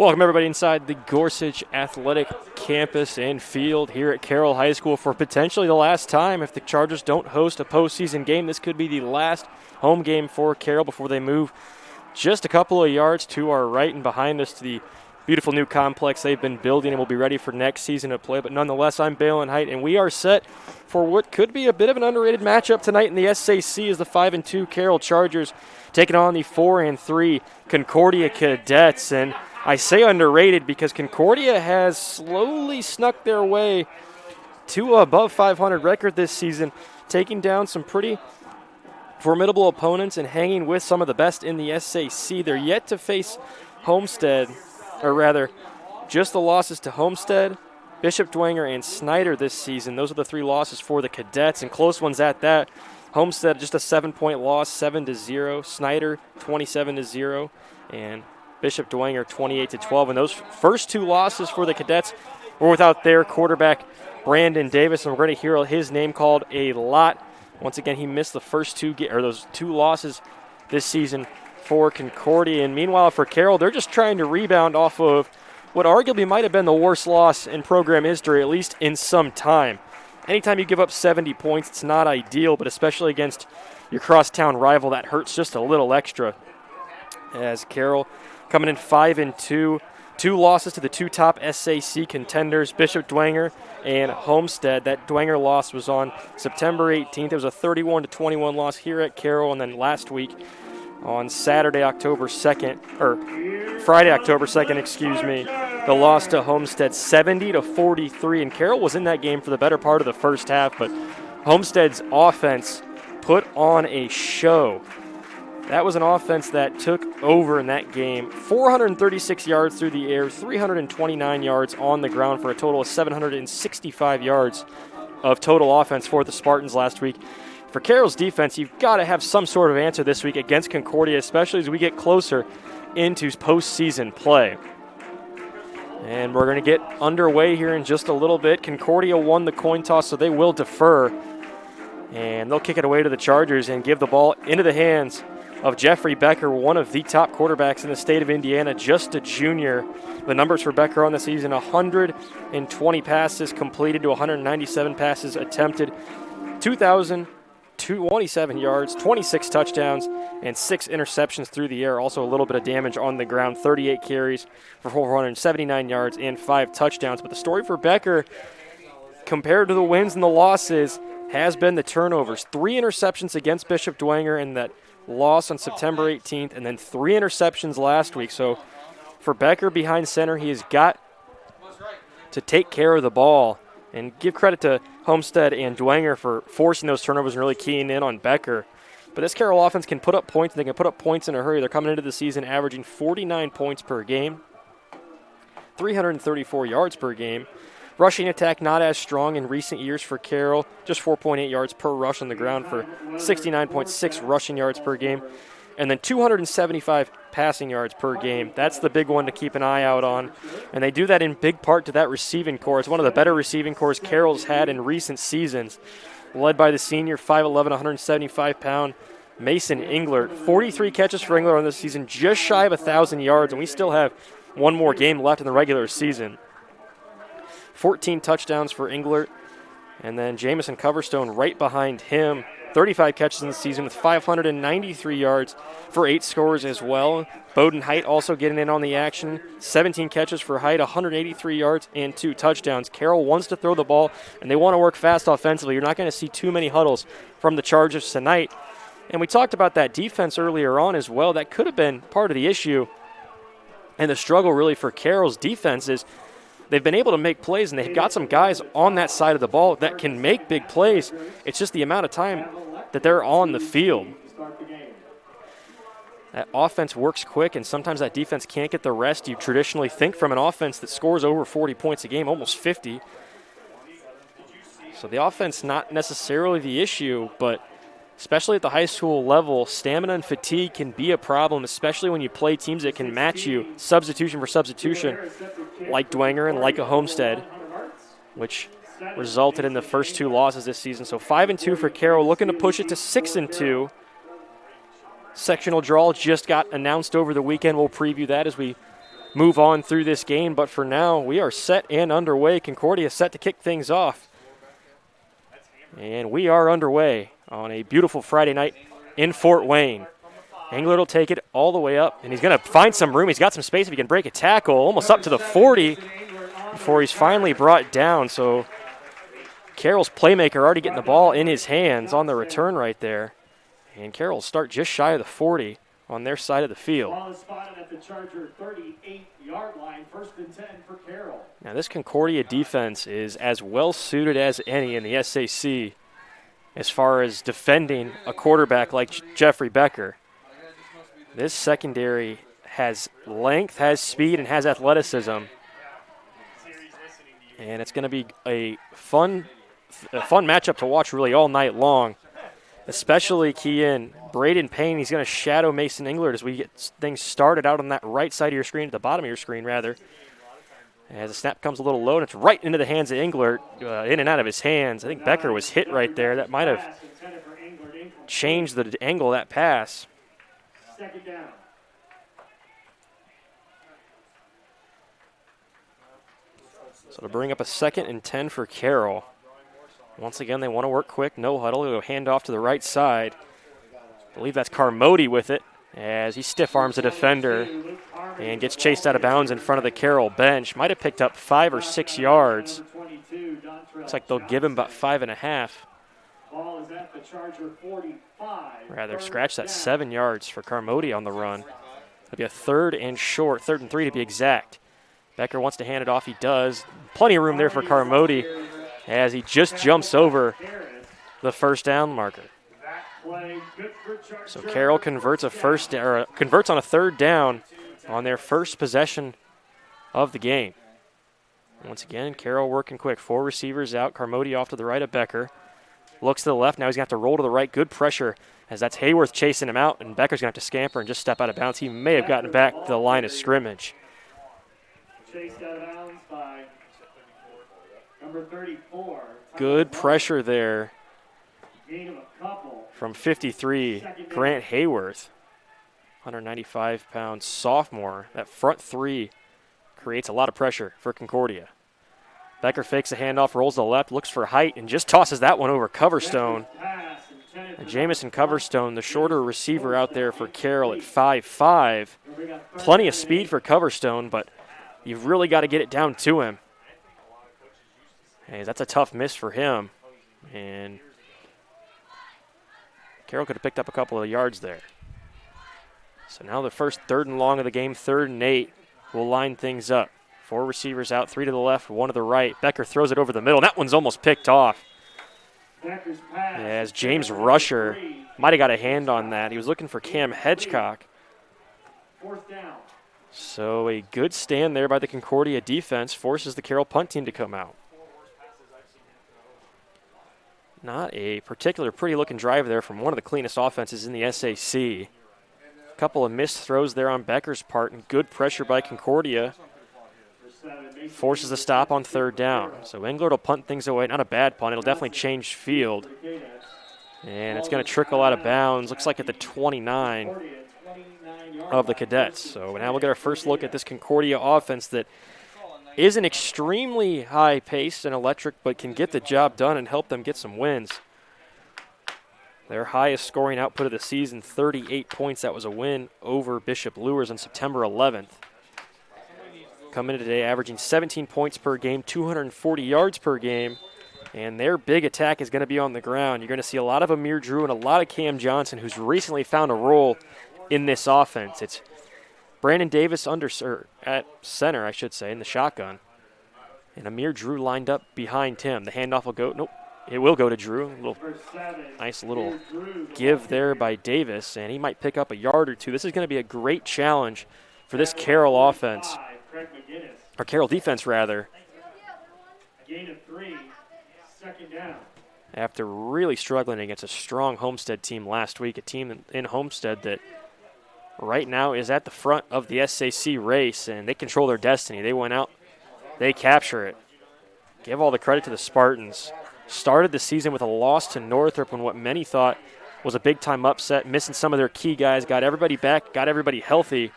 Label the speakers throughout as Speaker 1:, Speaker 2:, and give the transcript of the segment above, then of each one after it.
Speaker 1: Welcome everybody inside the Gorsuch Athletic Campus and Field here at Carroll High School for potentially the last time. If the Chargers don't host a postseason game, this could be the last home game for Carroll before they move just a couple of yards to our right and behind us to the beautiful new complex they've been building and will be ready for next season to play. But nonetheless, I'm Balin Height, and we are set for what could be a bit of an underrated matchup tonight in the SAC as the 5-2 Carroll Chargers taking on the 4-3 Concordia Cadets. And I say underrated because Concordia has slowly snuck their way to an above 500 record this season, taking down some pretty formidable opponents and hanging with some of the best in the SAC. They're yet to face Homestead, or rather, just the losses to Homestead, Bishop Dwenger, and Snyder this season. Those are the three losses for the Cadets, and close ones at that. Homestead, just a 7-point loss, 7-0. Snyder, 27-0. And Bishop Dwenger, 28-12. And those first two losses for the Cadets were without their quarterback, Brandon Davis, and we're going to hear his name called a lot. Once again, he missed the first those two losses this season for Concordia. And meanwhile, for Carroll, they're just trying to rebound off of what arguably might have been the worst loss in program history, at least in some time. Anytime you give up 70 points, it's not ideal, but especially against your crosstown rival, that hurts just a little extra. As Carroll coming in 5-2, two losses to the two top SAC contenders, Bishop Dwenger and Homestead. That Dwenger loss was on September 18th. It was a 31-21 loss here at Carroll, and then last week on Friday, October 2nd, the loss to Homestead 70-43, and Carroll was in that game for the better part of the first half, but Homestead's offense put on a show. That was an offense that took over in that game. 436 yards through the air, 329 yards on the ground for a total of 765 yards of total offense for the Spartans last week. For Carroll's defense, you've got to have some sort of answer this week against Concordia, especially as we get closer into postseason play. And we're going to get underway here in just a little bit. Concordia won the coin toss, so they will defer. And they'll kick it away to the Chargers and give the ball into the hands of Jeffrey Becker, one of the top quarterbacks in the state of Indiana, just a junior. The numbers for Becker on the season, 120 passes completed to 197 passes attempted, 2,027 yards, 26 touchdowns, and 6 interceptions through the air. Also a little bit of damage on the ground, 38 carries for 479 yards and 5 touchdowns. But the story for Becker, compared to the wins and the losses, has been the turnovers. 3 interceptions against Bishop Dwenger and that loss on September 18th, and then 3 interceptions last week. So for Becker behind center, he has got to take care of the ball, and give credit to Homestead and Dwenger for forcing those turnovers and really keying in on Becker. But this Carroll offense can put up points, and they can put up points in a hurry. They're coming into the season averaging 49 points per game, 334 yards per game. Rushing attack not as strong in recent years for Carroll, just 4.8 yards per rush on the ground for 69.6 rushing yards per game, and then 275 passing yards per game. That's the big one to keep an eye out on, and they do that in big part to that receiving core. It's one of the better receiving cores Carroll's had in recent seasons, led by the senior 5'11", 175-pound Mason Englert. 43 catches for Englert on this season, just shy of 1,000 yards, and we still have one more game left in the regular season. 14 touchdowns for Englert, and then Jamison Coverstone right behind him. 35 catches in the season with 593 yards for 8 scores as well. Bowden Height also getting in on the action. 17 catches for Height, 183 yards and 2 touchdowns. Carroll wants to throw the ball, and they want to work fast offensively. You're not going to see too many huddles from the Chargers tonight. And we talked about that defense earlier on as well. That could have been part of the issue. And the struggle really for Carroll's defense is they've been able to make plays, and they've got some guys on that side of the ball that can make big plays. It's just the amount of time that they're on the field. That offense works quick, and sometimes that defense can't get the rest you traditionally think from an offense that scores over 40 points a game, almost 50. So the offense not necessarily the issue, but especially at the high school level, stamina and fatigue can be a problem, especially when you play teams that can match you substitution for substitution, like Dwenger and like a Homestead, which resulted in the first 2 losses this season. So 5-2 for Carroll, looking to push it to 6-2. Sectional draw just got announced over the weekend. We'll preview that as we move on through this game. But for now, we are set and underway. Concordia set to kick things off. And we are underway on a beautiful Friday night in Fort Wayne. Englert will take it all the way up, and he's going to find some room. He's got some space if he can break a tackle, almost up to the 40 before he's finally brought down. So Carroll's playmaker already getting the ball in his hands on the return right there. And Carroll will start just shy of the 40 on their side of the field.
Speaker 2: Ball is spotted at the Charger 38-yard line, 1st and 10 for Carroll.
Speaker 1: Now this Concordia defense is as well suited as any in the SAC as far as defending a quarterback like Jeffrey Becker. This secondary has length, has speed, and has athleticism. And it's going to be a fun matchup to watch really all night long, especially key in Braden Payne. He's going to shadow Mason Englert as we get things started out on that right side of your screen, at the bottom of your screen, rather. As the snap comes a little low, and it's right into the hands of Englert, in and out of his hands. I think Becker was hit right there. That might have changed the angle of that pass.
Speaker 2: 2nd down.
Speaker 1: So to bring up a 2nd and 10 for Carroll. Once again, they want to work quick. No huddle. They'll hand off to the right side. I believe that's Carmody with it as he stiff arms a defender and gets chased out of bounds in front of the Carroll bench. Might have picked up 5 or 6 yards. Looks like they'll give him about 5.5.
Speaker 2: Ball is at the Charger 45.
Speaker 1: Rather, scratch that 7 yards for Carmody on the run. It'll be a 3rd and short, 3rd and 3 to be exact. Becker wants to hand it off. He does. Plenty of room there for Carmody as he just jumps over the 1st down marker. So Carroll converts on a 3rd down on their first possession of the game. Once again, Carroll working quick. 4 receivers out. Carmody off to the right of Becker. Looks to the left. Now he's going to have to roll to the right. Good pressure as that's Hayworth chasing him out, and Becker's going to have to scamper and just step out of bounds. He may have gotten back to the line of scrimmage.
Speaker 2: Chased out of bounds by number 34.
Speaker 1: Good pressure there
Speaker 2: Gain of a couple.
Speaker 1: from 53, Grant Hayworth. 195-pound sophomore. That front 3 creates a lot of pressure for Concordia. Becker fakes a handoff, rolls to the left, looks for height, and just tosses that one over Coverstone. And Jamison Coverstone, the shorter receiver out there for Carroll at 5'5". Plenty of speed for Coverstone, but you've really got to get it down to him. Hey, that's a tough miss for him. And Carroll could have picked up a couple of yards there. So now the first 3rd and long of the game, 3rd and 8, will line things up. 4 receivers out, 3 to the left, 1 to the right. Becker throws it over the middle. That one's almost picked off. As James Rusher might have got a hand on that. He was looking for Cam Hedgecock.
Speaker 2: 4th down.
Speaker 1: So a good stand there by the Concordia defense forces the Carroll punt team to come out. Not a particular pretty-looking drive there from one of the cleanest offenses in the SAC. A couple of missed throws there on Becker's part, and good pressure by Concordia forces the stop on 3rd down. So Englert will punt things away. Not a bad punt. It'll definitely change field. And it's going to trickle out of bounds. Looks like at the 29 of the Cadets. So now we'll get our first look at this Concordia offense that isn't extremely high-paced and electric, but can get the job done and help them get some wins. Their highest scoring output of the season, 38 points. That was a win over Bishop Luers on September 11th. Coming in today averaging 17 points per game, 240 yards per game, and their big attack is going to be on the ground. You're going to see a lot of Amir Drew and a lot of Cam Johnson, who's recently found a role in this offense. It's Brandon Davis at center, I should say, in the shotgun. And Amir Drew lined up behind him. The handoff will go, nope, it will go to Drew. Nice little give there by Davis, and he might pick up a yard or 2. This is going to be a great challenge for this Carroll offense, or Carroll defense, rather.
Speaker 2: Gain of 3, 2nd down.
Speaker 1: After really struggling against a strong Homestead team last week, a team in Homestead that right now is at the front of the SAC race, and they control their destiny. They went out, they capture it. Give all the credit to the Spartans. Started the season with a loss to Northrop in what many thought was a big-time upset, missing some of their key guys, got everybody back, got everybody healthy.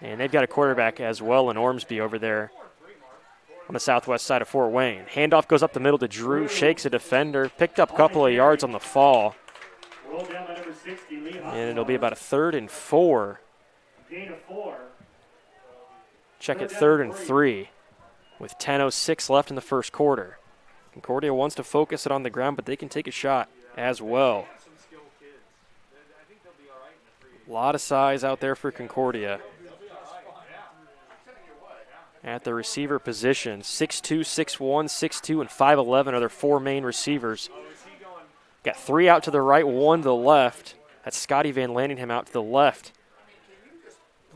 Speaker 1: And they've got a quarterback as well in Ormsby over there on the southwest side of Fort Wayne. Handoff goes up the middle to Drew, shakes a defender, picked up a couple of yards on the fall. And it'll be about a 3rd and 4. Check it 3rd and 3 with 10:06 left in the first quarter. Concordia wants to focus it on the ground, but they can take a shot as well. A lot of size out there for Concordia. At the receiver position, 6'2", 6'1", 6'2", and 5'11" are their 4 main receivers. Got 3 out to the right, 1 to the left. That's Scotty Van Landingham out to the left.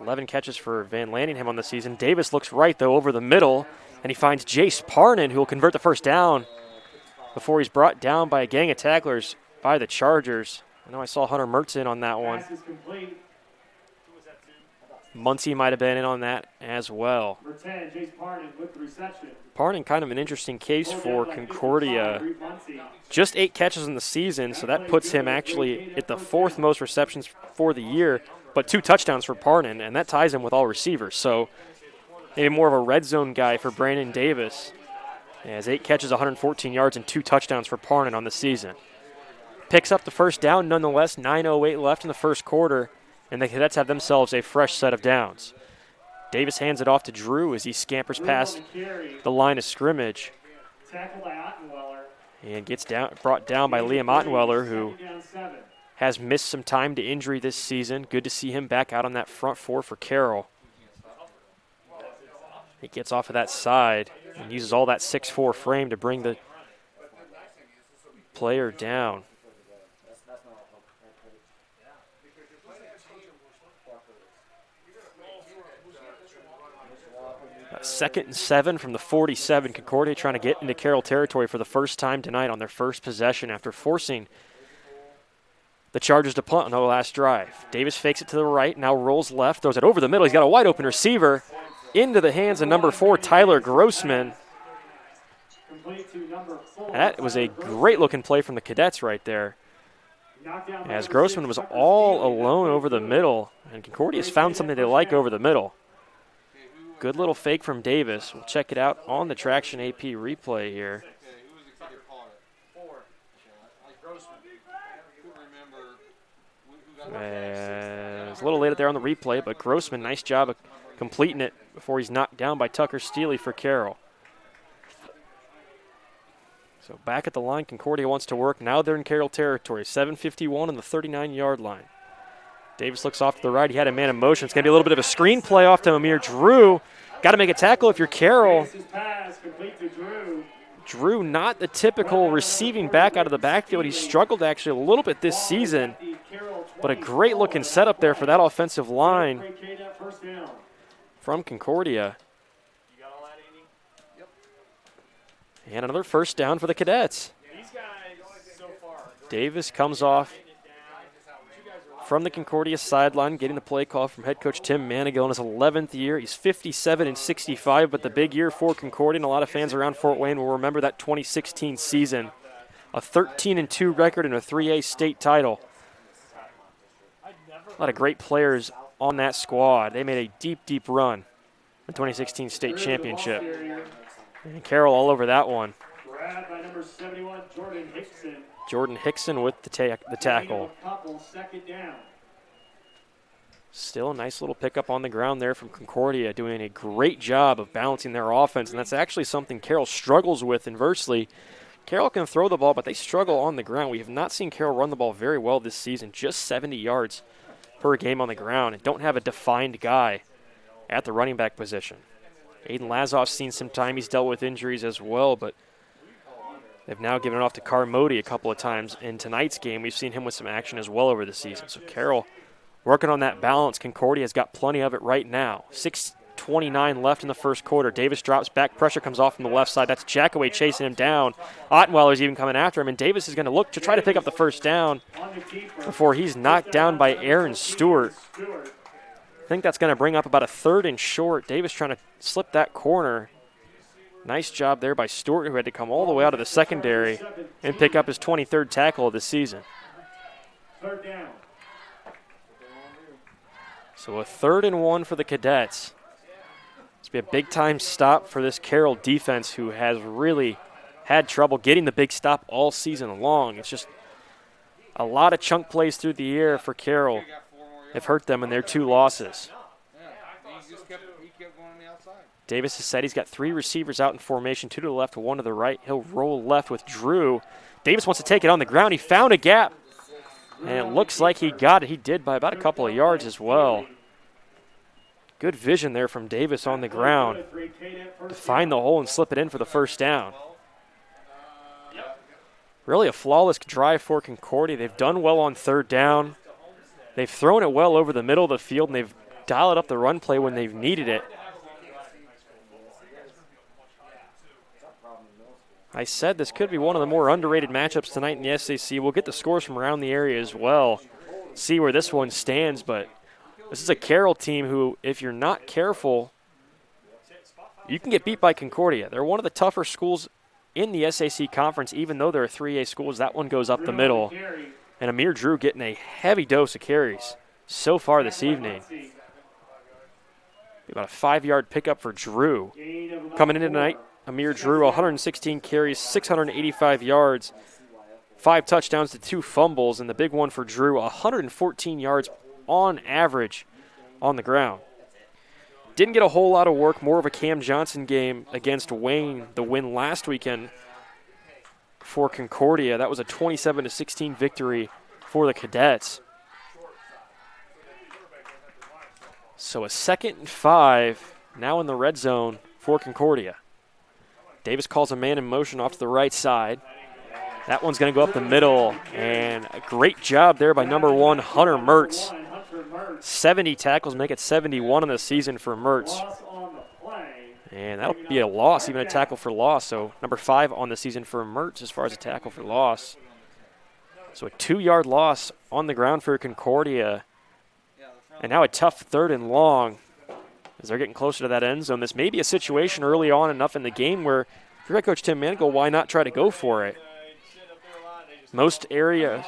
Speaker 1: 11 catches for Van Landingham on the season. Davis looks right, though, over the middle, and he finds Jace Parnan, who will convert the first down before he's brought down by a gang of tacklers by the Chargers. I know I saw Hunter Mertz in on that one. Muncie might have been in on that as well. Parnan, kind of an interesting case for Concordia. Just 8 catches in the season, so that puts him actually at the 4th most receptions for the year, but 2 touchdowns for Parnan, and that ties him with all receivers. So maybe more of a red zone guy for Brandon Davis. He has 8 catches, 114 yards, and 2 touchdowns for Parnan on the season. Picks up the first down nonetheless, 9:08 left in the first quarter, and the Cadets have themselves a fresh set of downs. Davis hands it off to Drew as he scampers past the line of scrimmage. And gets brought down by Liam Ottenweller, who has missed some time to injury this season. Good to see him back out on that front 4 for Carroll. He gets off of that side and uses all that 6'4" frame to bring the player down. 2nd and 7 from the 47. Concordia trying to get into Carroll territory for the first time tonight on their first possession after forcing the Chargers to punt on the last drive. Davis fakes it to the right, now rolls left, throws it over the middle. He's got a wide open receiver into the hands of number 4, Tyler Grossman. That was a great looking play from the Cadets right there, as Grossman was all alone over the middle, and Concordia's found something they like over the middle. Good little fake from Davis. We'll check it out on the Traction AP replay here. It's a little later there on the replay, but Grossman, nice job of completing it before he's knocked down by Tucker Steely for Carroll. So back at the line, Concordia wants to work. Now they're in Carroll territory. 7:51 on the 39-yard line. Davis looks off to the right. He had a man in motion. It's going to be a little bit of a screen play off to Amir Drew. Got to make a tackle if you're Carroll. Drew, not the typical receiving back out of the backfield. He's struggled actually a little bit this season, but a great looking setup there for that offensive line from Concordia. And another first down for the Cadets. Davis comes off from the Concordia sideline, getting the play call from head coach Tim Manigault in his 11th year. He's 57-65, but the big year for Concordia, and a lot of fans around Fort Wayne will remember that 2016 season. A 13-2 record and a 3A state title. A lot of great players on that squad. They made a deep, deep run in the 2016 state championship. And Carroll all over that one.
Speaker 2: Grabbed by number 71, Jordan Hickson.
Speaker 1: Jordan Hickson with the tackle. Still a nice little pickup on the ground there from Concordia, doing a great job of balancing their offense, and that's actually something Carroll struggles with inversely. Carroll can throw the ball, but they struggle on the ground. We have not seen Carroll run the ball very well this season, just 70 yards per game on the ground, and don't have a defined guy at the running back position. Aiden Lazoff's seen some time. He's dealt with injuries as well, but they've now given it off to Carr Modi a couple of times. In tonight's game, we've seen him with some action as well over the season. So Carroll working on that balance. Concordia's got plenty of it right now. 6:29 left in the first quarter. Davis drops back. Pressure comes off from the left side. That's Jackaway chasing him down. Ottenweller's even coming after him, and Davis is going to look to try to pick up the first down before he's knocked down by Aaron Stewart. I think that's going to bring up about a 3rd and short. Davis trying to slip that corner. Nice job there by Stewart, who had to come all the way out of the secondary and pick up his 23rd tackle of the season.
Speaker 2: 3rd down.
Speaker 1: So a 3rd and 1 for the Cadets. It's be a big-time stop for this Carroll defense, who has really had trouble getting the big stop all season long. It's just a lot of chunk plays through the air for Carroll have hurt them in their 2 losses. Davis has said he's got 3 receivers out in formation, 2 to the left, 1 to the right. He'll roll left with Drew. Davis wants to take it on the ground. He found a gap, and it looks like he got it. He did by about a couple of yards as well. Good vision there from Davis on the ground to find the hole and slip it in for the first down. Really a flawless drive for Concordia. They've done well on 3rd down. They've thrown it well over the middle of the field, and they've dialed up the run play when they've needed it. I said this could be one of the more underrated matchups tonight in the SAC. We'll get the scores from around the area as well, see where this one stands. But this is a Carroll team who, if you're not careful, you can get beat by Concordia. They're one of the tougher schools in the SAC conference, even though they're 3A schools. That one goes up the middle. And Amir Drew getting a heavy dose of carries so far this evening. About a 5-yard pickup for Drew. Coming in tonight, Amir Drew, 116 carries, 685 yards, 5 touchdowns to 2 fumbles, and the big one for Drew, 114 yards on average on the ground. Didn't get a whole lot of work, more of a Cam Johnson game against Wayne, the win last weekend for Concordia. That was a 27-16 victory for the Cadets. So a 2nd and 5 now in the red zone for Concordia. Davis calls a man in motion off to the right side. That one's going to go up the middle, and a great job there by number 1, Hunter Mertz. 70 tackles, make it 71 on the season for Mertz. And that'll be a loss, even a tackle for loss. So number 5 on the season for Mertz as far as a tackle for loss. So a 2-yard loss on the ground for Concordia. And now a tough 3rd and long as they're getting closer to that end zone. This may be a situation early on enough in the game where, if you're head coach Tim Manigault, why not try to go for it? Most area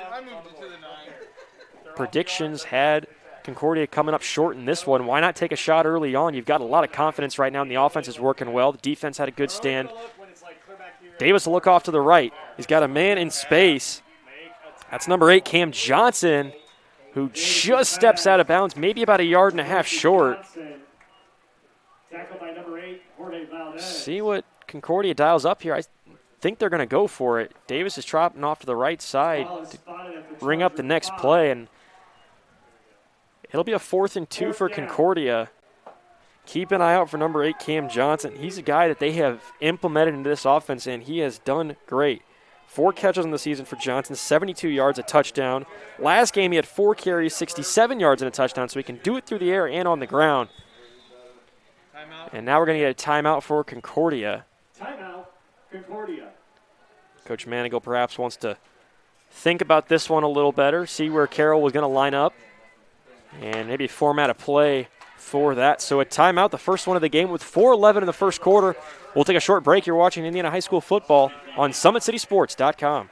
Speaker 1: predictions had Concordia coming up short in this one. Why not take a shot early on? You've got a lot of confidence right now, and the offense is working well. The defense had a good stand. Davis will look off to the right. He's got a man in space. That's number 8, Cam Johnson, who just steps out of bounds, maybe about 1.5 yards short. See what Concordia dials up here. I think they're going to go for it. Davis is dropping off to the right side to bring up the next play, and it'll be a 4th and 2 for Concordia. Keep an eye out for number 8, Cam Johnson. He's a guy that they have implemented into this offense, and he has done great. 4 catches in the season for Johnson, 72 yards, a touchdown. Last game he had 4 carries, 67 yards, and a touchdown, so he can do it through the air and on the ground. And now we're going to get a timeout for Concordia.
Speaker 2: Timeout, Concordia.
Speaker 1: Coach Manigault perhaps wants to think about this one a little better, see where Carroll was going to line up, and maybe format a play for that. So a timeout, the first one of the game with 4:11 in the first quarter. We'll take a short break. You're watching Indiana High School football on SummitCitySports.com.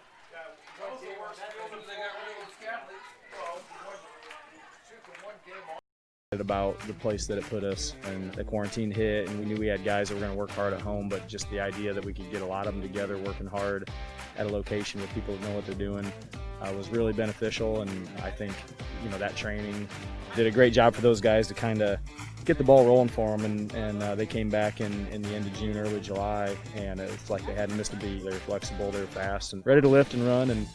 Speaker 3: About the place that it put us, and the quarantine hit, and we knew we had guys that were going to work hard at home, but just the idea that we could get a lot of them together working hard at a location with people that know what they're doing was really beneficial. And I think that training did a great job for those guys to kind of get the ball rolling for them, and they came back in the end of June, early July, and it's like they hadn't missed a beat. They were flexible, they were fast, and ready to lift and run and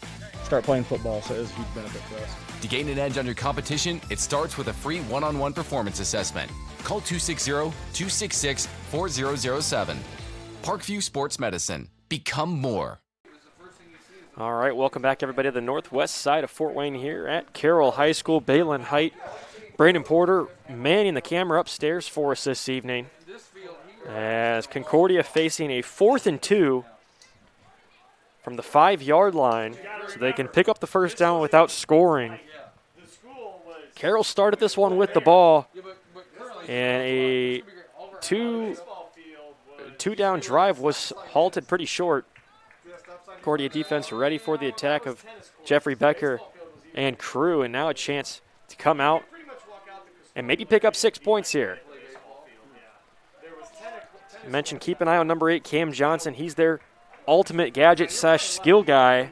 Speaker 3: start playing football, so it was a huge benefit for us.
Speaker 4: To gain an edge on your competition, it starts with a free one-on-one performance assessment. Call 260-266-4007. Parkview Sports Medicine. Become more.
Speaker 1: All right, welcome back, everybody, to the northwest side of Fort Wayne here at Carroll High School. Balin Height, Brandon Porter manning the camera upstairs for us this evening, as Concordia facing a 4th and 2 from the 5-yard line, so they can pick up the first down without scoring. Carroll started this one with the ball, and a two-down drive was halted pretty short. Concordia defense ready for the attack of Jeffrey Becker and crew, and now a chance to come out and maybe pick up 6 points here. I mentioned keep an eye on number 8, Cam Johnson. He's their ultimate gadget / skill guy.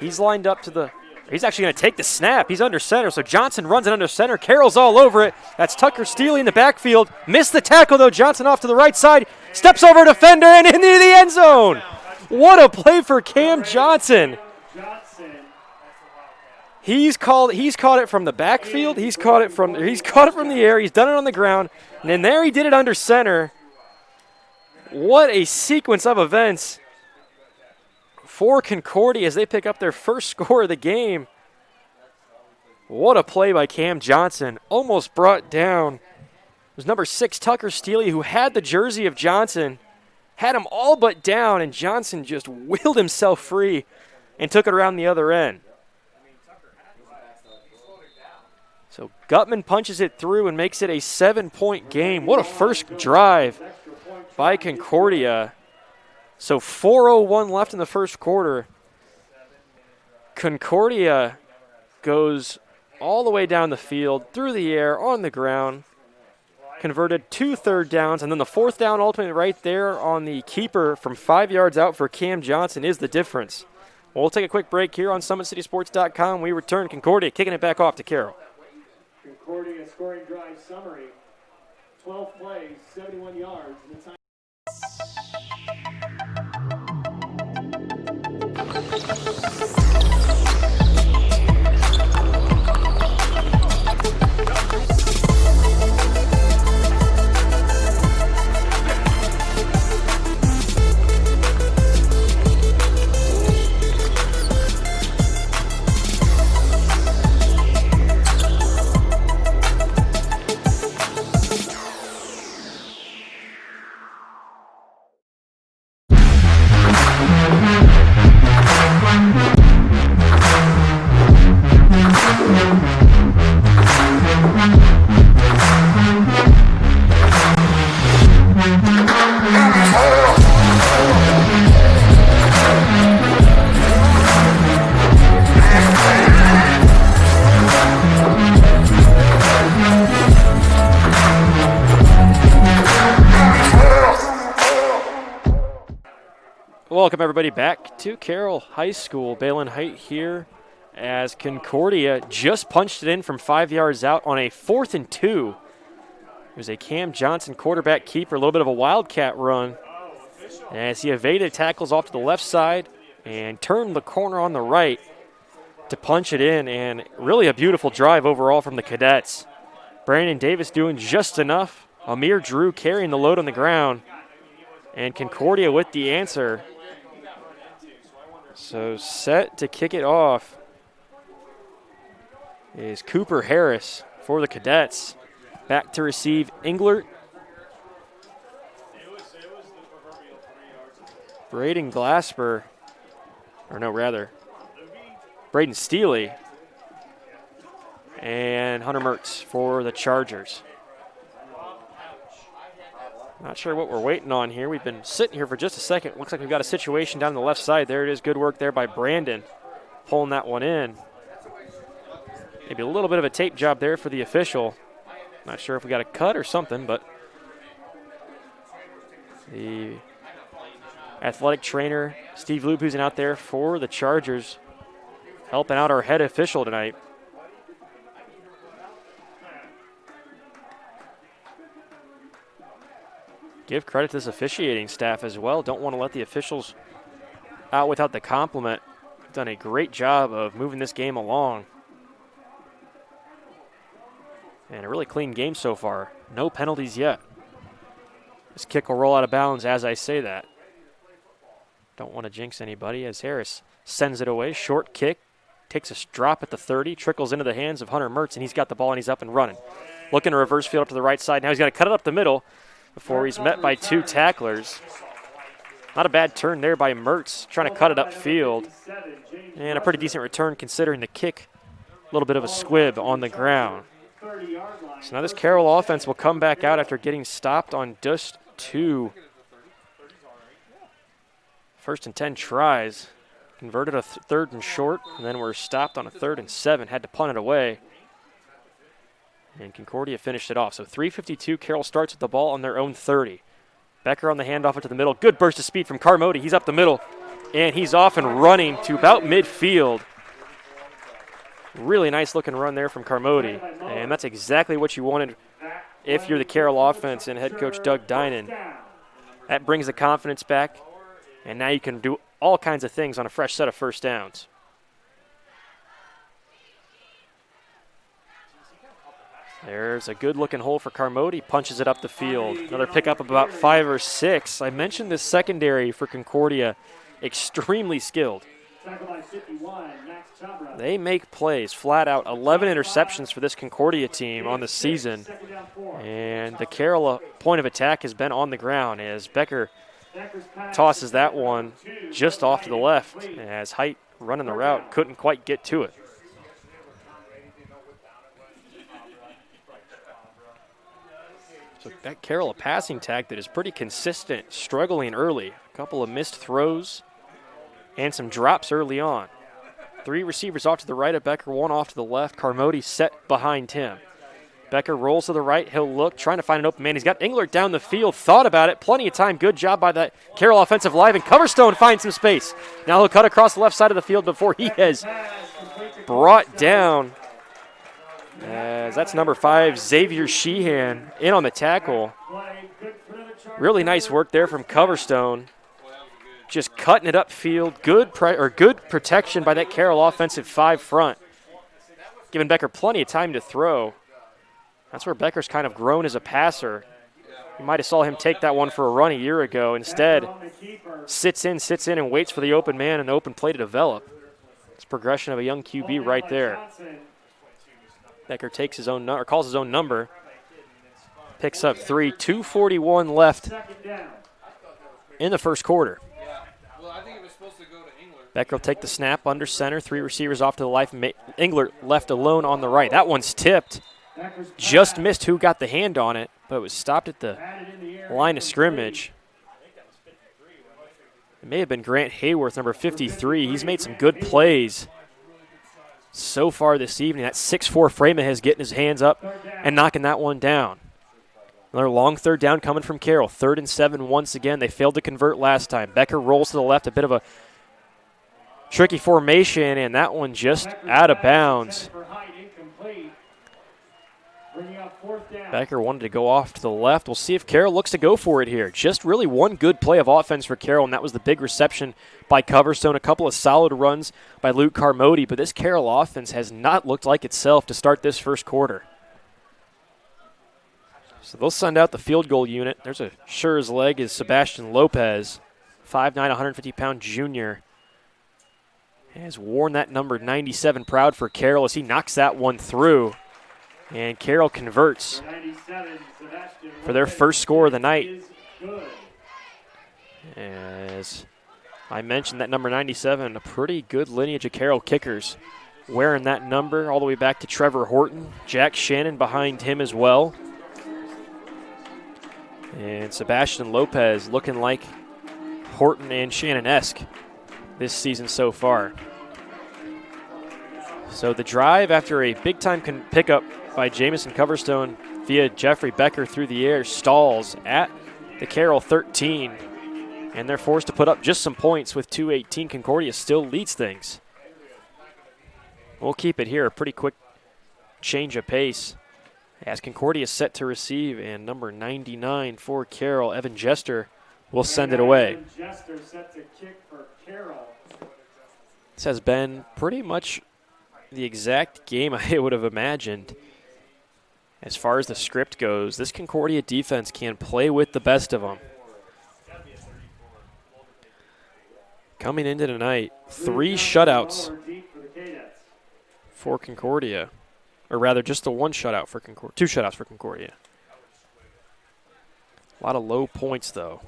Speaker 1: He's lined up to the – he's actually going to take the snap. He's under center, so Johnson runs it under center. Carroll's all over it. That's Tucker Steele in the backfield. Missed the tackle, though. Johnson off to the right side. Steps over a defender and into the end zone. What a play for Cam Johnson. He's caught it from the backfield. He's caught it from the air. He's done it on the ground. And then there he did it under center. What a sequence of events for Concordia as they pick up their first score of the game. What a play by Cam Johnson. Almost brought down. It was number 6, Tucker Steele, who had the jersey of Johnson. Had him all but down, and Johnson just wheeled himself free and took it around the other end. So Gutman punches it through and makes it a 7-point game. What a first drive by Concordia. So 4:01 left in the first quarter. Concordia goes all the way down the field, through the air, on the ground, converted 2 third downs, and then the 4th down ultimately right there on the keeper from 5 yards out for Cam Johnson is the difference. Well, we'll take a quick break here on SummitCitySports.com. We return. Concordia kicking it back off to Carroll.
Speaker 2: Concordia scoring drive summary. 12 plays, 71 yards. And the time
Speaker 1: Welcome, everybody, back to Carroll High School. Balin Height here as Concordia just punched it in from 5 yards out on a 4th and 2. It was a Cam Johnson quarterback keeper, a little bit of a wildcat run as he evaded tackles off to the left side and turned the corner on the right to punch it in, and really a beautiful drive overall from the Cadets. Brandon Davis doing just enough. Amir Drew carrying the load on the ground, and Concordia with the answer. So set to kick it off is Cooper Harris for the Cadets. Back to receive Englert. Braden Glasper, Braden Steele and Hunter Mertz for the Chargers. Not sure what we're waiting on here. We've been sitting here for just a second. Looks like we've got a situation down the left side. There it is. Good work there by Brandon, pulling that one in. Maybe a little bit of a tape job there for the official. Not sure if we got a cut or something, but the athletic trainer, Steve Loop, who's out there for the Chargers, helping out our head official tonight. Give credit to this officiating staff as well. Don't want to let the officials out without the compliment. Done a great job of moving this game along. And a really clean game so far. No penalties yet. This kick will roll out of bounds as I say that. Don't want to jinx anybody as Harris sends it away. Short kick. Takes a drop at the 30. Trickles into the hands of Hunter Mertz, and he's got the ball and he's up and running. Looking to reverse field up to the right side. Now he's got to cut it up the middle before he's met by 2 tacklers. Not a bad turn there by Mertz, trying to cut it upfield. And a pretty decent return considering the kick. A little bit of a squib on the ground. So now this Carroll offense will come back out after getting stopped on just 2 1st and 10 tries. Converted a 3rd and short, and then we're stopped on a 3rd and 7. Had to punt it away. And Concordia finished it off. So 3:52, Carroll starts with the ball on their own 30. Becker on the handoff into the middle. Good burst of speed from Carmody. He's up the middle, and he's off and running to about midfield. Really nice looking run there from Carmody, and that's exactly what you wanted if you're the Carroll offense and head coach Doug Dinan. That brings the confidence back, and now you can do all kinds of things on a fresh set of first downs. There's a good-looking hole for Carmody. Punches it up the field. Another pickup of about 5 or 6. I mentioned this secondary for Concordia, extremely skilled. They make plays flat out. 11 interceptions for this Concordia team on the season. And the Carroll point of attack has been on the ground as Becker tosses that one just off to the left as Height running the route couldn't quite get to it. So that Carroll a passing tag that is pretty consistent, struggling early. A couple of missed throws and some drops early on. 3 receivers off to the right of Becker, 1 off to the left. Carmody set behind him. Becker rolls to the right. He'll look, trying to find an open man. He's got Englert down the field, thought about it. Plenty of time. Good job by that Carroll offensive line. And Coverstone finds some space. Now he'll cut across the left side of the field before he has brought down. As that's number 5, Xavier Sheehan, in on the tackle. Really nice work there from Coverstone. Just cutting it upfield. Good protection by that Carroll offensive 5 front. Giving Becker plenty of time to throw. That's where Becker's kind of grown as a passer. You might have saw him take that one for a run a year ago. Instead, sits in, and waits for the open man and the open play to develop. It's progression of a young QB right there. Becker takes his own calls his own number. Picks up 3. 2:41 left in the first quarter. Becker will take the snap under center. 3 receivers off to the left. Englert left alone on the right. That one's tipped. Just missed who got the hand on it, but it was stopped at the line of scrimmage. It may have been Grant Hayworth, number 53. He's made some good plays so far this evening. That 6'4" Freeman has getting his hands up and knocking that one down. Another long third down coming from Carroll. 3rd and 7 once again. They failed to convert last time. Becker rolls to the left, a bit of a tricky formation, and that one just out of bounds. Becker wanted to go off to the left. We'll see if Carroll looks to go for it here. Just really one good play of offense for Carroll, and that was the big reception by Coverstone. A couple of solid runs by Luke Carmody, but this Carroll offense has not looked like itself to start this first quarter. So they'll send out the field goal unit. There's a sure as leg is Sebastian Lopez, 5'9", 150-pound junior. Has worn that number 97 proud for Carroll as he knocks that one through. And Carroll converts for their first score of the night. As I mentioned, that number 97, a pretty good lineage of Carroll kickers. Wearing that number all the way back to Trevor Horton. Jack Shannon behind him as well. And Sebastian Lopez looking like Horton and Shannon-esque this season so far. So the drive after a big-time pickup by Jamison Coverstone via Jeffrey Becker through the air stalls at the Carroll 13. And they're forced to put up just some points with 2:18. Concordia still leads things. We'll keep it here, a pretty quick change of pace. As Concordia is set to receive, and number 99 for Carroll, Evan Jester, will send it away. This has been pretty much the exact game I would have imagined. As far as the script goes, this Concordia defense can play with the best of them. Coming into tonight, 3 shutouts for Concordia. Or rather, just the 1 shutout for Concordia. 2 shutouts for Concordia. A lot of low points, though.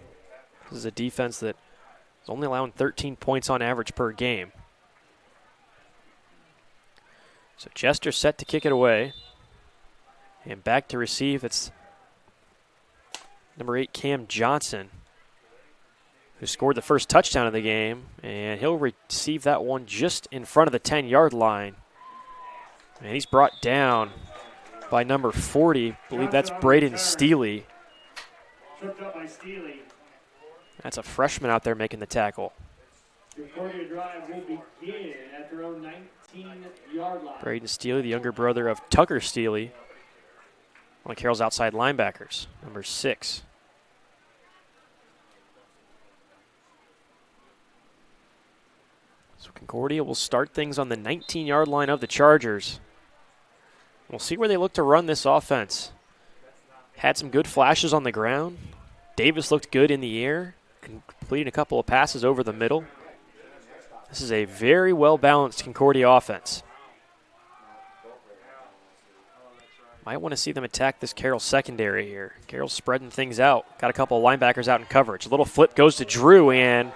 Speaker 1: This is a defense that is only allowing 13 points on average per game. So Jester set to kick it away. And back to receive, it's number 8, Cam Johnson, who scored the first touchdown of the game. And he'll receive that one just in front of the 10-yard line. And he's brought down by number 40. I believe that's Braden Steely.
Speaker 2: Tripped up by Steely.
Speaker 1: That's a freshman out there making the tackle.
Speaker 2: Concordia drive will begin at their own 19-yard line.
Speaker 1: Braden Steely, the younger brother of Tucker Steely, one of Carroll's outside linebackers, number 6. So Concordia will start things on the 19-yard line of the Chargers. We'll see where they look to run this offense. Had some good flashes on the ground. Davis looked good in the air, completing a couple of passes over the middle. This is a very well-balanced Concordia offense. Might want to see them attack this Carroll secondary here. Carroll's spreading things out. Got a couple of linebackers out in coverage. A little flip goes to Drew, and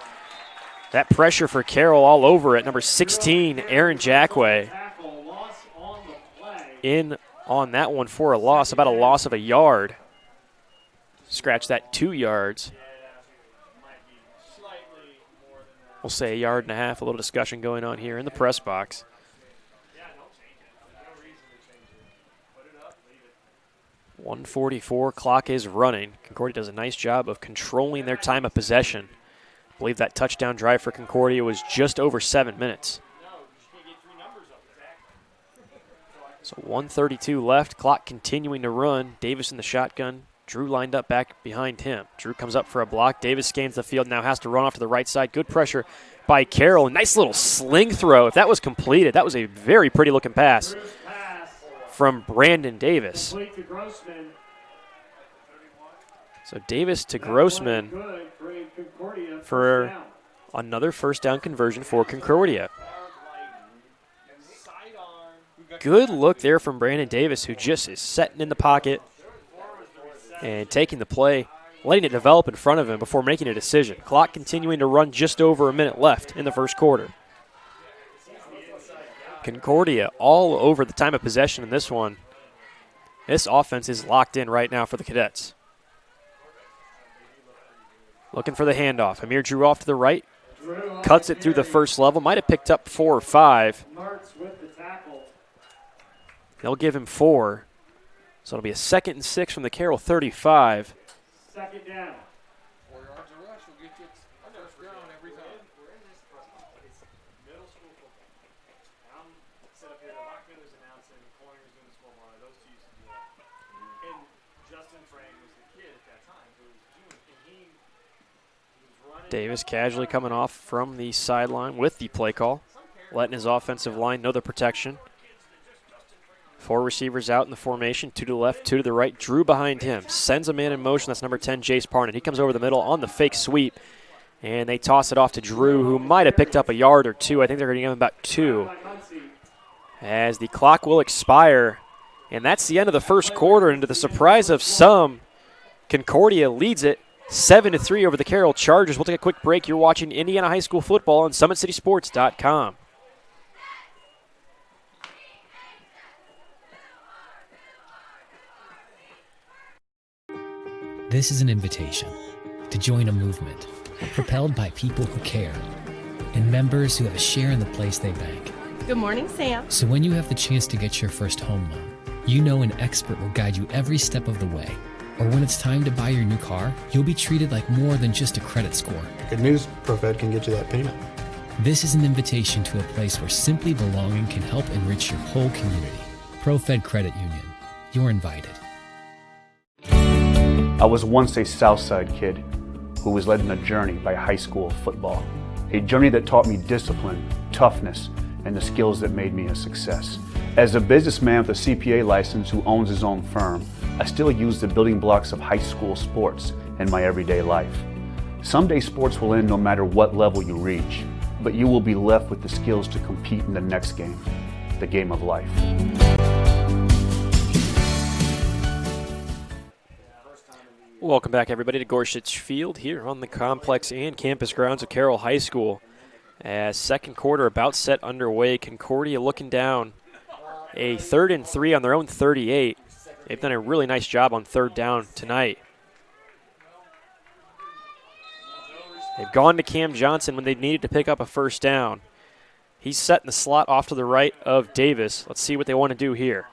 Speaker 1: that pressure for Carroll all over it. Number 16, Aaron Jackway, in on that one for a loss, about a loss of a yard. Scratch that 2 yards. We'll say a yard and a half. A little discussion going on here in the press box. 1:44, clock is running. Concordia does a nice job of controlling their time of possession. I believe that touchdown drive for Concordia was just over 7 minutes. So 1:32 left, clock continuing to run. Davis in the shotgun. Drew lined up back behind him. Drew comes up for a block. Davis scans the field, now has to run off to the right side. Good pressure by Carroll. Nice little sling throw. If that was completed, that was a very pretty looking pass from Brandon Davis. So Davis to Grossman for another first down conversion for Concordia. Good look there from Brandon Davis, who just is setting in the pocket and taking the play, letting it develop in front of him before making a decision. Clock continuing to run, just over a minute left in the first quarter. Concordia all over the time of possession in this one. This offense is locked in right now for the Cadets. Looking for the handoff. Amir Drew off to the right. Cuts it through the first level. Might have picked up 4 or 5. They'll give him 4. So it'll be a 2nd and 6 from the Carroll 35.
Speaker 2: Second down.
Speaker 5: 4 yards of rush will get you a first down every time.
Speaker 2: Middle school football. I'm set up here. Mark Miller's announcing, corners doing the scoreboard. Those two used to do that. And Justin Frank was the kid at that time who was doing, and he was running.
Speaker 1: Davis casually coming off from the sideline with the play call, letting his offensive line know the protection. 4 receivers out in the formation, 2 to the left, 2 to the right. Drew behind him, sends a man in motion. That's number 10, Jace Parnan. He comes over the middle on the fake sweep, and they toss it off to Drew, who might have picked up a yard or 2. I think they're going to give him about 2. As the clock will expire, and that's the end of the first quarter. And to the surprise of some, Concordia leads it 7-3 over the Carroll Chargers. We'll take a quick break. You're watching Indiana High School football on SummitCitySports.com.
Speaker 6: This is an invitation to join a movement propelled by people who care and members who have a share in the place they bank.
Speaker 7: Good morning, Sam.
Speaker 6: So when you have the chance to get your first home loan, you know an expert will guide you every step of the way. Or when it's time to buy your new car, you'll be treated like more than just a credit score.
Speaker 8: Good news, ProFed can get you that payment.
Speaker 6: This is an invitation to a place where simply belonging can help enrich your whole community. ProFed Credit Union. You're invited.
Speaker 9: I was once a Southside kid who was led on a journey by high school football. A journey that taught me discipline, toughness, and the skills that made me a success. As a businessman with a CPA license who owns his own firm, I still use the building blocks of high school sports in my everyday life. Someday sports will end no matter what level you reach, but you will be left with the skills to compete in the next game, the game of life.
Speaker 1: Welcome back, everybody, to Gorsuch Field here on the complex and campus grounds of Carroll High School. As second quarter about set underway, Concordia looking down a 3rd and 3 on their own 38. They've done a really nice job on 3rd down tonight. They've gone to Cam Johnson when they needed to pick up a first down. He's set in the slot off to the right of Davis. Let's see what they want to do here.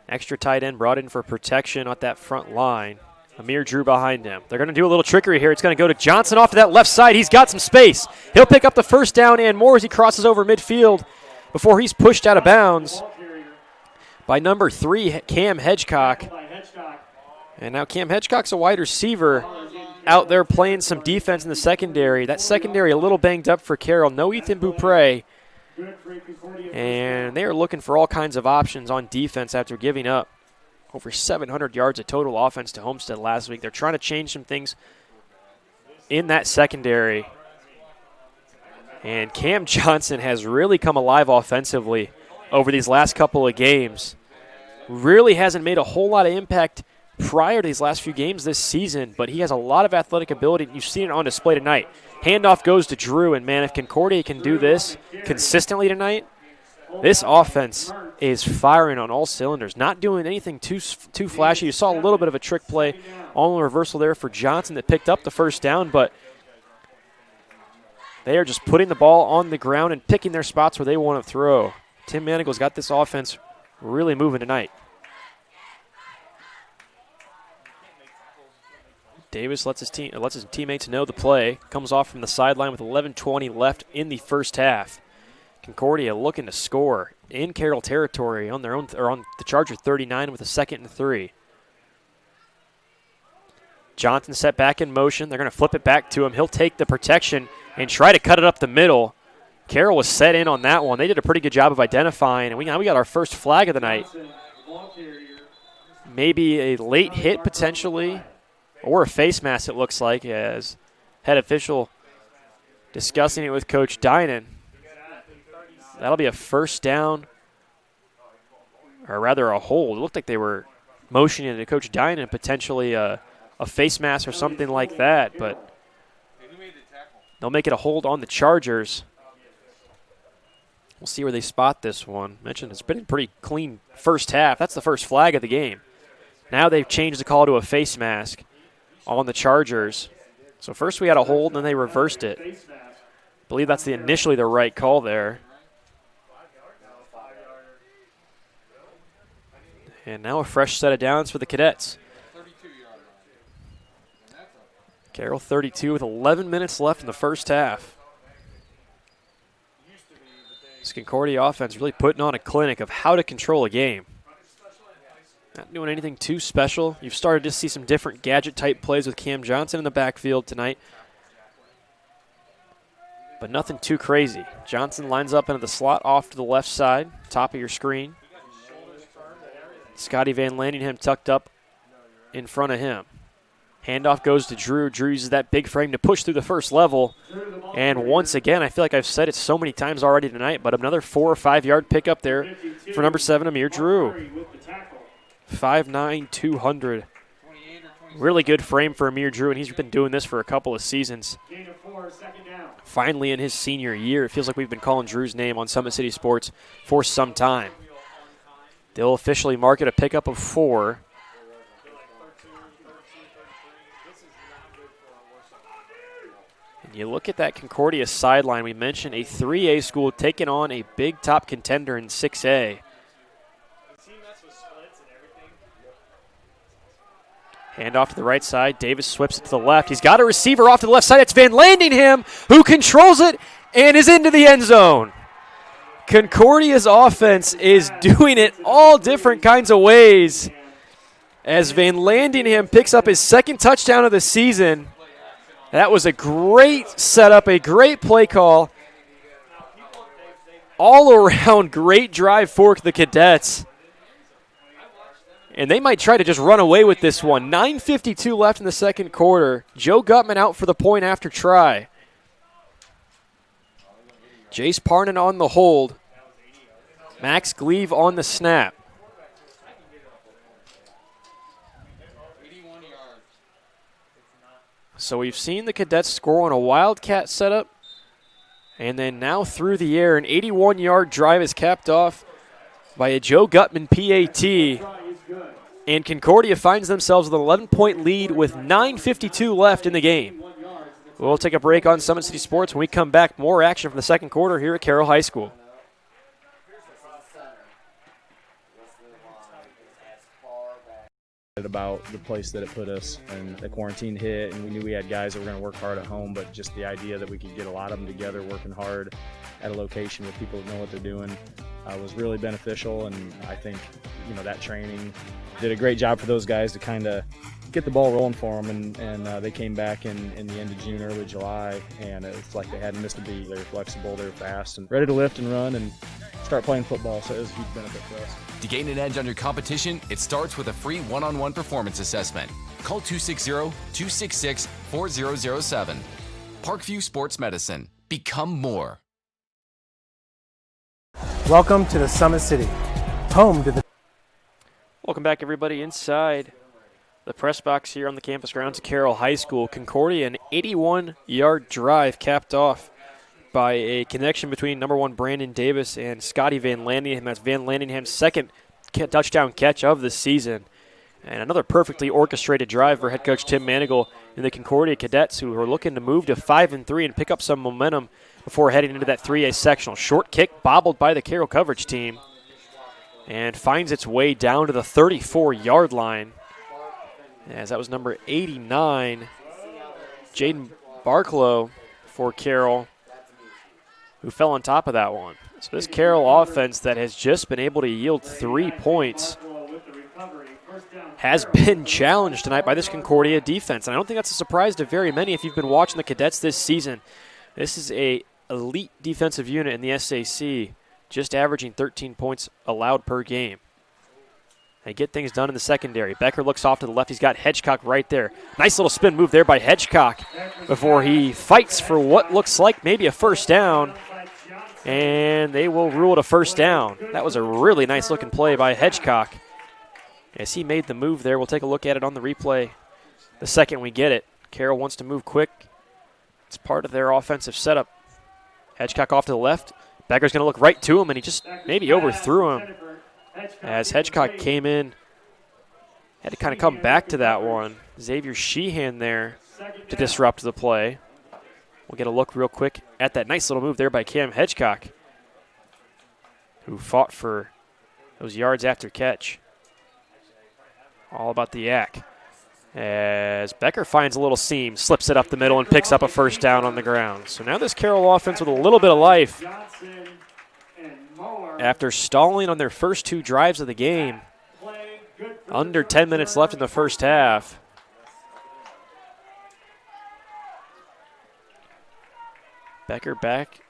Speaker 1: Extra tight end brought in for protection at that front line. Amir Drew behind him. They're going to do a little trickery here. It's going to go to Johnson off to that left side. He's got some space. He'll pick up the first down and more as he crosses over midfield before he's pushed out of bounds by number 3, Cam Hedgecock. And now Cam Hedgecock's a wide receiver out there playing some defense in the secondary. That secondary a little banged up for Carroll. No Ethan Beaupre. And they are looking for all kinds of options on defense after giving up over 700 yards of total offense to Homestead last week. They're trying to change some things in that secondary. And Cam Johnson has really come alive offensively over these last couple of games. Really hasn't made a whole lot of impact prior to these last few games this season, but he has a lot of athletic ability, and you've seen it on display tonight. Handoff goes to Drew, and man, if Concordia can do this consistently tonight, this offense is firing on all cylinders, not doing anything too flashy. You saw a little bit of a trick play on the reversal there for Johnson that picked up the first down, but they are just putting the ball on the ground and picking their spots where they want to throw. Tim Manigle's got this offense really moving tonight. Davis lets his teammates know the play. Comes off from the sideline with 11:20 left in the first half. Concordia looking to score in Carroll territory on their own, or on the Charger 39 with a 2nd and 3. Johnson set back in motion. They're going to flip it back to him. He'll take the protection and try to cut it up the middle. Carroll was set in on that one. They did a pretty good job of identifying, and we got our first flag of the night. Maybe a late hit potentially, or a face mask it looks like, as head official discussing it with Coach Dinan. That'll be a first down, or rather a hold. It looked like they were motioning to Coach Dinan potentially a face mask or something like that, but they'll make it a hold on the Chargers. We'll see where they spot this one. Mentioned it's been a pretty clean first half. That's the first flag of the game. Now they've changed the call to a face mask on the Chargers. So first we had a hold, and then they reversed it. I believe that's initially the right call there. And now a fresh set of downs for the Cadets. Carroll 32 with 11 minutes left in the first half. This Concordia offense really putting on a clinic of how to control a game. Not doing anything too special. You've started to see some different gadget-type plays with Cam Johnson in the backfield tonight, but nothing too crazy. Johnson lines up into the slot off to the left side, top of your screen. Scotty Van Landingham tucked up in front of him. Handoff goes to Drew. Drew uses that big frame to push through the first level. And once again, I feel like I've said it so many times already tonight, but another 4 or 5 yard pickup there for number 7, Amir Drew. 5'9", 200. Really good frame for Amir Drew, and he's been doing this for a couple of seasons. Finally in his senior year, it feels like we've been calling Drew's name on Summit City Sports for some time. They'll officially mark it a pickup of 4. And you look at that Concordia sideline. We mentioned a 3A school taking on a big top contender in 6A. Hand off to the right side. Davis whips it to the left. He's got a receiver off to the left side. It's Van Landingham who controls it and is into the end zone. Concordia's offense is doing it all different kinds of ways as Van Landingham picks up his 2nd touchdown of the season. That was a great setup, a great play call. All around great drive for the Cadets. And they might try to just run away with this one. 9:52 left in the second quarter. Joe Gutman out for the point after try. Jace Parnan on the hold. Max Gleave on the snap. So we've seen the Cadets score on a Wildcat setup. And then now through the air, an 81-yard drive is capped off by a Joe Gutman PAT. And Concordia finds themselves with an 11-point lead with 9:52 left in the game. We'll take a break on Summit City Sports. When we come back, more action from the second quarter here at Carroll High School.
Speaker 3: About the place that it put us, and the quarantine hit, and we knew we had guys that were going to work hard at home, but just the idea that we could get a lot of them together working hard at a location with people that know what they're doing was really beneficial. And I think that training did a great job for those guys to kind of get the ball rolling for them, and they came back in the end of June, early July, and it's like they hadn't missed a beat. They were flexible, they were fast, and ready to lift and run and start playing football, so it was a huge benefit for us.
Speaker 4: To gain an edge on your competition, it starts with a free one-on-one performance assessment. Call 260-266-4007. Parkview Sports Medicine. Become more.
Speaker 7: Welcome to the Summit City, home to the...
Speaker 1: Welcome back, everybody, inside the press box here on the campus grounds of Carroll High School. Concordia, an 81-yard drive capped off by a connection between number 1 Brandon Davis and Scotty Van Landingham. That's Van Landingham's second touchdown catch of the season. And another perfectly orchestrated drive for head coach Tim Manigal and the Concordia Cadets, who are looking to move to 5-3 and pick up some momentum before heading into that 3A sectional. Short kick bobbled by the Carroll coverage team and finds its way down to the 34-yard line, as that was number 89, Jaden Barklow for Carroll, who fell on top of that one. So this Carroll offense that has just been able to yield 3 points has been challenged tonight by this Concordia defense. And I don't think that's a surprise to very many if you've been watching the Cadets this season. This is a elite defensive unit in the SAC, just averaging 13 points allowed per game. They get things done in the secondary. Becker looks off to the left. He's got Hedgecock right there. Nice little spin move there by Hedgecock before he fights for what looks like maybe a first down. And they will rule it a first down. That was a really nice looking play by Hedgecock as he made the move there. We'll take a look at it on the replay the second we get it. Carroll wants to move quick. It's part of their offensive setup. Hedgecock off to the left. Becker's going to look right to him, and he just maybe overthrew him as Hedgecock came in. Had to kind of come back to that one. Xavier Sheehan there to disrupt the play. We'll get a look real quick at that nice little move there by Cam Hedgecock, who fought for those yards after catch. All about the yak. As Becker finds a little seam, slips it up the middle, and picks up a first down on the ground. So now this Carroll offense with a little bit of life after stalling on their first 2 drives of the game. Under 10 minutes left in the first half. Becker back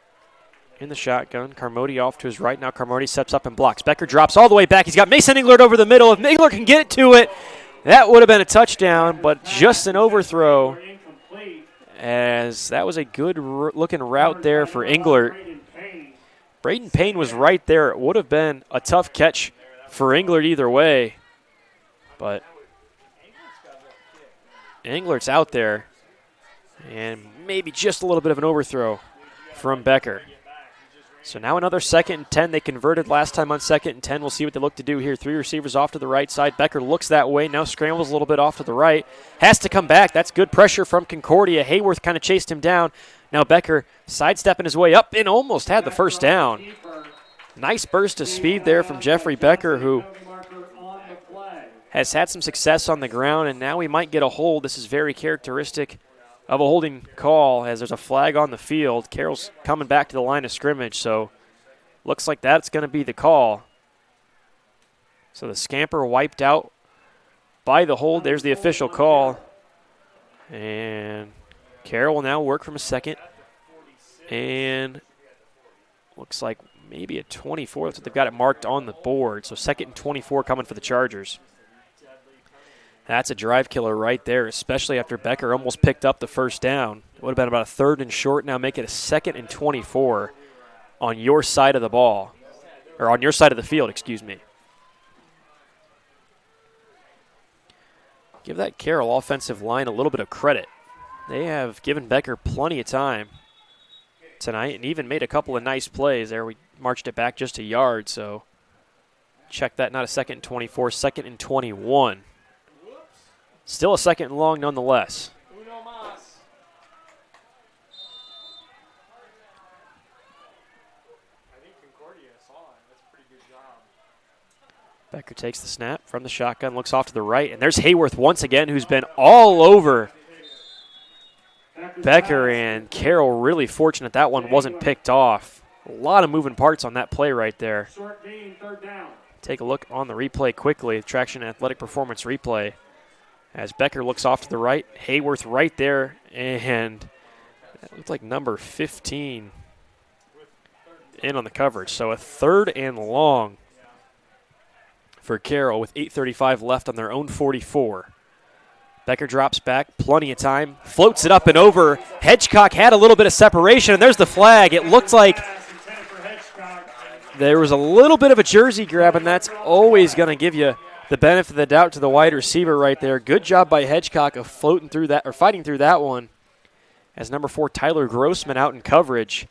Speaker 1: in the shotgun. Carmody off to his right. Now Carmody steps up and blocks. Becker drops all the way back. He's got Mason Englert over the middle. If Englert can get to it, that would have been a touchdown, but just an overthrow, as that was a good looking route there for Englert. Braden Payne was right there. It would have been a tough catch for Englert either way, but Englert's out there, and maybe just a little bit of an overthrow from Becker. So now another 2nd and 10. They converted last time on 2nd and 10. We'll see what they look to do here. 3 receivers off to the right side. Becker looks that way. Now scrambles a little bit off to the right. Has to come back. That's good pressure from Concordia. Hayworth kind of chased him down. Now Becker sidestepping his way up and almost had the first down. Nice burst of speed there from Jeffrey Becker, who has had some success on the ground, and now he might get a hold. This is very characteristic of a holding call, as there's a flag on the field. Carroll's coming back to the line of scrimmage, so looks like that's going to be the call. So the scamper wiped out by the hold. There's the official call. And Carroll will now work from a 2nd. And looks like maybe a 24. That's what they've got it marked on the board. So 2nd and 24 coming for the Chargers. That's a drive killer right there, especially after Becker almost picked up the first down. It would have been about a 3rd and short. Now make it a 2nd and 24 on your side of the ball, or on your side of the field, excuse me. Give that Carroll offensive line a little bit of credit. They have given Becker plenty of time tonight and even made a couple of nice plays there. We marched it back just a yard, so check that. Not a 2nd and 24, 2nd and 21. Still a 2nd and long nonetheless.
Speaker 2: I think Concordia saw it. That's a pretty good job.
Speaker 1: Becker takes the snap from the shotgun, looks off to the right, and there's Hayworth once again, who's been all over Becker, and Carroll really fortunate that one wasn't picked off. A lot of moving parts on that play right there. Take a look on the replay quickly, Traction Athletic Performance replay. As Becker looks off to the right, Hayworth right there, and that looked like number 15 in on the coverage. So a 3rd and long for Carroll with 8:35 left on their own 44. Becker drops back, plenty of time, floats it up and over. Hedgecock had a little bit of separation, and there's the flag. It looked like there was a little bit of a jersey grab, and that's always going to give you the benefit of the doubt to the wide receiver right there. Good job by Hedgecock of floating through that, or fighting through that one. As number 4, Tyler Grossman out in coverage.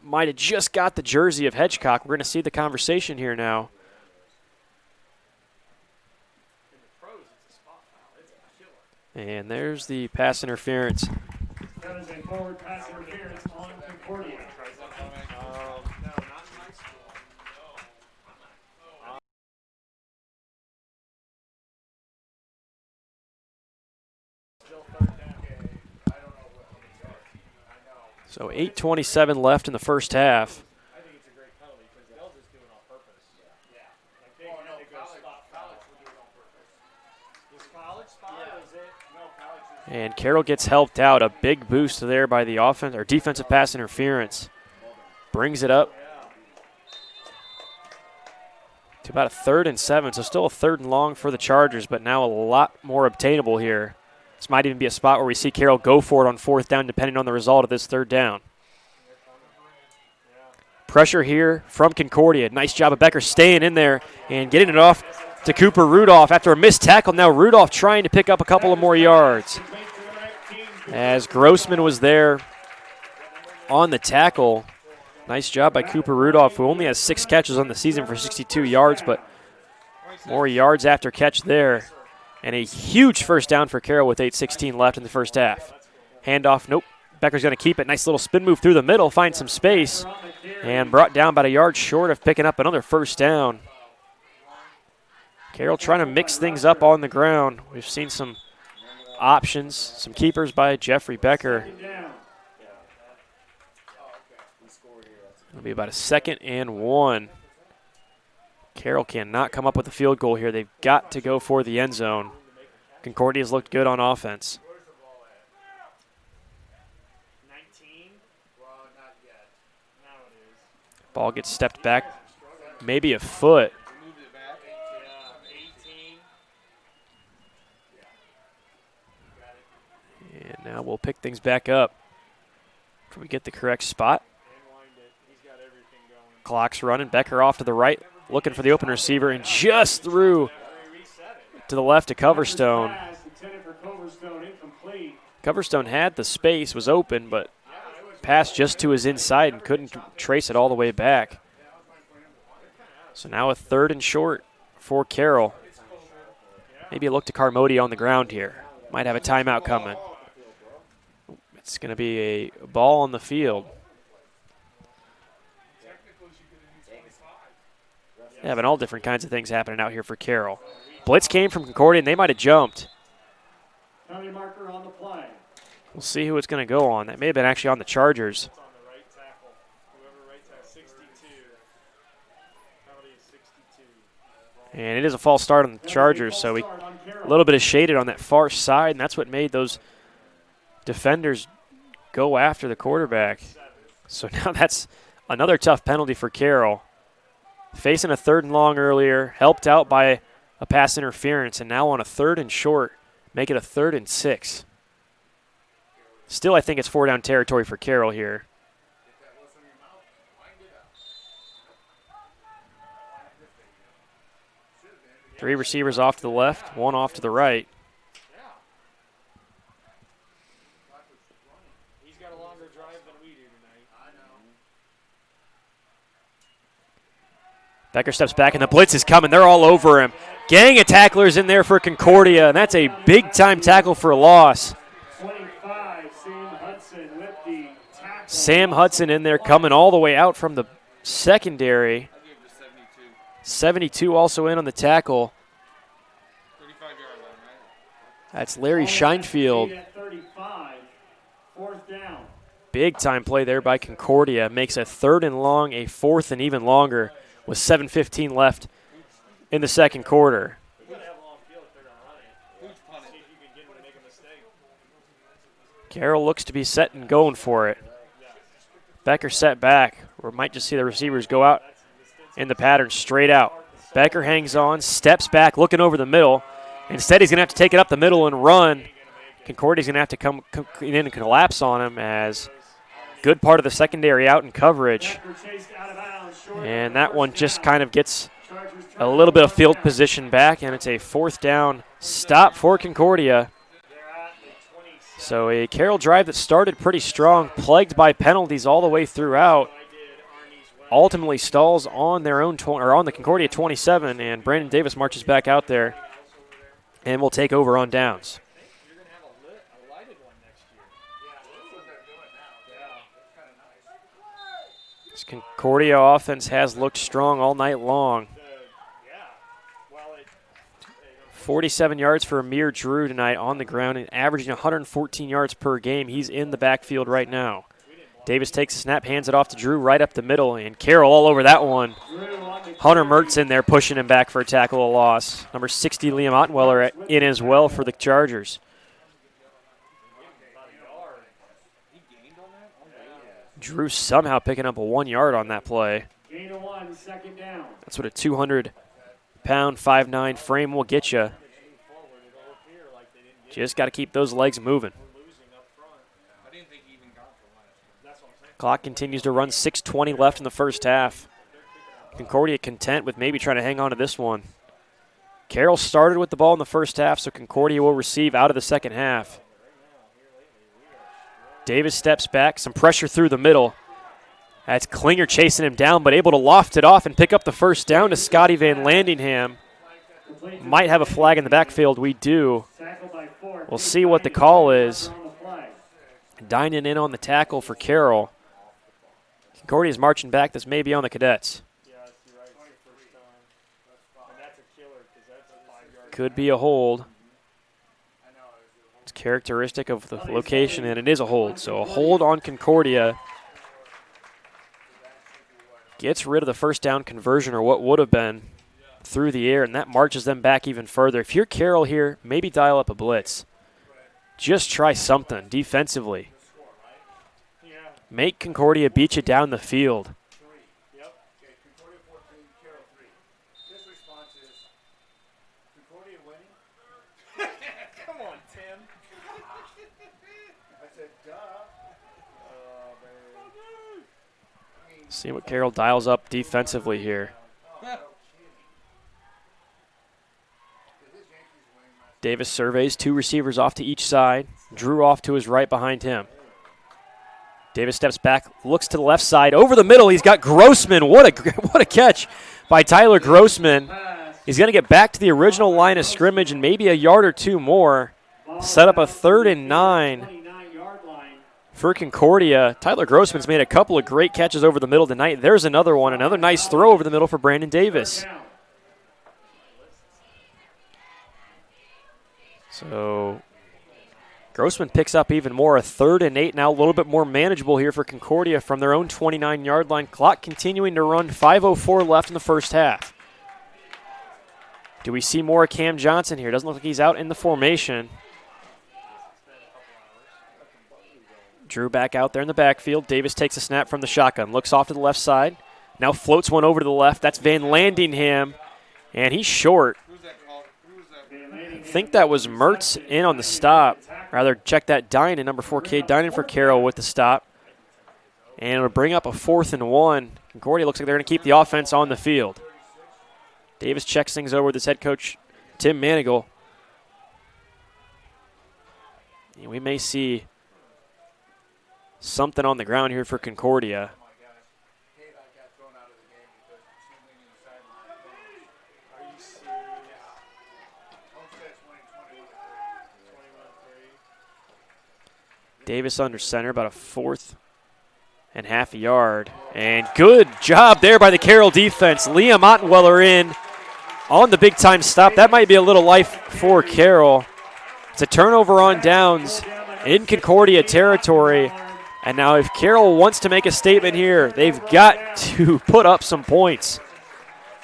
Speaker 1: Might have just got the jersey of Hedgecock. We're going to see the conversation here now. And there's the pass interference.
Speaker 2: That is a forward pass interference on Concordia.
Speaker 1: So 8:27 left in the first half.
Speaker 2: I think it's a great penalty because they'll just do it on purpose. Yeah. Like they go spot foul. Is college spot or is it? No, college is.
Speaker 1: And Carroll gets helped out. A big boost there by the offense or defensive pass interference. Brings it up to about a 3rd and 7. So still a 3rd and long for the Chargers, but now a lot more obtainable here. This might even be a spot where we see Carroll go for it on 4th down, depending on the result of this 3rd down. Pressure here from Concordia. Nice job of Becker staying in there and getting it off to Cooper Rudolph after a missed tackle. Now Rudolph trying to pick up a couple of more yards. As Grossman was there on the tackle. Nice job by Cooper Rudolph, who only has 6 catches on the season for 62 yards, but more yards after catch there. And a huge first down for Carroll with 8:16 left in the first half. Handoff, nope. Becker's going to keep it. Nice little spin move through the middle, find some space, and brought down about a yard short of picking up another first down. Carroll trying to mix things up on the ground. We've seen some options, some keepers by Jeffrey Becker. It'll be about a 2nd and 1. Carroll cannot come up with a field goal here. They've got to go for the end zone. Concordia's looked good on offense.
Speaker 2: 19? Well, not yet. Now it is.
Speaker 1: Ball gets stepped back, maybe a foot.
Speaker 5: Moved it back.
Speaker 2: 18.
Speaker 1: And now we'll pick things back up. Can we get the correct spot?
Speaker 2: He's got everything going.
Speaker 1: Clock's running. Becker off to the right, looking for the open receiver, and just threw to the left to Coverstone. Coverstone had the space, was open, but passed just to his inside and couldn't trace it all the way back. So now a 3rd and short for Carroll. Maybe a look to Carmody on the ground here. Might have a timeout coming. It's going to be a ball on the field. Having all different kinds of things happening out here for Carroll. Blitz came from Concordia, and they might have jumped.
Speaker 2: Penalty marker on the play.
Speaker 1: We'll see who it's going to go on. That may have been actually on the Chargers.
Speaker 2: On the right tackle. Whoever right tackle. 62. Penalty is 62.
Speaker 1: And it is a false start on the Chargers, so a little bit of shaded on that far side, and that's what made those defenders go after the quarterback. So now that's another tough penalty for Carroll. Facing a 3rd and long earlier, helped out by a pass interference, and now on a 3rd and short, make it a 3rd and 6. Still, I think it's 4 down territory for Carroll here. Three receivers off to the left, one off to the right.
Speaker 2: He's got a longer drive than we do tonight. I know.
Speaker 1: Becker steps back, and the blitz is coming. They're all over him. Gang of tacklers in there for Concordia, and that's a big-time tackle for a loss.
Speaker 2: 25, Sam Hudson with the tackle.
Speaker 1: Sam Hudson in there coming all the way out from the secondary. 72 also in on the tackle.
Speaker 5: 35-yard line, right?
Speaker 1: That's Larry Scheinfeld. Big time play there by Concordia. Makes a 3rd and long, a 4th and even longer with 7:15 left in the second quarter. Carroll looks to be set and going for it. Becker set back, or might just see the receivers go out in the pattern straight out. Becker hangs on, steps back, looking over the middle. Instead, he's going to have to take it up the middle and run. Concordia's going to have to come in and collapse on him as good part of the secondary out in coverage. And that one just kind of gets a little bit of field position back, and it's a 4th down stop for Concordia. So a Carroll drive that started pretty strong, plagued by penalties all the way throughout, ultimately stalls on their own on the Concordia 27, and Brandon Davis marches back out there and will take over on downs. This Concordia offense has looked strong all night long. 47 yards for Amir Drew tonight on the ground and averaging 114 yards per game. He's in the backfield right now. Davis takes a snap, hands it off to Drew right up the middle, and Carroll all over that one. Hunter Mertz in there pushing him back for a tackle, a loss. Number 60, Liam Ottenweller in as well for the Chargers. Drew somehow picking up a 1 yard on that play. That's what a 200-pound, 5'9" frame will get you. Just got to keep those legs moving. Clock continues to run, 6:20 left in the first half. Concordia content with maybe trying to hang on to this one. Carroll started with the ball in the first half, so Concordia will receive out of the second half. Davis steps back, some pressure through the middle. That's Klinger chasing him down, but able to loft it off and pick up the first down to Scotty Van Landingham. Might have a flag in the backfield. We do. We'll see what the call is. Dining in on the tackle for Carroll. Concordia's marching back. This may be on the Cadets. Could be a hold. It's characteristic of the location, and it is a hold. So a hold on Concordia. Gets rid of the first down conversion, or what would have been, through the air, and that marches them back even further. If you're Carroll here, maybe dial up a blitz. Just try something defensively. Make Concordia beat you down the field.
Speaker 2: Come on, Tim. I said, duh.
Speaker 1: See what Carroll dials up defensively here. Davis surveys 2 receivers off to each side. Drew off to his right behind him. Davis steps back, looks to the left side. Over the middle, he's got Grossman. What a catch by Tyler Grossman. He's going to get back to the original line of scrimmage and maybe a yard or two more. Set up a 3rd and 9 for Concordia. Tyler Grossman's made a couple of great catches over the middle tonight. There's another one. Another nice throw over the middle for Brandon Davis. So Grossman picks up even more, a 3rd and 8 now, a little bit more manageable here for Concordia from their own 29-yard line. Clock continuing to run, 5:04 left in the first half. Do we see more of Cam Johnson here? Doesn't look like he's out in the formation. Drew back out there in the backfield. Davis takes a snap from the shotgun, looks off to the left side. Now floats one over to the left. That's Van Landingham, and he's short. I think that was Mertz in on the stop. Rather, check that Dinan, number 4K, Dinan for Carroll with the stop. And it'll bring up a 4th and 1. Concordia looks like they're going to keep the offense on the field. Davis checks things over with his head coach, Tim Manigal. And we may see something on the ground here for Concordia. Davis under center, about a 4th and half a yard. And good job there by the Carroll defense. Liam Ottenweller in on the big-time stop. That might be a little life for Carroll. It's a turnover on downs in Concordia territory. And now if Carroll wants to make a statement here, they've got to put up some points.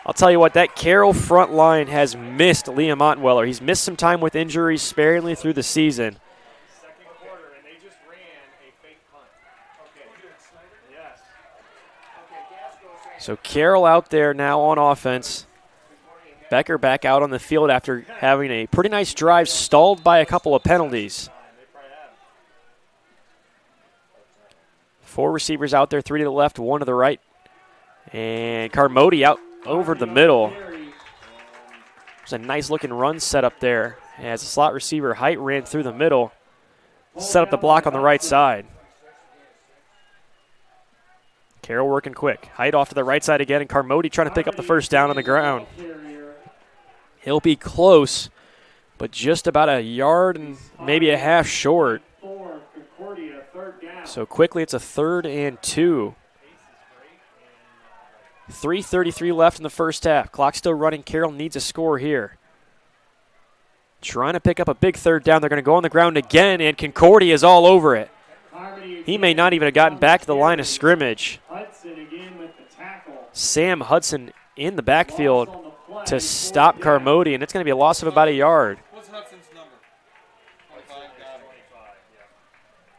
Speaker 1: I'll tell you what, that Carroll front line has missed Liam Ottenweller. He's missed some time with injuries sparingly through the season.
Speaker 2: Second quarter, and they just ran a fake punt. Yes.
Speaker 1: So Carroll out there now on offense. Becker back out on the field after having a pretty nice drive stalled by a couple of penalties. 4 receivers out there, 3 to the left, 1 to the right. And Carmody out over the middle. There's a nice looking run set up there as the slot receiver Height ran through the middle, set up the block on the right side. Carroll working quick. Height off to the right side again, and Carmody trying to pick up the first down on the ground. He'll be close, but just about a yard and maybe a half short. So quickly it's a 3rd and 2. 3:33 left in the first half. Clock still running. Carroll needs a score here. Trying to pick up a big 3rd down. They're going to go on the ground again, and Concordia is all over it. He may not even have gotten back to the line of scrimmage. Sam Hudson in the backfield to stop Carmody, and it's going to be a loss of about a yard.
Speaker 5: What's Hudson's number? 25, got it.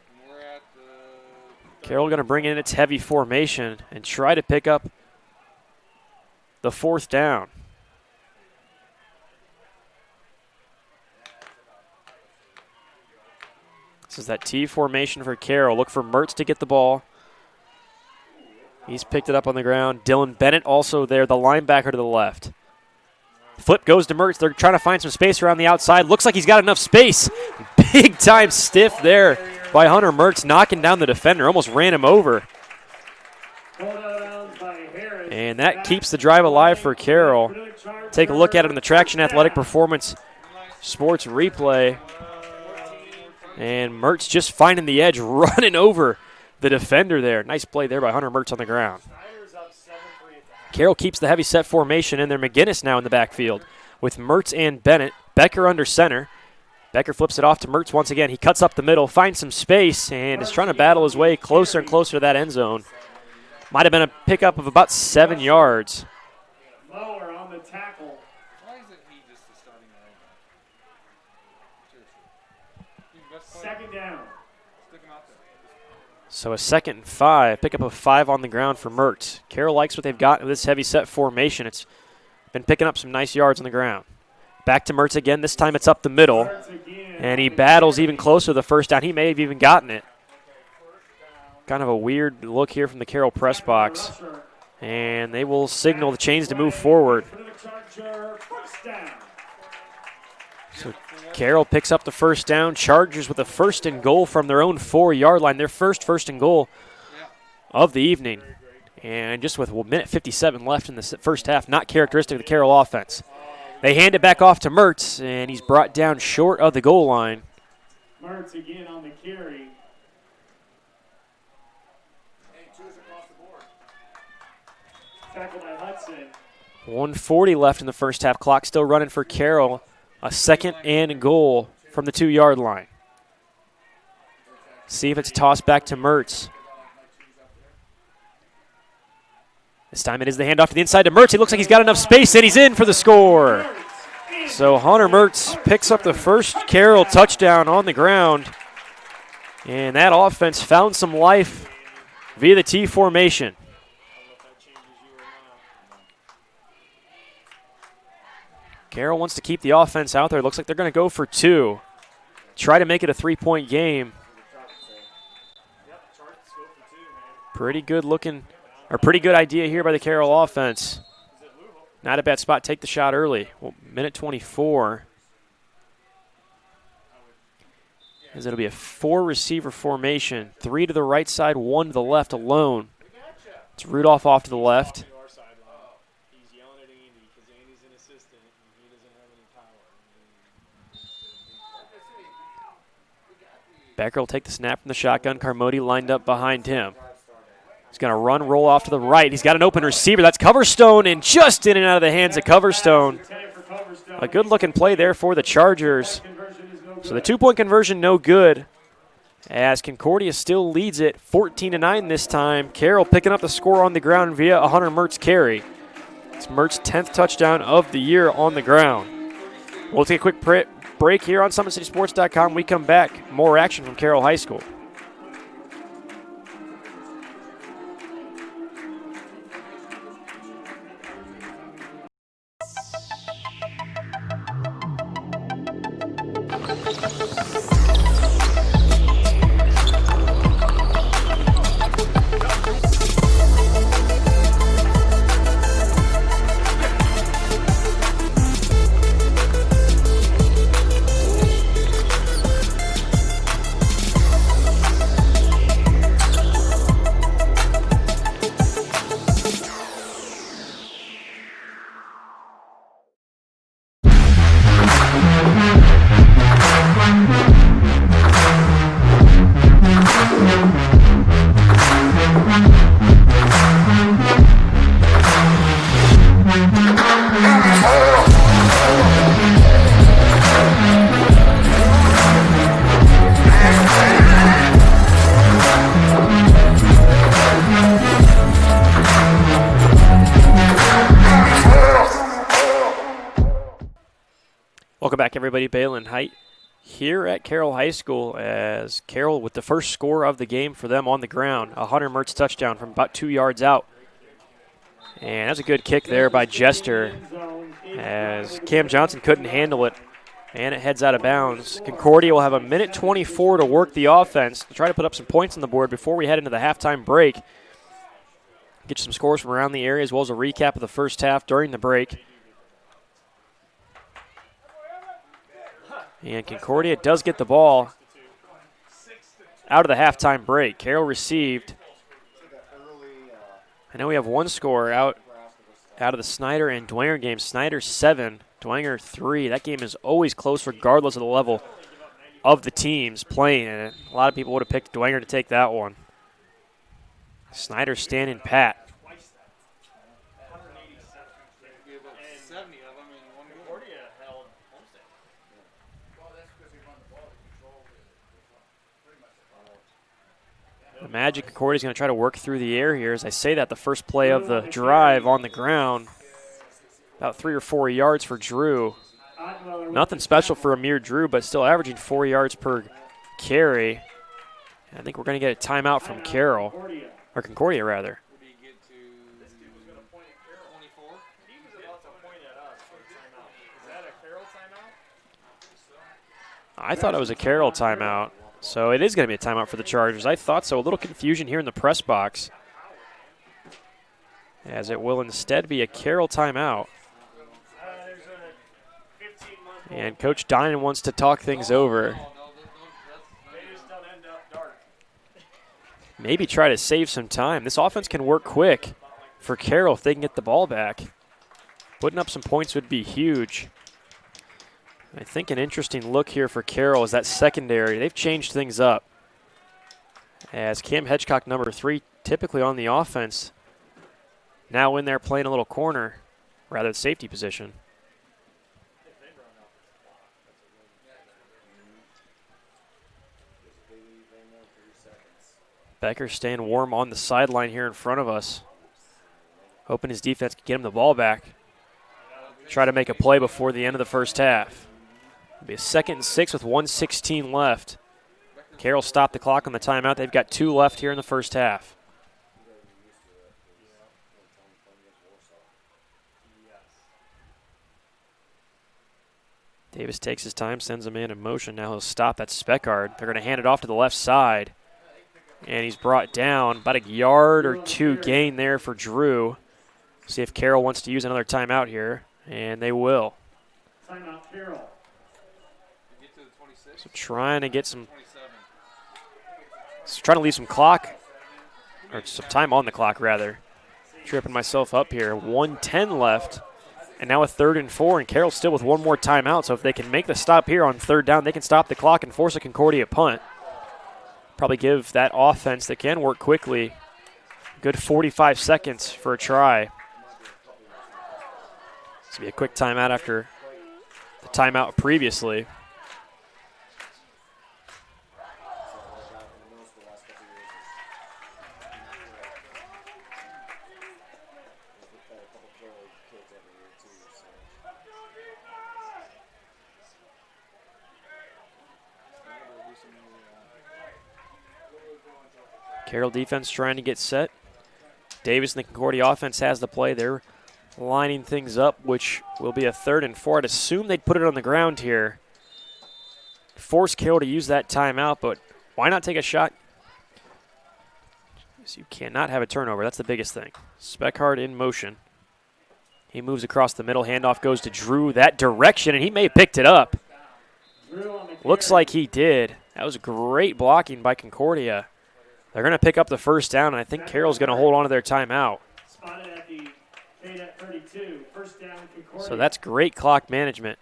Speaker 5: And we're at the...
Speaker 1: Carroll going to bring in its heavy formation and try to pick up the 4th down. This is that T formation for Carroll. Look for Mertz to get the ball. He's picked it up on the ground. Dylan Bennett also there, the linebacker to the left. Flip goes to Mertz. They're trying to find some space around the outside. Looks like he's got enough space. Big time stiff there by Hunter Mertz, knocking down the defender. Almost ran him over. And that keeps the drive alive for Carroll. Take a look at it in the Traction Athletic Performance Sports replay. And Mertz just finding the edge, running over the defender there. Nice play there by Hunter Mertz on the ground. Carroll keeps the heavy set formation in there. McGinnis now in the backfield with Mertz and Bennett. Becker under center. Becker flips it off to Mertz once again. He cuts up the middle, finds some space, and is trying to battle his way closer and closer to that end zone. Might have been a pickup of about 7 yards.
Speaker 2: Lower on the tackle.
Speaker 5: Why isn't he just the starting linebacker? Seriously.
Speaker 2: Second down.
Speaker 5: Stick him out there.
Speaker 1: So a 2nd and 5, pickup of 5 on the ground for Mertz. Carroll likes what they've got with this heavy set formation. It's been picking up some nice yards on the ground. Back to Mertz again. This time it's up the middle. And he battles even closer to the first down. He may have even gotten it. Kind of a weird look here from the Carroll press box. And they will signal the chains to move forward. So Carroll picks up the first down. Chargers with a 1st and goal from their own 4-yard line. Their first and goal of the evening. And just with a minute 57 left in the first half, not characteristic of the Carroll offense. They hand it back off to Mertz, and he's brought down short of the goal line.
Speaker 2: Mertz again on the carry. Tackled by Hudson.
Speaker 1: 1:40 left in the first half. Clock still running for Carroll. A 2nd and goal from the 2-yard line. See if it's tossed back to Mertz. This time it is the handoff to the inside to Mertz. He looks like he's got enough space, and he's in for the score. So Hunter Mertz picks up the first Carroll touchdown on the ground. And that offense found some life via the T formation. Carroll wants to keep the offense out there. Looks like they're going to go for 2. Try to make it a 3-point game. Pretty good looking, or pretty good idea here by the Carroll offense. Not a bad spot. Take the shot early. Well, minute 24. As it'll be a 4-receiver formation. 3 to the right side, 1 to the left alone. It's Rudolph off to the left. Becker will take the snap from the shotgun. Carmody lined up behind him. He's going to run, roll off to the right. He's got an open receiver. That's Coverstone, and just in and out of the hands of Coverstone. A good-looking play there for the Chargers. So the two-point conversion, no good, as Concordia still leads it 14-9 this time. Carroll picking up the score on the ground via a Hunter Mertz carry. It's Mertz's 10th touchdown of the year on the ground. We'll take a quick break here on SummitCitySports.com. We come back, more action from Carroll High School. Welcome back, everybody. Balin Height here at Carroll High School, as Carroll with the first score of the game for them on the ground. A Hunter Mertz touchdown from about 2 yards out. And that's a good kick there by Jester, as Cam Johnson couldn't handle it, and it heads out of bounds. Concordia will have a minute 24 to work the offense to try to put up some points on the board before we head into the halftime break. Get you some scores from around the area as well as a recap of the first half during the break. And Concordia does get the ball out of the halftime break. Carroll received. I know we have one score out of the Snyder and Dwenger game. Snyder 7, Dwenger 3. That game is always close regardless of the level of the teams playing in it. A lot of people would have picked Dwenger to take that one. Snyder standing pat. Magic Concordia is going to try to work through the air here. As I say that, the first play of the drive on the ground, about 3 or 4 yards for Drew. Nothing special for Amir Drew, but still averaging 4 yards per carry. I think we're going to get a timeout from Carroll, or Concordia rather. I thought it was a Carroll timeout. So it is going to be a timeout for the Chargers. I thought so. A little confusion here in the press box, as it will instead be a Carroll timeout. And Coach Dinan wants to talk things over. Maybe try to save some time. This offense can work quick for Carroll if they can get the ball back. Putting up some points would be huge. I think an interesting look here for Carroll is that secondary. They've changed things up, as Cam Hedgecock, number 3, typically on the offense, now in there playing a little corner, rather safety position. Becker staying warm on the sideline here in front of us, hoping his defense can get him the ball back. Try to make a play before the end of the first half. It'll be a 2nd and 6 with 1:16 left. Carroll stopped the clock on the timeout. They've got 2 left here in the first half. Davis takes his time, sends a man in motion. Now he'll stop that Speckard. They're going to hand it off to the left side. And he's brought down about a yard or 2 gain there for Drew. See if Carroll wants to use another timeout here, and they will.
Speaker 2: Timeout, Carroll.
Speaker 1: So trying to get some, trying to leave some clock, or some time on the clock rather. Tripping myself up here. 1:10 left, and now a 3rd and 4, and Carroll's still with one more timeout. So if they can make the stop here on 3rd down, they can stop the clock and force a Concordia punt. Probably give that offense that can work quickly Good 45 seconds for a try. This will be a quick timeout after the timeout previously. Carroll defense trying to get set. Davis and the Concordia offense has the play. They're lining things up, which will be a 3rd and 4. I'd assume they'd put it on the ground here. Force Carroll to use that timeout, but why not take a shot? So you cannot have a turnover. That's the biggest thing. Speckhard in motion. He moves across the middle. Handoff goes to Drew that direction, and he may have picked it up. Looks like he did. That was great blocking by Concordia. They're going to pick up the first down, and I think Carroll's going to hold on to their timeout. So that's great clock management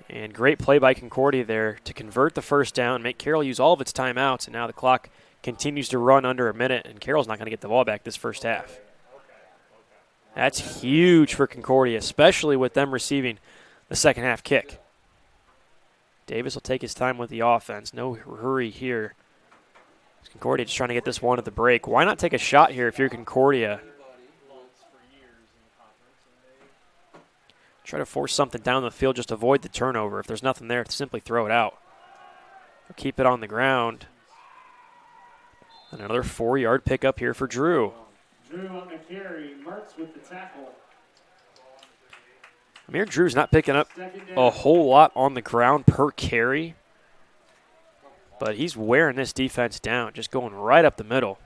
Speaker 1: and great play by Concordia there to convert the first down, make Carroll use all of its timeouts, and now the clock continues to run under a minute, and Carroll's not going to get the ball back this first half. That's huge for Concordia, especially with them receiving the second half kick. Davis will take his time with the offense. No hurry here. Concordia just trying to get this one at the break. Why not take a shot here if you're Concordia? Try to force something down the field, just avoid the turnover. If there's nothing there, simply throw it out. Keep it on the ground. Another 4-yard pickup here for Drew.
Speaker 2: Drew on the carry, Marks with the tackle.
Speaker 1: Amir Drew's not picking up a whole lot on the ground per carry, but he's wearing this defense down, just going right up the middle.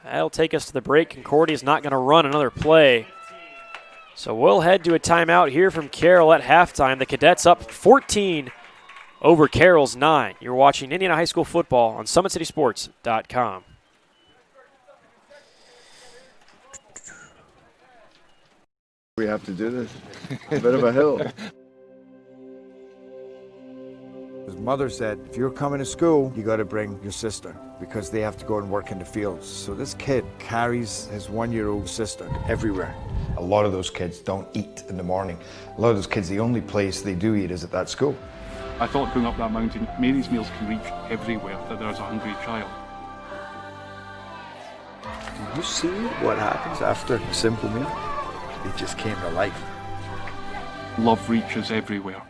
Speaker 1: That'll take us to the break. Concordia's not going to run another play. So we'll head to a timeout here from Carroll at halftime. The Cadets up 14 over Carroll's 9. You're watching Indiana High School football on SummitCitySports.com.
Speaker 10: We have to do this. A bit of a hill.
Speaker 11: His mother said, if you're coming to school, you got to bring your sister because they have to go and work in the fields. So this kid carries his 1-year-old sister everywhere.
Speaker 12: A lot of those kids don't eat in the morning. A lot of those kids, the only place they do eat is at that school.
Speaker 13: I thought going up that mountain, Mary's meals can reach everywhere that there's a hungry child.
Speaker 11: Do you see what happens after a simple meal? It just came to life.
Speaker 13: Love reaches everywhere.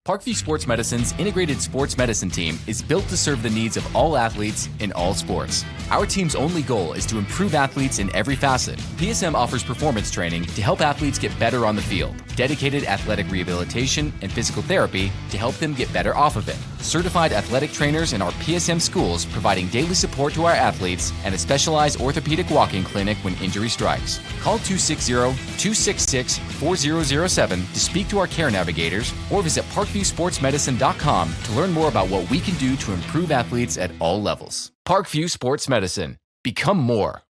Speaker 4: Parkview Sports Medicine's integrated sports medicine team is built to serve the needs of all athletes in all sports. Our team's only goal is to improve athletes in every facet. PSM offers performance training to help athletes get better on the field, dedicated athletic rehabilitation and physical therapy to help them get better off of it, certified athletic trainers in our PSM schools providing daily support to our athletes, and a specialized orthopedic walking clinic when injury strikes. Call 260-266-4007 to speak to our care navigators or visit ParkviewSportsMedicine.com to learn more about what we can do to improve athletes at all levels. Parkview Sports Medicine. Become more.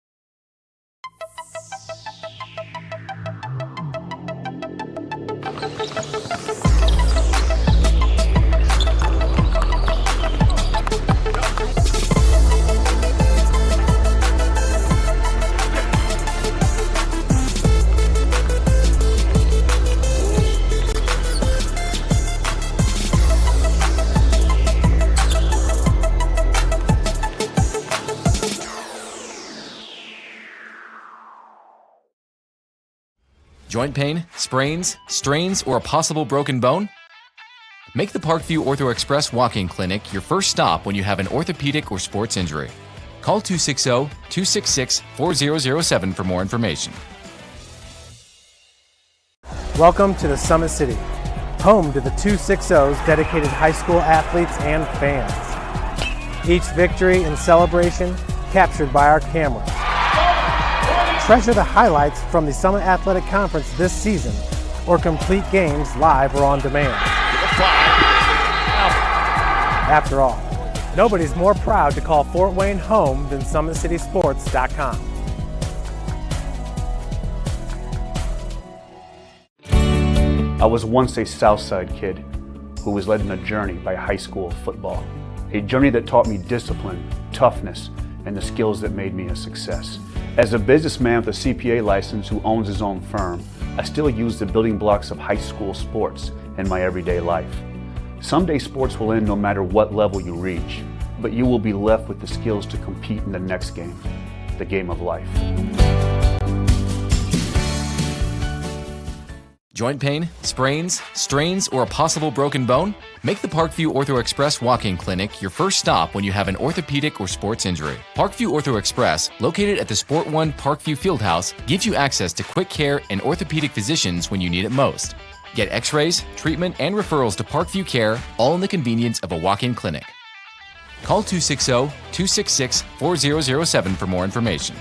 Speaker 4: Joint pain, sprains, strains, or a possible broken bone? Make the Parkview Ortho Express Walk-In Clinic your first stop when you have an orthopedic or sports injury. Call 260-266-4007 for more information.
Speaker 7: Welcome to the Summit City, home to the 260's dedicated high school athletes and fans. Each victory and celebration captured by our cameras. Treasure the highlights from the Summit Athletic Conference this season, or complete games live or on demand. After all, nobody's more proud to call Fort Wayne home than SummitCitySports.com.
Speaker 9: I was once a Southside kid who was led on a journey by high school football. A journey that taught me discipline, toughness, and the skills that made me a success. As a businessman with a CPA license who owns his own firm, I still use the building blocks of high school sports in my everyday life. Someday sports will end no matter what level you reach, but you will be left with the skills to compete in the next game, the game of life.
Speaker 4: Joint pain, sprains, strains, or a possible broken bone? Make the Parkview Ortho Express walk-in clinic your first stop when you have an orthopedic or sports injury. Parkview Ortho Express, located at the Sport One Parkview Fieldhouse, gives you access to quick care and orthopedic physicians when you need it most. Get x-rays, treatment, and referrals to Parkview Care, all in the convenience of a walk-in clinic. Call 260-266-4007 for more information.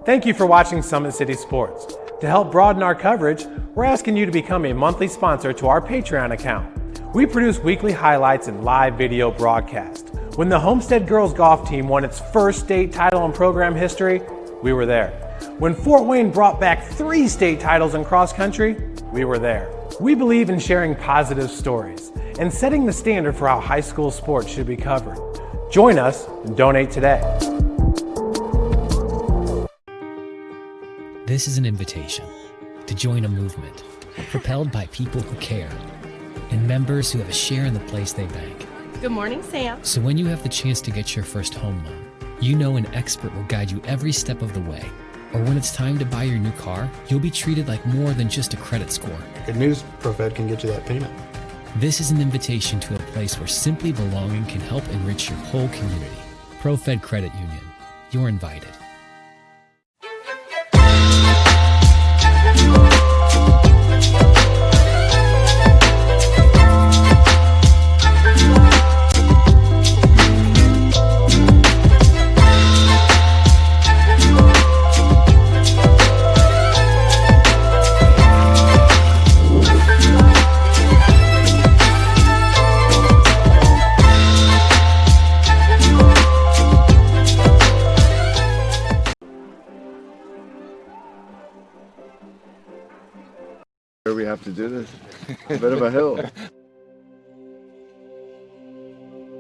Speaker 7: Thank you for watching Summit City Sports. To help broaden our coverage, we're asking you to become a monthly sponsor to our Patreon account. We produce weekly highlights and live video broadcasts. When the Homestead Girls Golf Team won its first state title in program history, we were there. When Fort Wayne brought back 3 state titles in cross country, we were there. We believe in sharing positive stories and setting the standard for how high school sports should be covered. Join us and donate today.
Speaker 6: This is an invitation to join a movement propelled by people who care and members who have a share in the place they bank.
Speaker 14: Good morning, Sam.
Speaker 6: So when you have the chance to get your first home loan, you know an expert will guide you every step of the way. Or when it's time to buy your new car, you'll be treated like more than just a credit score.
Speaker 8: Good news, ProFed can get you that payment.
Speaker 6: This is an invitation to a place where simply belonging can help enrich your whole community. ProFed Credit Union. You're invited.
Speaker 10: We have to do this. A bit of a hill.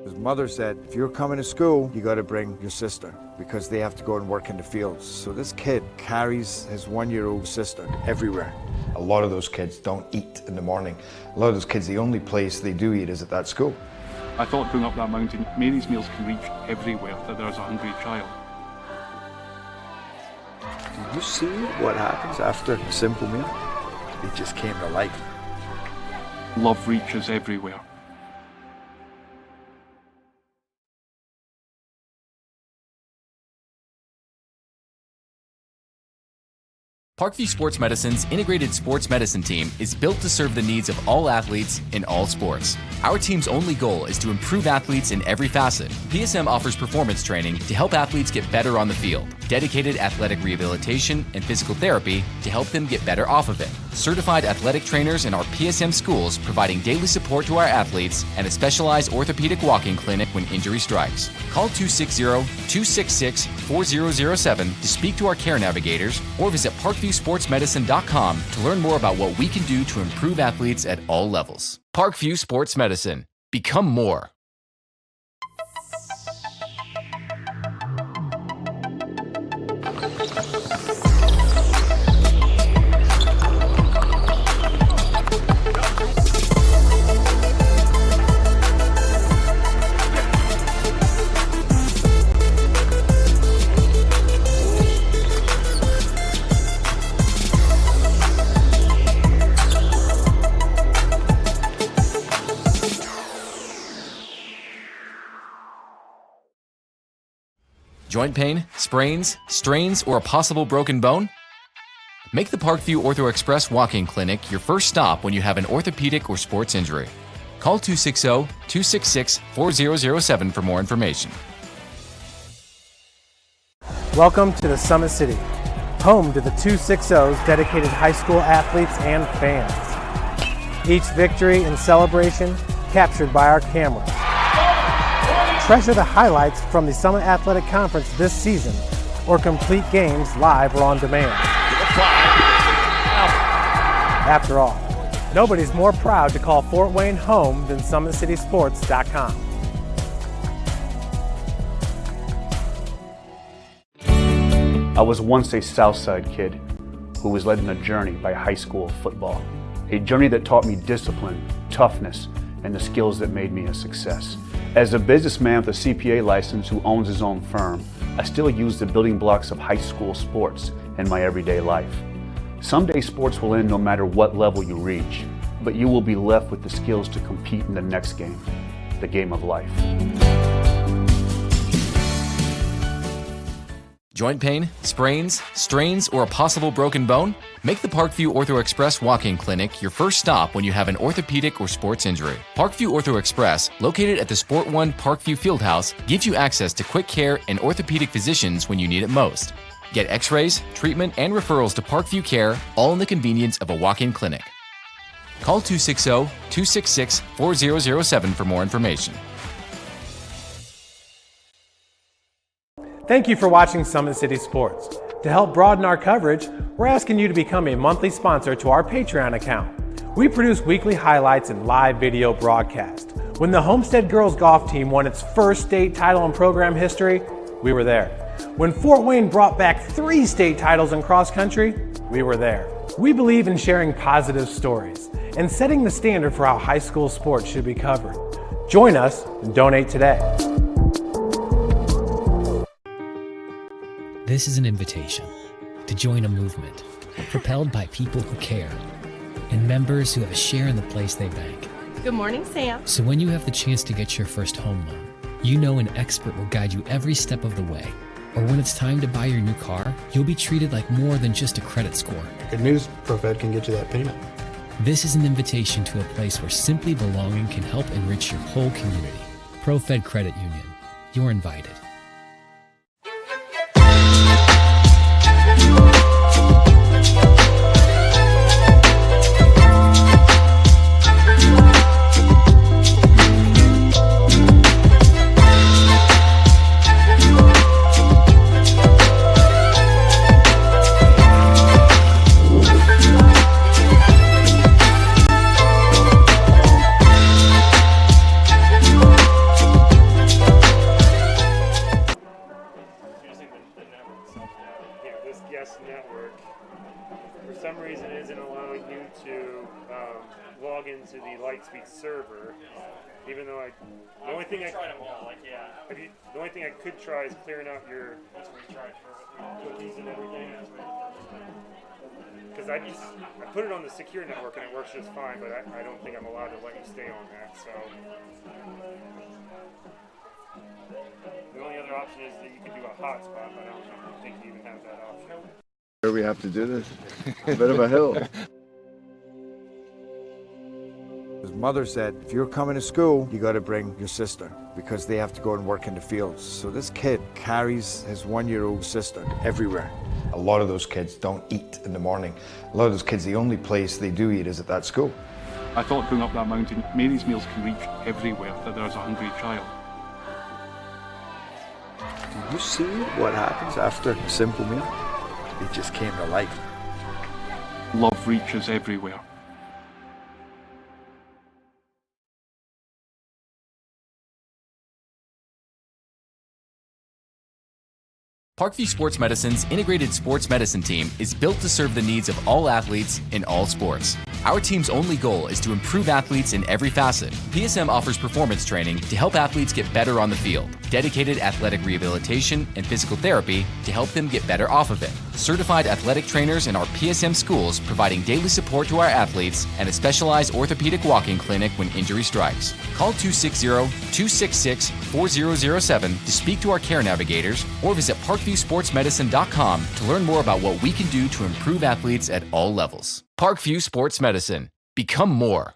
Speaker 11: His mother said, if you're coming to school, you got to bring your sister because they have to go and work in the fields. So this kid carries his 1-year-old sister everywhere.
Speaker 12: A lot of those kids don't eat in the morning. A lot of those kids, the only place they do eat is at that school.
Speaker 13: I thought going up that mountain, Mary's meals can reach everywhere that there's a hungry child.
Speaker 11: Do you see what happens after a simple meal? It just came to life.
Speaker 13: Love reaches everywhere.
Speaker 4: Parkview Sports Medicine's integrated sports medicine team is built to serve the needs of all athletes in all sports. Our team's only goal is to improve athletes in every facet. PSM offers performance training to help athletes get better on the field, dedicated athletic rehabilitation and physical therapy to help them get better off of it, certified athletic trainers in our PSM schools providing daily support to our athletes, and a specialized orthopedic walk-in clinic when injury strikes. Call 260-266-4007 to speak to our care navigators or visit ParkviewSportsMedicine.com to learn more about what we can do to improve athletes at all levels. Parkview Sports Medicine. Become more. Joint pain, sprains, strains, or a possible broken bone? Make the Parkview Ortho Express walk-in clinic your first stop when you have an orthopedic or sports injury. Call 260-266-4007 for more information.
Speaker 7: Welcome to the Summit City, home to the 260's dedicated high school athletes and fans. Each victory and celebration captured by our cameras. Treasure the highlights from the Summit Athletic Conference this season or complete games live or on demand. After all, nobody's more proud to call Fort Wayne home than SummitCitySports.com.
Speaker 9: I was once a Southside kid who was led on a journey by high school football. A journey that taught me discipline, toughness, and the skills that made me a success. As a businessman with a CPA license who owns his own firm, I still use the building blocks of high school sports in my everyday life. Someday sports will end no matter what level you reach, but you will be left with the skills to compete in the next game, the game of life.
Speaker 4: Joint pain, sprains, strains, or a possible broken bone? Make the Parkview Ortho Express walk-in clinic your first stop when you have an orthopedic or sports injury. Parkview Ortho Express, located at the Sport One Parkview Fieldhouse, gives you access to quick care and orthopedic physicians when you need it most. Get x-rays, treatment, and referrals to Parkview Care, all in the convenience of a walk-in clinic. Call 260-266-4007 for more information.
Speaker 7: Thank you for watching Summit City Sports. To help broaden our coverage, we're asking you to become a monthly sponsor to our Patreon account. We produce weekly highlights and live video broadcast. When the Homestead Girls Golf Team won its first state title in program history, we were there. When Fort Wayne brought back 3 state titles in cross country, we were there. We believe in sharing positive stories and setting the standard for how high school sports should be covered. Join us and donate today.
Speaker 6: This is an invitation to join a movement propelled by people who care and members who have a share in the place they bank.
Speaker 14: Good morning, Sam.
Speaker 6: So when you have the chance to get your first home loan, you know an expert will guide you every step of the way. Or when it's time to buy your new car, you'll be treated like more than just a credit score.
Speaker 8: Good news, ProFed can get you that payment.
Speaker 6: This is an invitation to a place where simply belonging can help enrich your whole community. ProFed Credit Union. You're invited.
Speaker 2: Server, even though the only thing I could try is clearing out your cookies and everything. Because I put it on the secure network and it works just fine, but I don't think I'm allowed to let you stay on that. So the only other option is that you can do a hotspot, but I don't think you even have that option.
Speaker 10: Where we have to do this? A bit of a hill.
Speaker 11: His mother said, if you're coming to school, you got to bring your sister because they have to go and work in the fields. So this kid carries his 1-year-old sister everywhere.
Speaker 12: A lot of those kids don't eat in the morning. A lot of those kids, the only place they do eat is at that school.
Speaker 13: I thought going up that mountain, Mary's meals can reach everywhere that there's a hungry child.
Speaker 11: Do you see what happens after a simple meal? It just came to life.
Speaker 13: Love reaches everywhere.
Speaker 4: Parkview Sports Medicine's integrated sports medicine team is built to serve the needs of all athletes in all sports. Our team's only goal is to improve athletes in every facet. PSM offers performance training to help athletes get better on the field, dedicated athletic rehabilitation and physical therapy to help them get better off of it, certified athletic trainers in our PSM schools providing daily support to our athletes, and a specialized orthopedic walk-in clinic when injury strikes. Call 260-266-4007 to speak to our care navigators or visit ParkviewSportsMedicine.com to learn more about what we can do to improve athletes at all levels. Parkview Sports Medicine. Become more.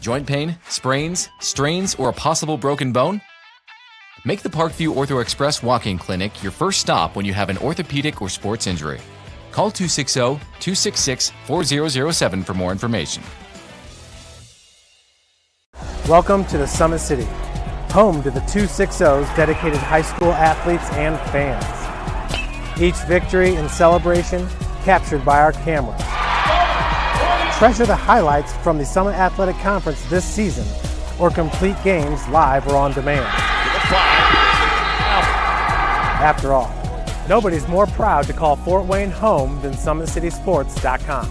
Speaker 4: Joint pain, sprains, strains, or a possible broken bone? Make the Parkview Ortho Express walk-in clinic your first stop when you have an orthopedic or sports injury. Call 260-266-4007 for more information.
Speaker 7: Welcome to the Summit City, home to the 260's dedicated high school athletes and fans. Each victory and celebration captured by our cameras. Treasure the highlights from the Summit Athletic Conference this season, or complete games live or on demand. After all, nobody's more proud to call Fort Wayne home than SummitCitySports.com.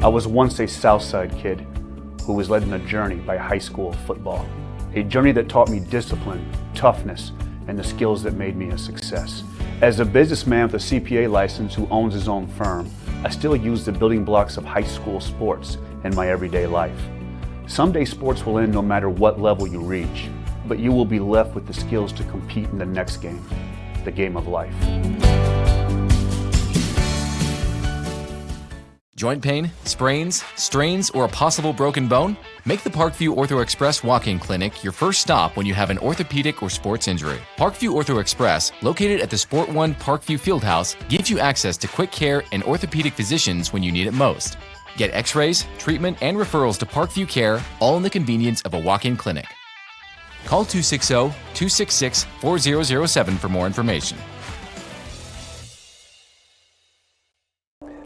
Speaker 9: I was once a Southside kid who was led on a journey by high school football. A journey that taught me discipline, toughness, and the skills that made me a success. As a businessman with a CPA license who owns his own firm, I still use the building blocks of high school sports in my everyday life. Someday sports will end no matter what level you reach, but you will be left with the skills to compete in the next game, the game of life.
Speaker 4: Joint pain, sprains, strains, or a possible broken bone? Make the Parkview Ortho Express walk-in clinic your first stop when you have an orthopedic or sports injury. Parkview Ortho Express, located at the Sport One Parkview Fieldhouse, gives you access to quick care and orthopedic physicians when you need it most. Get x-rays, treatment, and referrals to Parkview Care, all in the convenience of a walk-in clinic. Call 260-266-4007 for more information.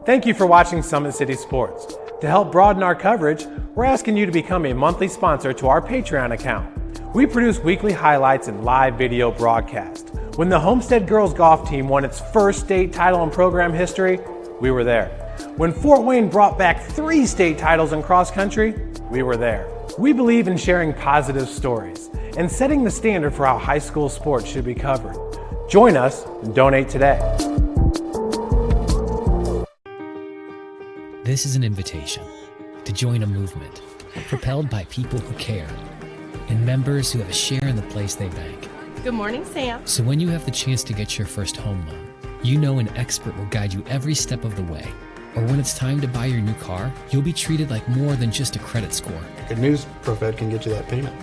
Speaker 7: Thank you for watching Summit City Sports. To help broaden our coverage, we're asking you to become a monthly sponsor to our Patreon account. We produce weekly highlights and live video broadcast. When the Homestead girls golf team won its first state title in program history, we were there. When Fort Wayne brought back 3 state titles in cross country, we were there. We believe in sharing positive stories and setting the standard for how high school sports should be covered. Join us and donate today.
Speaker 6: This is an invitation to join a movement propelled by people who care and members who have a share in the place they bank.
Speaker 14: Good morning, Sam.
Speaker 6: So when you have the chance to get your first home loan, you know an expert will guide you every step of the way. Or when it's time to buy your new car, you'll be treated like more than just a credit score.
Speaker 8: Good news, ProFed can get you that payment.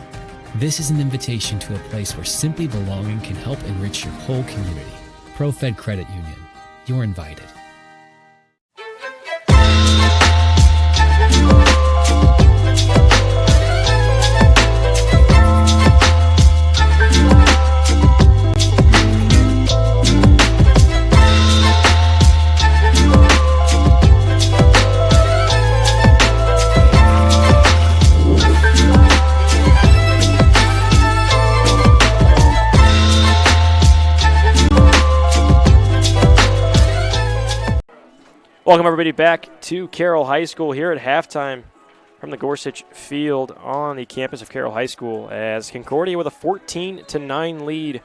Speaker 6: This is an invitation to a place where simply belonging can help enrich your whole community. ProFed Credit Union. You're invited.
Speaker 1: Welcome everybody back to Carroll High School here at halftime from the Gorsuch Field on the campus of Carroll High School as Concordia with a 14-9 lead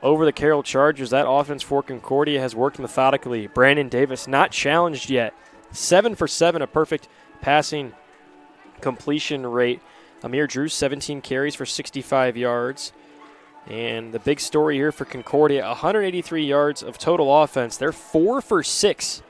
Speaker 1: over the Carroll Chargers. That offense for Concordia has worked methodically. Brandon Davis not challenged yet. 7 for 7, a perfect passing completion rate. Amir Drew, 17 carries for 65 yards. And the big story here for Concordia, 183 yards of total offense. They're 4 for 6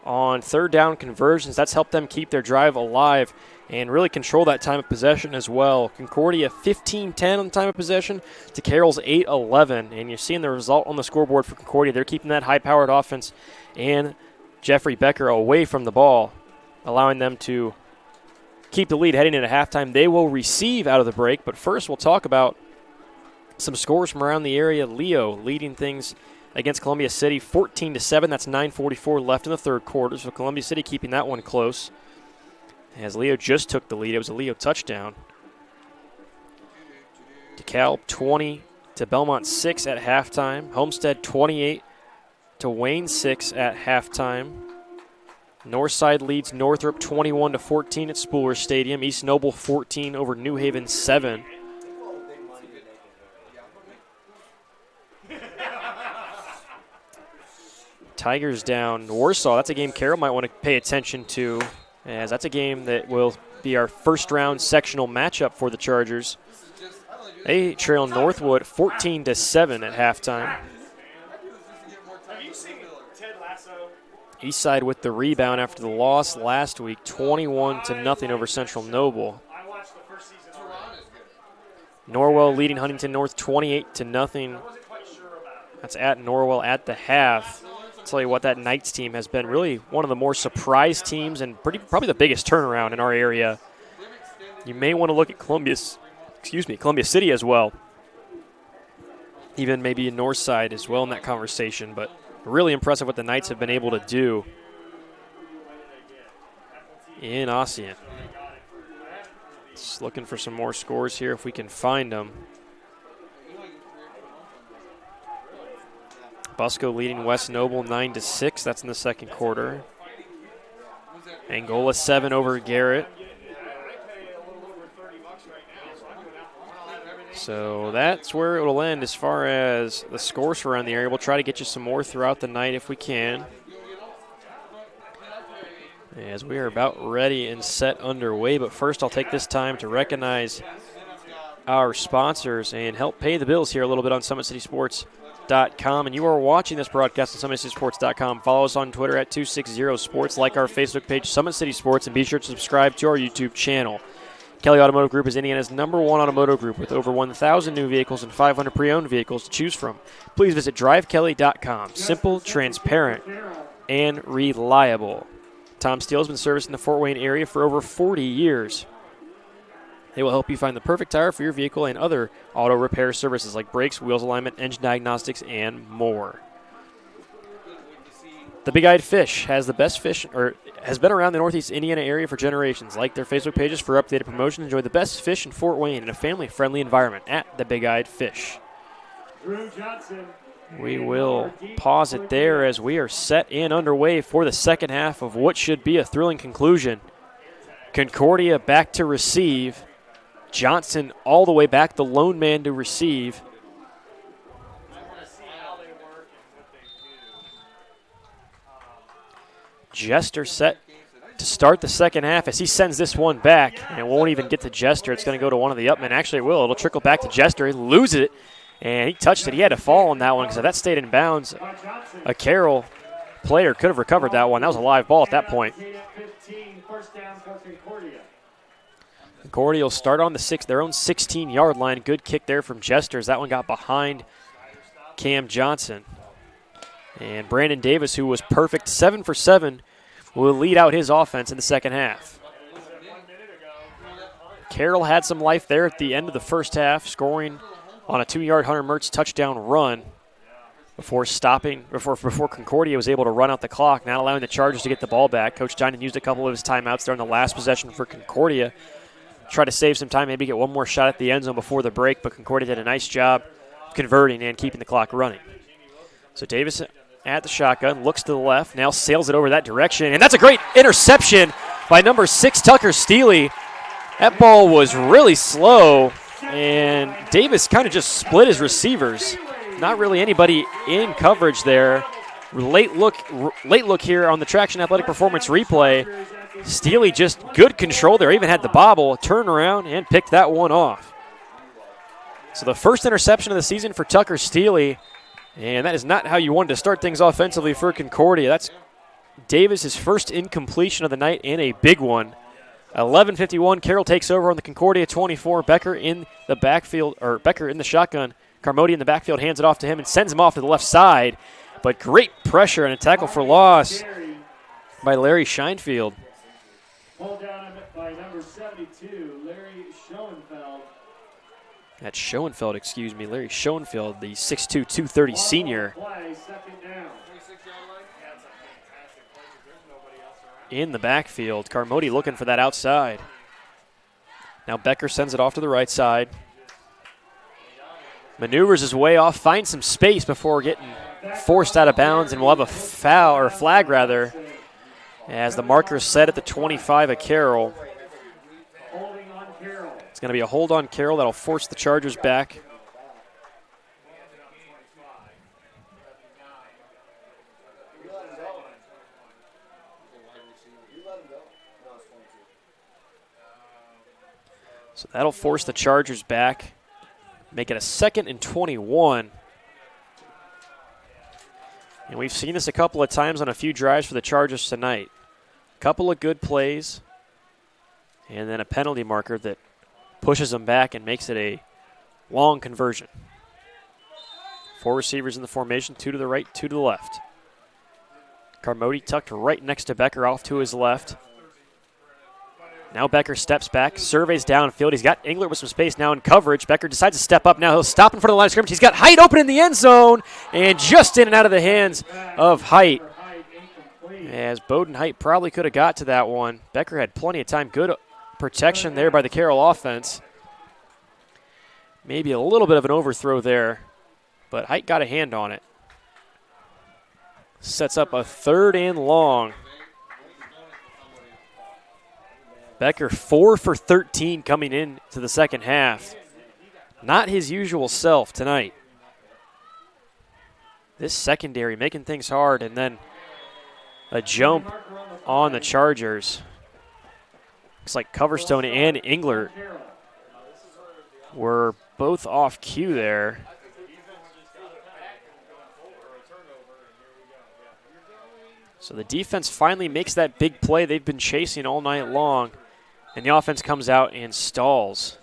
Speaker 1: on third down conversions. That's helped them keep their drive alive and really control that time of possession as well. Concordia 15-10 on the time of possession to Carroll's 8-11. And you're seeing the result on the scoreboard for Concordia. They're keeping that high-powered offense and Jeffrey Becker away from the ball, allowing them to keep the lead heading into halftime. They will receive out of the break. But first we'll talk about some scores from around the area. Leo leading things against Columbia City, 14-7. That's 9:44 left in the third quarter. So Columbia City keeping that one close. As Leo just took the lead, it was a Leo touchdown. DeKalb 20 to Belmont 6 at halftime. Homestead 28 to Wayne 6 at halftime. Northside leads Northrop 21-14 at Spooler Stadium. East Noble 14 over New Haven 7. Tigers down Warsaw. That's a game Carroll might want to pay attention to, as that's a game that will be our first-round sectional matchup for the Chargers. They trail Northwood 14-7 at halftime.
Speaker 2: Have you seen Ted Lasso?
Speaker 1: Eastside with the rebound after the loss last week, 21-0 over Central Noble. Norwell leading Huntington North 28-0. That's at Norwell at the half. I'll tell you what, that Knights team has been really one of the more surprise teams and probably the biggest turnaround in our area. You may want to look at Columbia City as well. Even maybe in Northside as well in that conversation, but really impressive what the Knights have been able to do in Ossian. Just looking for some more scores here if we can find them. Busco leading West Noble 9-6. That's in the second quarter. Angola 7 over Garrett. So that's where it will end as far as the scores around the area. We'll try to get you some more throughout the night if we can, as we are about ready and set underway. But first, I'll take this time to recognize our sponsors and help pay the bills here a little bit on SummitCitySports.com. And you are watching this broadcast on SummitCitySports.com. Follow us on Twitter at 260sports. Like our Facebook page, Summit City Sports, and be sure to subscribe to our YouTube channel. Kelly Automotive Group is Indiana's #1 automotive group with over 1,000 new vehicles and 500 pre-owned vehicles to choose from. Please visit drivekelly.com. Simple, transparent, and reliable. Tom Steele has been servicing the Fort Wayne area for over 40 years. They will help you find the perfect tire for your vehicle and other auto repair services like brakes, wheels alignment, engine diagnostics, and more. The Big Eyed Fish has the best fish, or has been around the Northeast Indiana area for generations. Like their Facebook pages for updated promotion. Enjoy the best fish in Fort Wayne in a family-friendly environment at the Big Eyed Fish. We will pause it there as we are set and underway for the second half of what should be a thrilling conclusion. Concordia back to receive. Johnson all the way back, the lone man to receive. Jester set to start the second half as he sends this one back, and it won't even get to Jester. It's going to go to one of the upmen. Actually, it will. It'll trickle back to Jester. He loses it, and he touched it. He had to fall on that one because if that stayed in bounds, a Carroll player could have recovered that one. That was a live ball at that point. Concordia will start on their own 16-yard line. Good kick there from Jester as that one got behind Cam Johnson. And Brandon Davis, who was perfect 7 for 7, will lead out his offense in the second half. Carroll had some life there at the end of the first half, scoring on a 2-yard Hunter Mertz touchdown run before Concordia was able to run out the clock, not allowing the Chargers to get the ball back. Coach Dinan used a couple of his timeouts there in the last possession for Concordia. Try to save some time, maybe get one more shot at the end zone before the break, but Concordia did a nice job converting and keeping the clock running. So Davis at the shotgun, looks to the left, now sails it over that direction, and that's a great interception by number 6, Tucker Steele. That ball was really slow, and Davis kind of just split his receivers. Not really anybody in coverage there. Late look here on the Traction Athletic Performance replay. Steele just good control there, even had the bobble, turned around, and picked that one off. So the first interception of the season for Tucker Steele. And that is not how you wanted to start things offensively for Concordia. That's Davis' first incompletion of the night and a big one. 11:51, Carroll takes over on the Concordia 24. Becker in the backfield, or Becker in the shotgun. Carmody in the backfield hands it off to him and sends him off to the left side. But great pressure and a tackle for loss by Larry Scheinfeld.
Speaker 2: Pulled down by number 72, Larry Schoenfeld.
Speaker 1: That's Schoenfeld, Larry Schoenfeld, the 6'2", 230 senior. In the backfield, Carmody looking for that outside. Now Becker sends it off to the right side. Maneuvers his way off, finds some space before getting forced out of bounds, and we'll have a foul, or flag rather, as the marker is set at the 25 of Carroll. It's going to be a hold on Carroll that'll force the Chargers back. So that'll force the Chargers back, make it a 2nd and 21. And we've seen this a couple of times on a few drives for the Chargers tonight. A couple of good plays, and then a penalty marker that pushes them back and makes it a long conversion. 4 receivers in the formation, 2 to the right, 2 to the left. Carmody tucked right next to Becker off to his left. Now Becker steps back, surveys downfield. He's got Englert with some space now in coverage. Becker decides to step up now. He'll stop in front of the line of scrimmage. He's got Height open in the end zone, and just in and out of the hands of Height. As Bowden Height probably could have got to that one. Becker had plenty of time. Good protection there by the Carroll offense. Maybe a little bit of an overthrow there, but Height got a hand on it. Sets up a 3rd and long. Becker 4 for 13 coming in to the second half. Not his usual self tonight. This secondary making things hard, and then a jump on the Chargers. Looks like Coverstone and Englert were both off cue there. So the defense finally makes that big play they've been chasing all night long, and the offense comes out and stalls.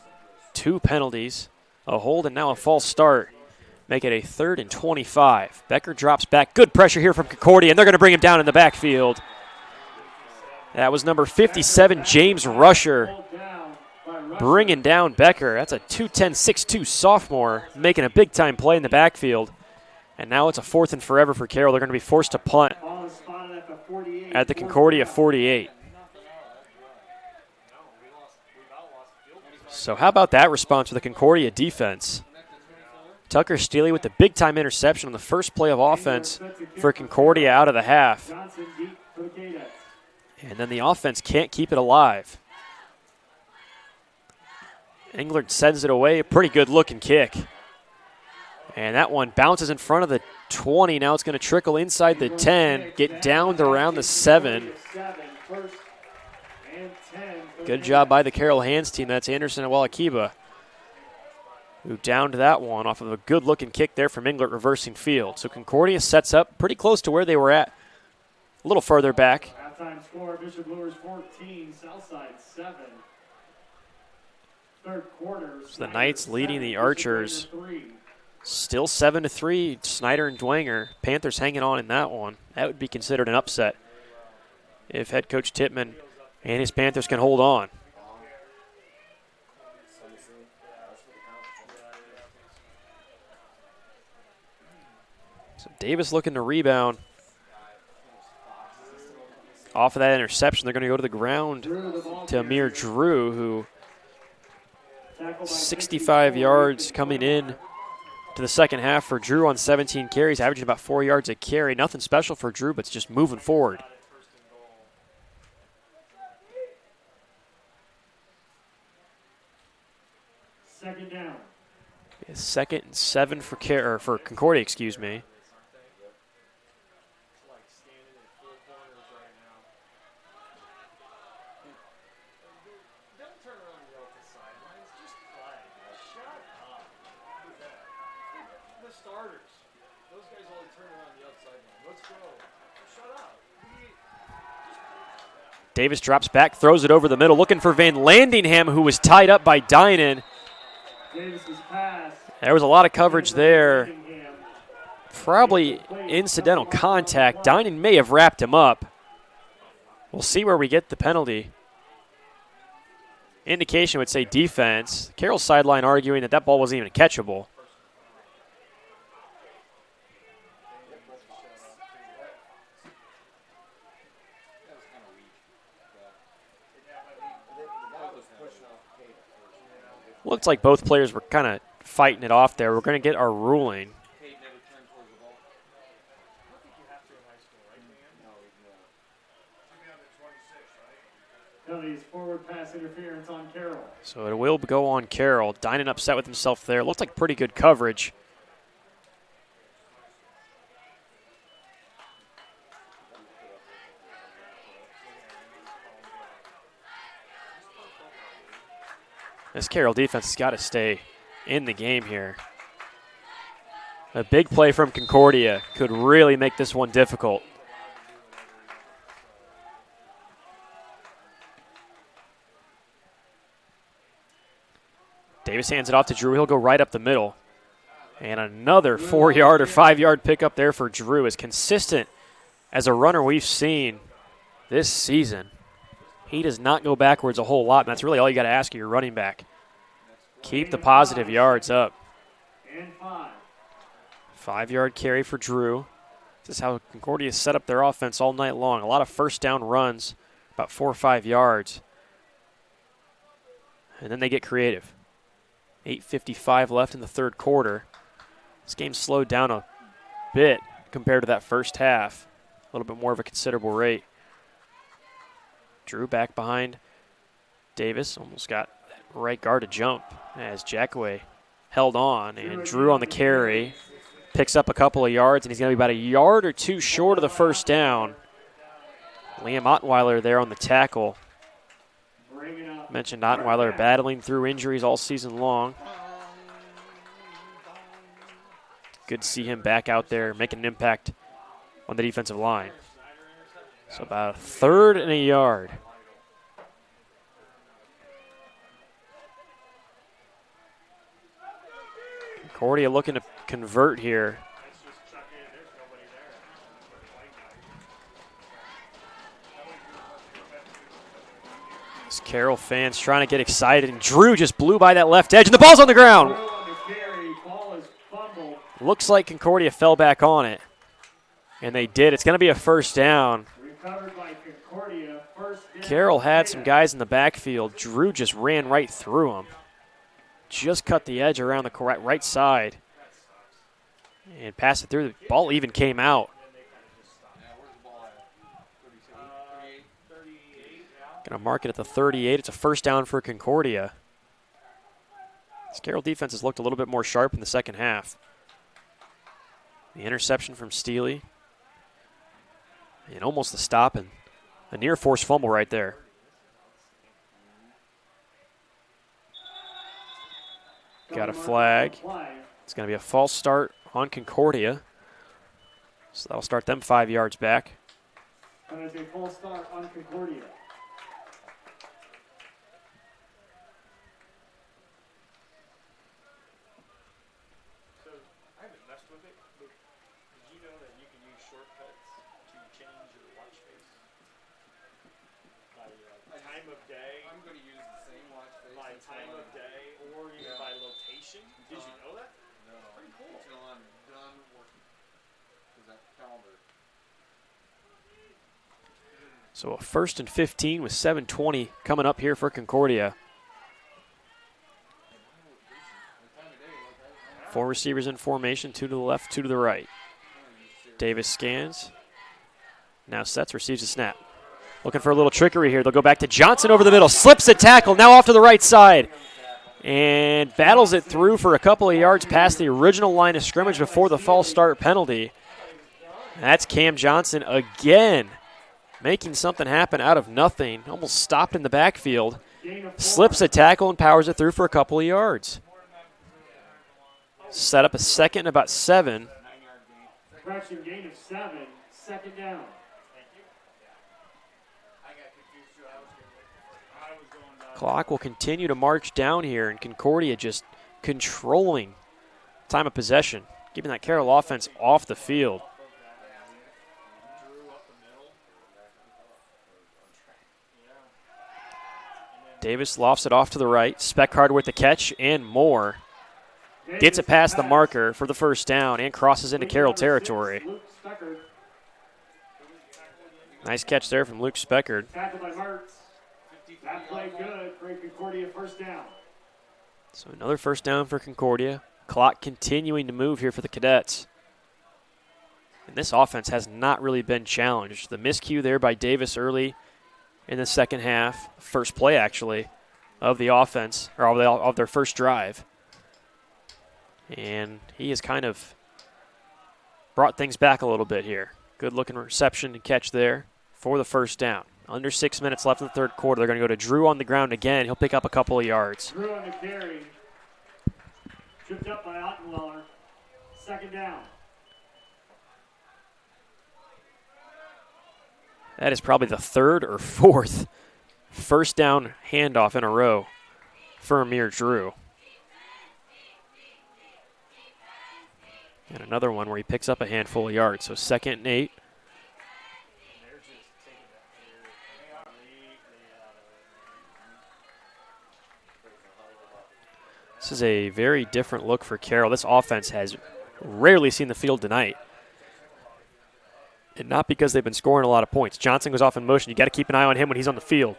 Speaker 1: 2 penalties, a hold, and now a false start. Make it a 3rd and 25. Becker drops back. Good pressure here from Concordia, and they're going to bring him down in the backfield. That was number 57, James Rusher, bringing down Becker. That's a 2'10", 6'2" sophomore, making a big-time play in the backfield. And now it's a 4th and forever for Carroll. They're going to be forced to punt at the Concordia 48. So how about that response for the Concordia defense? Tucker Steele with the big-time interception on the first play of offense for Concordia out of the half. And then the offense can't keep it alive. Englert sends it away. A pretty good-looking kick. And that one bounces in front of the 20. Now it's going to trickle inside the 10, get down to around the 7. Good job by the Carroll Hands team. That's Anderson and Wallakiba, who downed that one off of a good-looking kick there from Englert reversing field. So Concordia sets up pretty close to where they were at, a little further back.
Speaker 2: Halftime score, Bishop Luers 14, Southside 7. Third quarter.
Speaker 1: So the Knights leading the Archers. Still 7-3, Snyder and Dwenger. Panthers hanging on in that one. That would be considered an upset if head coach Tittman and his Panthers can hold on. So Davis looking to rebound. Off of that interception, they're going to go to the ground to Amir Drew, who 65 yards coming in to the second half for Drew on 17 carries, averaging about 4 yards a carry. Nothing special for Drew, but it's just moving forward.
Speaker 2: Second down.
Speaker 1: 2nd and 7 for Concordia, excuse me. Davis drops back, throws it over the middle, looking for Van Landingham, who was tied up by Dynan. There was a lot of coverage there. Probably incidental contact. Dynan may have wrapped him up. We'll see where we get the penalty. Indication would say defense. Carroll's sideline arguing that that ball wasn't even catchable. Looked like both players were kind of fighting it off there. We're going to get our ruling.
Speaker 2: Forward pass interference on Carroll.
Speaker 1: So it will go on Carroll. Dynan upset with himself there. Looked like pretty good coverage. This Carroll defense has got to stay in the game here. A big play from Concordia could really make this one difficult. Davis hands it off to Drew. He'll go right up the middle. And another 4-yard or 5-yard pickup there for Drew. As consistent as a runner we've seen this season. He does not go backwards a whole lot, and that's really all you got to ask of your running back. Keep the positive yards up. 5-yard carry for Drew. This is how Concordia set up their offense all night long. A lot of first down runs, about 4 or 5 yards. And then they get creative. 8:55 left in the third quarter. This game slowed down a bit compared to that first half. A little bit more of a considerable rate. Drew back behind Davis. Almost got that right guard to jump as Jackaway held on. And Drew on the carry. Picks up a couple of yards, and he's going to be about a yard or two short of the first down. Liam Ottweiler there on the tackle. Mentioned Ottweiler battling through injuries all season long. Good to see him back out there making an impact on the defensive line. So about a 3rd and a yard. Concordia looking to convert here. This Carroll fans trying to get excited, and Drew just blew by that left edge, and the ball's on the ground. Looks like Concordia fell back on it, and they did. It's going to be a first down. Carroll had some guys in the backfield. Drew just ran right through them. Just cut the edge around the right side and passed it through. The ball even came out. Going to mark it at the 38. It's a first down for Concordia. This Carroll defense has looked a little bit more sharp in the second half. The interception from Steely. And almost the stop and a near forced fumble right there. Got a flag. It's going to be a false start on Concordia. So that'll start them 5 yards back.
Speaker 2: That is a false start on Concordia. So I haven't messed with it, but did you know that you can use shortcuts to change your watch face? By time of day. I'm going to use the same watch face. By time of day or even by location. Did you know that? No. Pretty cool. Until I'm done working. Because that calendar.
Speaker 1: So a 1st and 15 with 7:20 coming up here for Concordia. 4 receivers in formation, 2 to the left, 2 to the right. Davis scans. Now sets, receives a snap. Looking for a little trickery here. They'll go back to Johnson over the middle. Slips a tackle, now off to the right side. And battles it through for a couple of yards past the original line of scrimmage before the false start penalty. That's Cam Johnson again, making something happen out of nothing. Almost stopped in the backfield. Slips a tackle and powers it through for a couple of yards. Set up a 2nd and about 7.
Speaker 2: Correction, gain of 7, 2nd down.
Speaker 1: Clock will continue to march down here, and Concordia just controlling time of possession, keeping that Carroll offense off the field. Davis lofts it off to the right. Speckard with the catch and more. Gets it past the marker for the first down and crosses into Carroll territory. Nice catch there from Luke Speckard.
Speaker 2: Tackled by Mertz. That play good for a Concordia first down.
Speaker 1: So another first down for Concordia. Clock continuing to move here for the Cadets. And this offense has not really been challenged. The miscue there by Davis early in the second half, first play actually, of the offense, or of their first drive. And he has kind of brought things back a little bit here. Good looking reception and catch there for the first down. Under 6 minutes left in the third quarter. They're going to go to Drew on the ground again. He'll pick up a couple of yards.
Speaker 2: Drew on the carry. Tripped up by Ottenweller. Second down.
Speaker 1: That is probably the third or fourth first down handoff in a row for Amir Drew. And another one where he picks up a handful of yards. So 2nd and 8. This is a very different look for Carroll. This offense has rarely seen the field tonight. And not because they've been scoring a lot of points. Johnson goes off in motion. You got to keep an eye on him when he's on the field.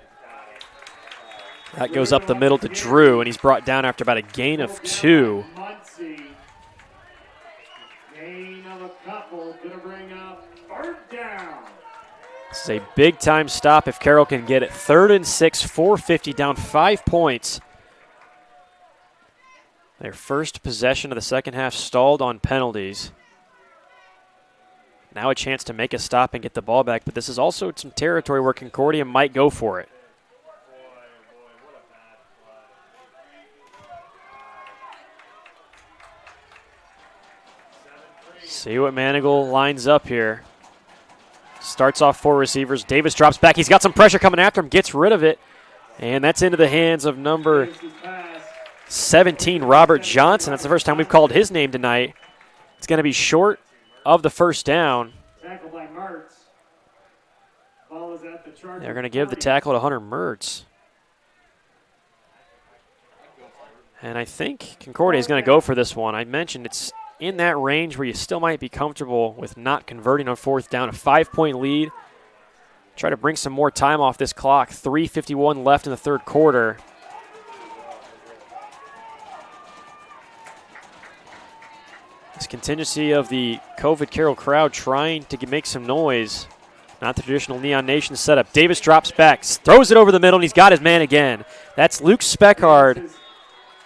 Speaker 1: That goes up the middle to Drew, and he's brought down after about a gain of 2.
Speaker 2: Gain of a couple, gonna bring up 3rd down.
Speaker 1: This is a big-time stop if Carroll can get it. 3rd and 6, 4:50 down 5 points. Their first possession of the second half stalled on penalties. Now a chance to make a stop and get the ball back, but this is also some territory where Concordia might go for it. See what Manigal lines up here. Starts off 4 receivers. Davis drops back. He's got some pressure coming after him, gets rid of it, and that's into the hands of number 17, Robert Johnson. That's the first time we've called his name tonight. It's going to be short of the first down.
Speaker 2: Tackle by Mertz. Ball is at the Charger.
Speaker 1: They're going to give the tackle to Hunter Mertz. And I think Concordia is going to go for this one. I mentioned it's in that range where you still might be comfortable with not converting on 4th down. A 5-point lead. Try to bring some more time off this clock. 3:51 left in the 3rd quarter. This contingency of the COVID Carroll crowd trying to make some noise. Not the traditional Neon Nation setup. Davis drops back, throws it over the middle, and he's got his man again. That's Luke Speckard.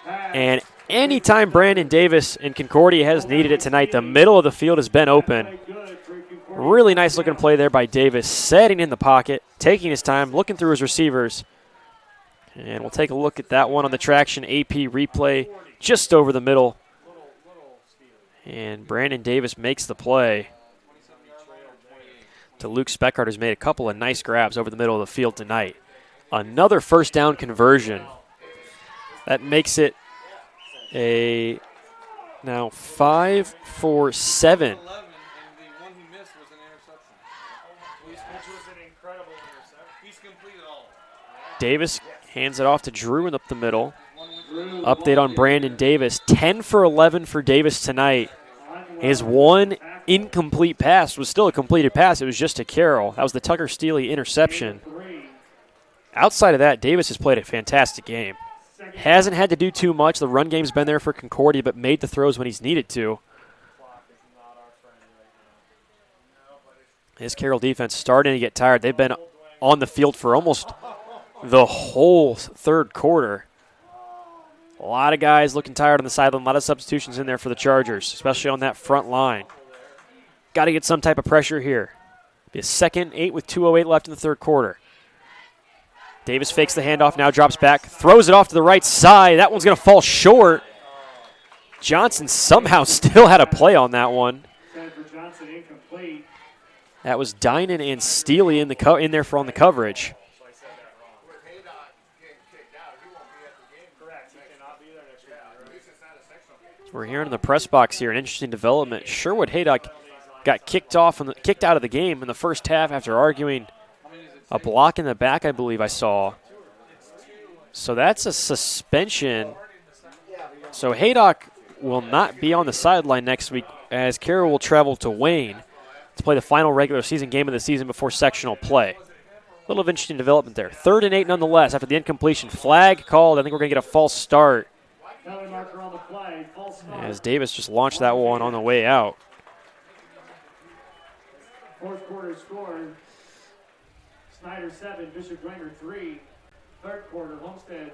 Speaker 1: And anytime Brandon Davis in Concordia has needed it tonight, the middle of the field has been open. Really nice looking play there by Davis, setting in the pocket, taking his time, looking through his receivers. And we'll take a look at that one on the Traction AP replay, just over the middle. And Brandon Davis makes the play to Luke Speckard, who's made a couple of nice grabs over the middle of the field tonight. Another first down conversion. That makes it a now 5 for 7. Davis hands it off to Drew and up the middle. Update on Brandon Davis. 10 for 11 for Davis tonight. His one incomplete pass was still a completed pass. It was just to Carroll. That was the Tucker Steele interception. Outside of that, Davis has played a fantastic game. Hasn't had to do too much. The run game's been there for Concordia, but made the throws when he's needed to. His Carroll defense starting to get tired. They've been on the field for almost the whole 3rd quarter. A lot of guys looking tired on the sideline. A lot of substitutions in there for the Chargers, especially on that front line. Got to get some type of pressure here. Be a 2nd 8 with 2:08 left in the 3rd quarter. Davis fakes the handoff, now drops back, throws it off to the right side. That one's going to fall short. Johnson somehow still had a play on that one. That was Dinan and Steele in there on the coverage. We're here in the press box here. An interesting development. Sherwood Haydock got kicked out of the game in the first half after arguing a block in the back, I believe I saw. So that's a suspension. So Haydock will not be on the sideline next week as Carroll will travel to Wayne to play the final regular season game of the season before sectional play. A little of interesting development there. 3rd and 8 nonetheless after the incompletion. Flag called. I think we're going to get a false start as Davis just launched that one on the way out.
Speaker 2: 4th quarter score. Snyder 7, Bishop Dwenger 3. 3rd quarter, Homestead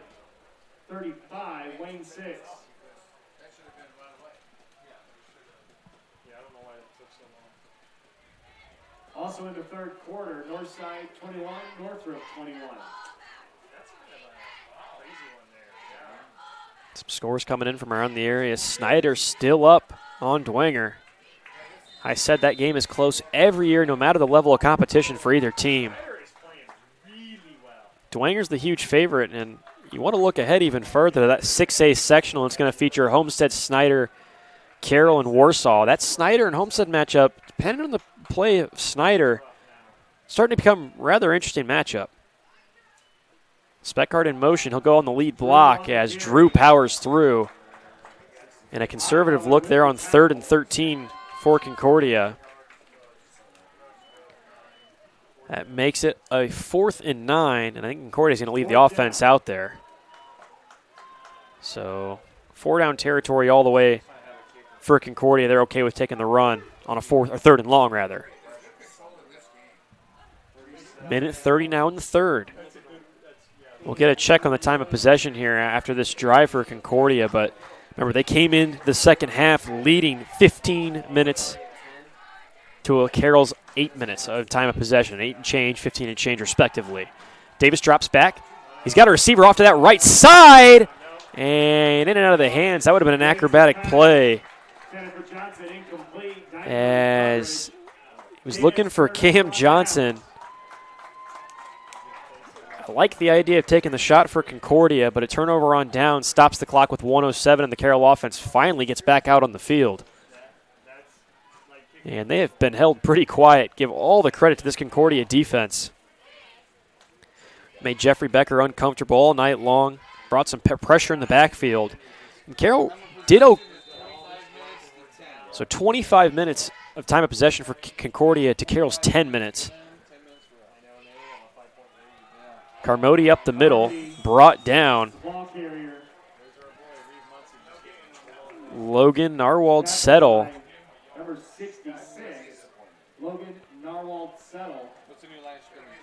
Speaker 2: 35, Wayne 6. Also in the 3rd quarter, Northside 21, Northrop 21.
Speaker 1: Some scores coming in from around the area. Snyder still up on Dwenger. I said that game is close every year, no matter the level of competition for either team. Dwenger's the huge favorite, and you want to look ahead even further to that 6A sectional. It's going to feature Homestead, Snyder, Carroll, and Warsaw. That Snyder and Homestead matchup, depending on the play of Snyder, starting to become a rather interesting matchup. Speckard in motion. He'll go on the lead block as Drew powers through. And a conservative look there on 3rd and 13 for Concordia. That makes it a 4th and 9, and I think Concordia's going to leave the offense out there. So 4-down territory all the way for Concordia. They're okay with taking the run on a 3rd and long, rather. Minute 30 now in the 3rd. We'll get a check on the time of possession here after this drive for Concordia, but remember, they came in the second half leading 15 minutes to Carroll's 8 minutes of time of possession, 8 and change, 15 and change respectively. Davis drops back. He's got a receiver off to that right side, and in and out of the hands. That would have been an acrobatic play as he was looking for Cam Johnson. I like the idea of taking the shot for Concordia, but a turnover on down stops the clock with 1:07, and the Carroll offense finally gets back out on the field. And they have been held pretty quiet. Give all the credit to this Concordia defense. Made Jeffrey Becker uncomfortable all night long. Brought some pressure in the backfield. And Carroll did so 25 minutes of time of possession for Concordia to Carroll's 10 minutes. Carmody up the middle, brought down. Logan Narwald Settle.
Speaker 2: Number 66, Logan Narwald Settle.
Speaker 5: What's the new line scrimmage?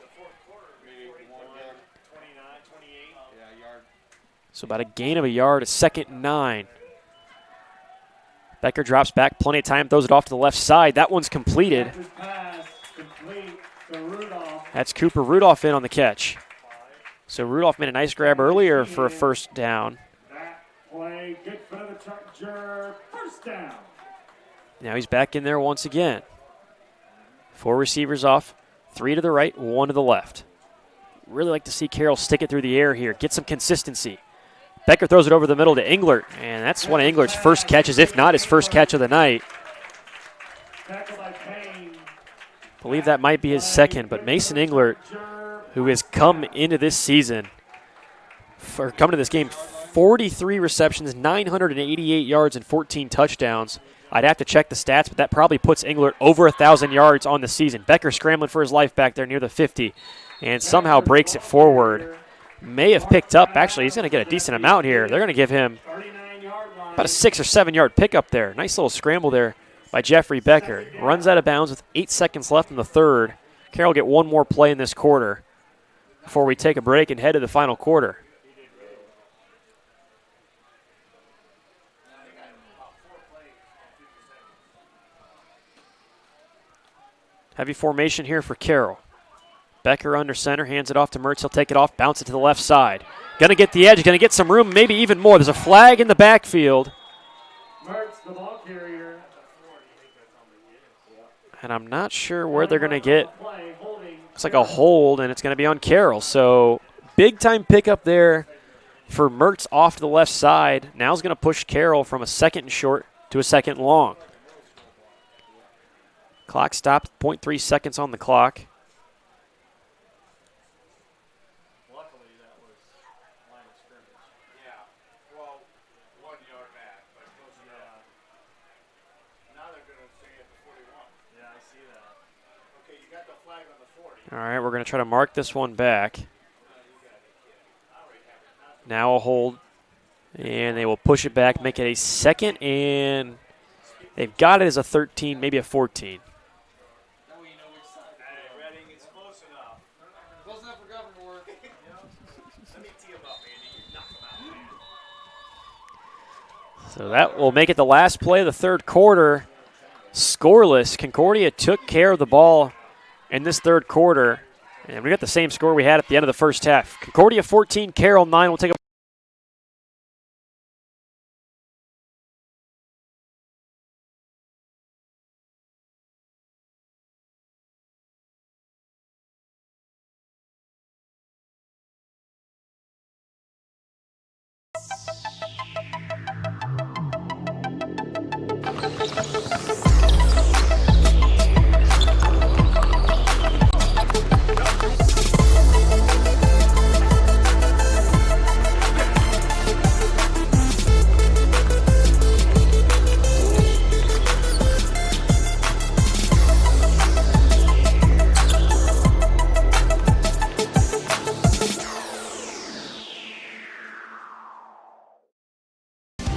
Speaker 5: Maybe 1 yard. 29, 28. Yeah, yard.
Speaker 1: So about a gain of a yard, a 2nd and 9. Becker drops back, plenty of time, throws it off to the left side. That one's completed. That's Cooper Rudolph in on the catch. So Rudolph made a nice grab earlier for a 1st down.
Speaker 2: That play, good for the Charger, 1st down.
Speaker 1: Now he's back in there once again. 4 receivers off, 3 to the right, 1 to the left. Really like to see Carroll stick it through the air here, get some consistency. Becker throws it over the middle to Englert, and that's one of Englert's first catches, if not his first catch of the night. Believe that might be his second, but Mason Englert, who has come into this season, come to this game, 43 receptions, 988 yards, and 14 touchdowns. I'd have to check the stats, but that probably puts Englert over 1,000 yards on the season. Becker scrambling for his life back there near the 50 and somehow breaks it forward. May have picked up. Actually, he's going to get a decent amount here. They're going to give him about a 6 or 7 yard pickup there. Nice little scramble there by Jeffrey Becker. Runs out of bounds with 8 seconds left in the 3rd. Carroll will get one more play in this quarter before we take a break and head to the final quarter. Heavy formation here for Carroll. Becker under center, hands it off to Mertz. He'll take it off, bounce it to the left side. Going to get the edge, going to get some room, maybe even more. There's a flag in the backfield.
Speaker 2: Mertz, the ball carrier.
Speaker 1: And I'm not sure where they're going to get. Looks like a hold, and it's going to be on Carroll. So big-time pickup there for Mertz off to the left side. Now he's going to push Carroll from a 2nd and short to a 2nd and long. Clock stopped, 0.3 seconds on the clock.
Speaker 2: Luckily, that was line of scrimmage.
Speaker 5: Yeah, well, 1 yard back, but close enough. Now they're going to say at the 41.
Speaker 2: Yeah, I see that.
Speaker 5: Okay, you got the flag on the 40.
Speaker 1: All right, we're going to try to mark this one back. Now a hold, and they will push it back, make it a 2nd, and they've got it as a 13, maybe a 14. So that will make it the last play of the 3rd quarter. Scoreless. Concordia took care of the ball in this 3rd quarter. And we got the same score we had at the end of the 1st half. Concordia 14, Carroll 9. We'll take a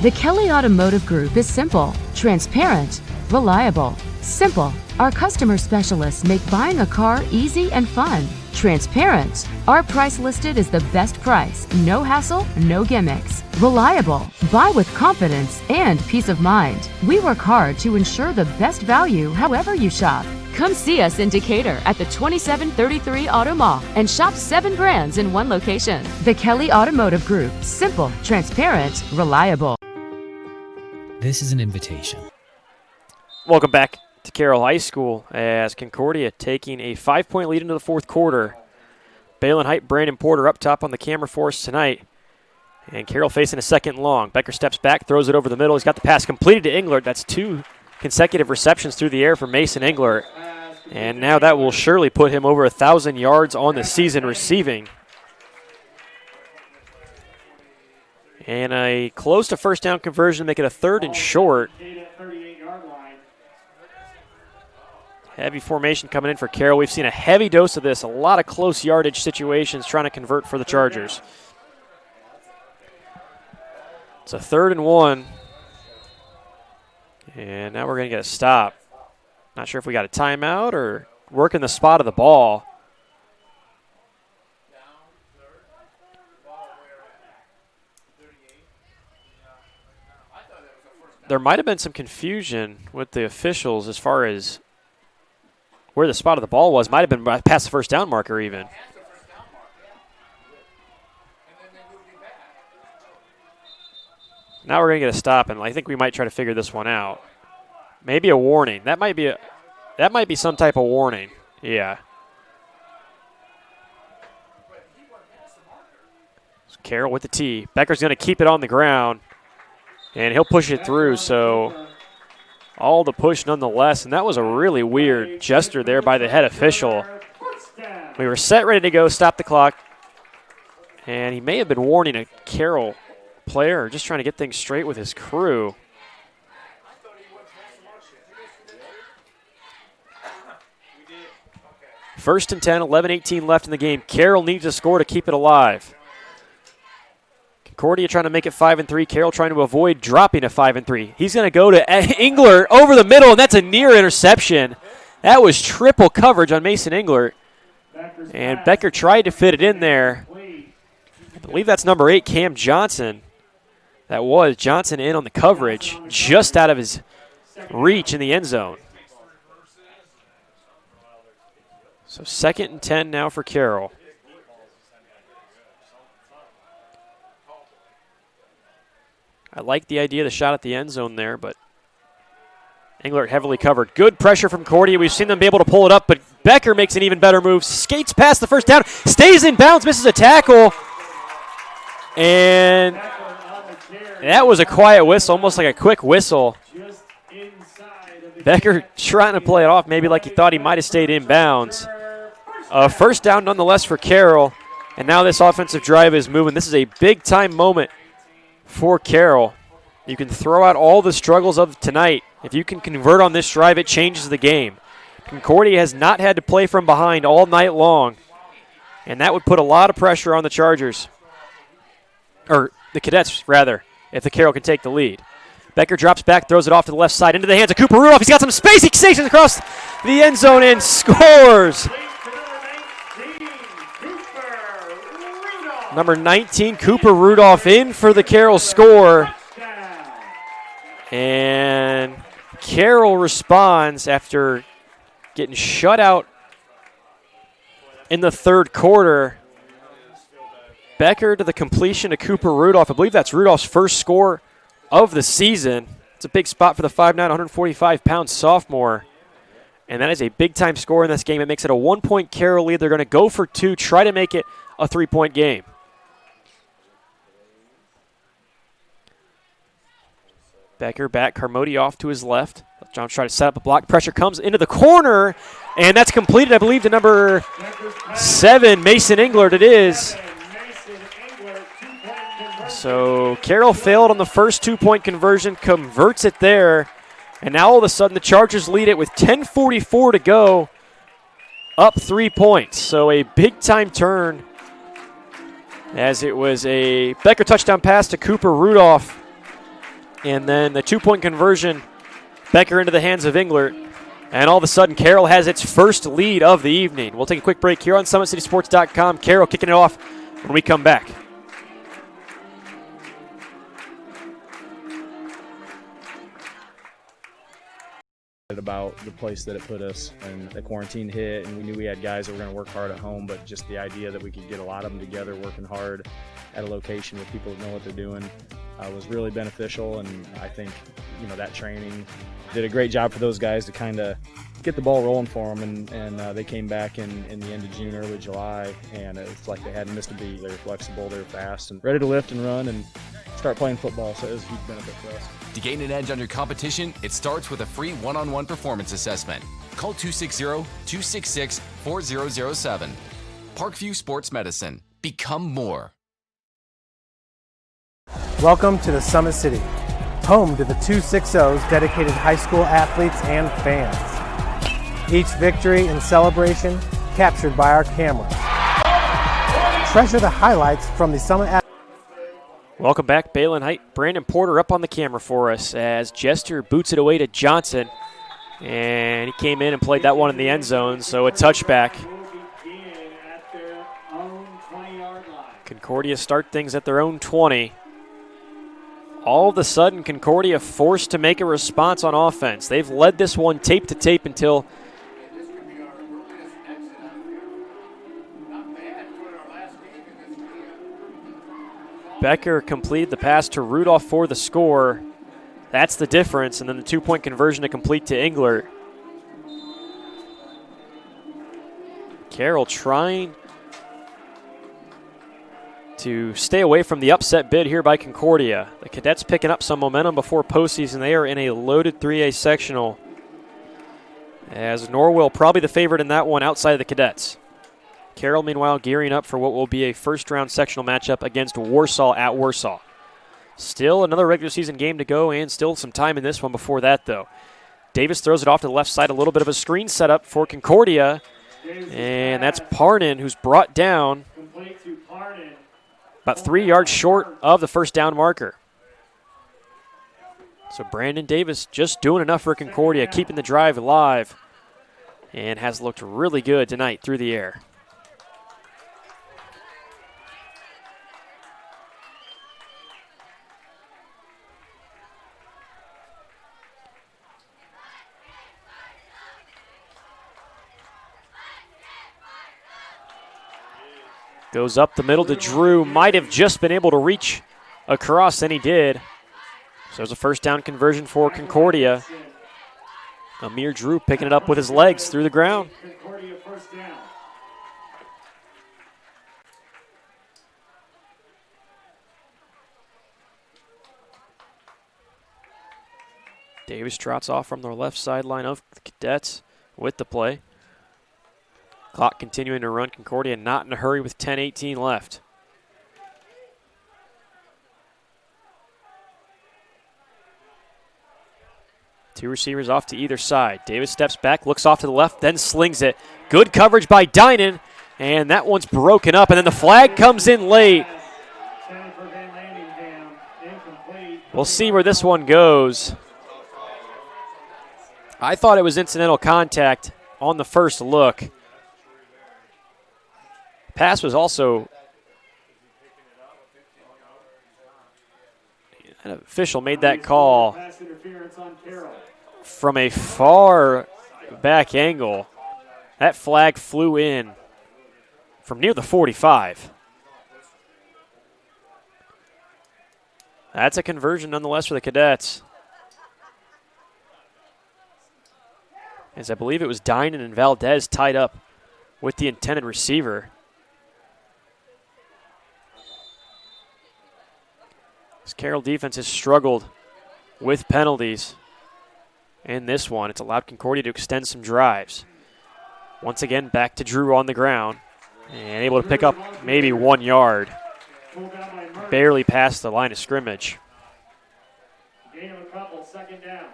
Speaker 14: The Kelly Automotive Group is simple, transparent, reliable. Simple. Our customer specialists make buying a car easy and fun. Transparent. Our price listed is the best price. No hassle, no gimmicks. Reliable. Buy with confidence and peace of mind. We work hard to ensure the best value however you shop. Come see us in Decatur at the 2733 Auto Mall and shop 7 brands in one location. The Kelly Automotive Group. Simple, transparent, reliable.
Speaker 6: This is an invitation.
Speaker 1: Welcome back to Carroll High School as Concordia taking a 5-point lead into the fourth quarter. Balin Height, Brandon Porter up top on the camera for us tonight. And Carroll facing a second long. Becker steps back, throws it over the middle. He's got the pass completed to Englert. That's 2 consecutive receptions through the air for Mason Englert. And now that will surely put him over 1,000 yards on the season receiving. And a close to first down conversion to make it a 3rd and short. Heavy formation coming in for Carroll. We've seen a heavy dose of this, a lot of close yardage situations trying to convert for the Chargers. It's a 3rd and 1. And now we're going to get a stop. Not sure if we got a timeout or working the spot of the ball. There might have been some confusion with the officials as far as where the spot of the ball was. Might have been past the first down marker even. Now we're going to get a stop, and I think we might try to figure this one out. Maybe a warning. That might be some type of warning. Yeah. So Carroll with the tee. Becker's going to keep it on the ground, and he'll push it through. So all the push nonetheless, and that was a really weird gesture there by the head official. We were set, ready to go, stop the clock, and he may have been warning a Carroll player, just trying to get things straight with his crew. First and 10, 11-18 left in the game. Carroll needs a score to keep it alive. Concordia trying to make it 5-3. Carroll trying to avoid dropping a 5-3. He's going to go to Englert over the middle, and that's a near interception. That was triple coverage on Mason Englert. And Becker tried to fit it in there. I believe that's number 8, Cam Johnson. That was Johnson in on the coverage, just out of his reach in the end zone. So 2nd and 10 now for Carroll. I like the idea of the shot at the end zone there, but Englert heavily covered. Good pressure from Concordia. We've seen them be able to pull it up, but Becker makes an even better move. Skates past the first down, stays in bounds, misses a tackle. And that was a quiet whistle, almost like a quick whistle. Becker trying to play it off, maybe like he thought he might have stayed in bounds. First down nonetheless for Carroll, and now this offensive drive is moving. This is a big-time moment for Carroll. You can throw out all the struggles of tonight. If you can convert on this drive, it changes the game. Concordia has not had to play from behind all night long, and that would put a lot of pressure on the Chargers. Or the Cadets, rather, if the Carroll can take the lead. Becker drops back, throws it off to the left side, into the hands of Cooper Rudolph. He's got some space. He stations across the end zone and scores. Number 19, Cooper Rudolph in for the Carroll score. And Carroll responds after getting shut out in the third quarter. Becker to the completion to Cooper Rudolph. I believe that's Rudolph's first score of the season. It's a big spot for the 5'9", 145-pound sophomore. And that is a big-time score in this game. It makes it a 1-point Carroll lead. They're going to go for 2, try to make it a 3-point game. Becker back, Carmody off to his left. John's trying to set up a block. Pressure comes into the corner, and that's completed, I believe, to number 7, Mason Englert. It is. So Carroll failed on the first 2-point conversion, converts it there, and now all of a sudden the Chargers lead it with 10:44 to go, up 3 points. So a big-time turn, as it was a Becker touchdown pass to Cooper Rudolph. And then the two-point conversion, Becker into the hands of Englert. And all of a sudden, Carroll has its first lead of the evening. We'll take a quick break here on SummitCitySports.com. Carroll kicking it off when we come back.
Speaker 3: About the place that it put us, and the quarantine hit, and we knew we had guys that were going to work hard at home, but just the idea that we could get a lot of them together working hard at a location with people that know what they're doing was really beneficial. And I think that training did a great job for those guys to kind of get the ball rolling for them, and they came back in the end of June, early July, and it's like they hadn't missed a beat. They were flexible, they were fast, and ready to lift and run and start playing football, so it was a huge benefit for us.
Speaker 4: To gain an edge on your competition, it starts with a free one-on-one performance assessment. Call 260-266-4007. Parkview Sports Medicine. Become more.
Speaker 7: Welcome to the Summit City, home to the 260's dedicated high school athletes and fans. Each victory and celebration captured by our cameras. Treasure the highlights from the Summit.
Speaker 1: Welcome back, Balin Height. Brandon Porter up on the camera for us as Jester boots it away to Johnson. And he came in and played that one in the end zone, so a touchback. Concordia start things at their own 20. All of a sudden, Concordia forced to make a response on offense. They've led this one tape to tape until Becker completed the pass to Rudolph for the score. That's the difference, and then the two-point conversion to complete to Englert. Carroll trying to stay away from the upset bid here by Concordia. The Cadets picking up some momentum before postseason. They are in a loaded 3A sectional, as Norwell probably the favorite in that one outside of the Cadets. Carroll, meanwhile, gearing up for what will be a first-round sectional matchup against Warsaw at Warsaw. Still another regular season game to go, and still some time in this one before that, though. Davis throws it off to the left side, a little bit of a screen setup for Concordia, and that's Parnan, who's brought down about 3 yards short of the first down marker. So Brandon Davis just doing enough for Concordia, keeping the drive alive, and has looked really good tonight through the air. Goes up the middle to Drew. Might have just been able to reach across, and he did. So there's a first down conversion for Concordia. Amir Drew picking it up with his legs through the ground. Davis trots off from the left sideline of the Cadets with the play. Clock continuing to run. Concordia not in a hurry with 10:18 left. Two receivers off to either side. Davis steps back, looks off to the left, then slings it. Good coverage by Dynan, and that one's broken up, and then the flag comes in late. We'll see where this one goes. I thought it was incidental contact on the first look. Pass was also, an official made that call from a far back angle. That flag flew in from near the 45. That's a conversion nonetheless for the Cadets, as I believe it was Dynan and Valdez tied up with the intended receiver. This Carroll defense has struggled with penalties in this one. It's allowed Concordia to extend some drives. Once again, back to Drew on the ground and able to pick up maybe 1 yard. Barely past the line of scrimmage.
Speaker 2: Gain of a couple, second down.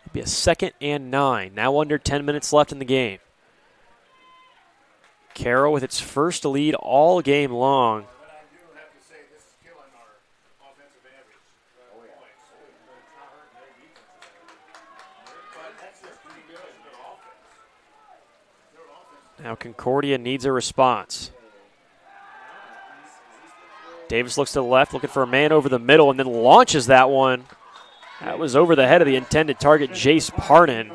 Speaker 1: It'll be a 2nd and 9. Now under 10 minutes left in the game. Carroll with its first lead all game long. Now Concordia needs a response. Davis looks to the left, looking for a man over the middle, and then launches that one. That was over the head of the intended target, Jace Parnan.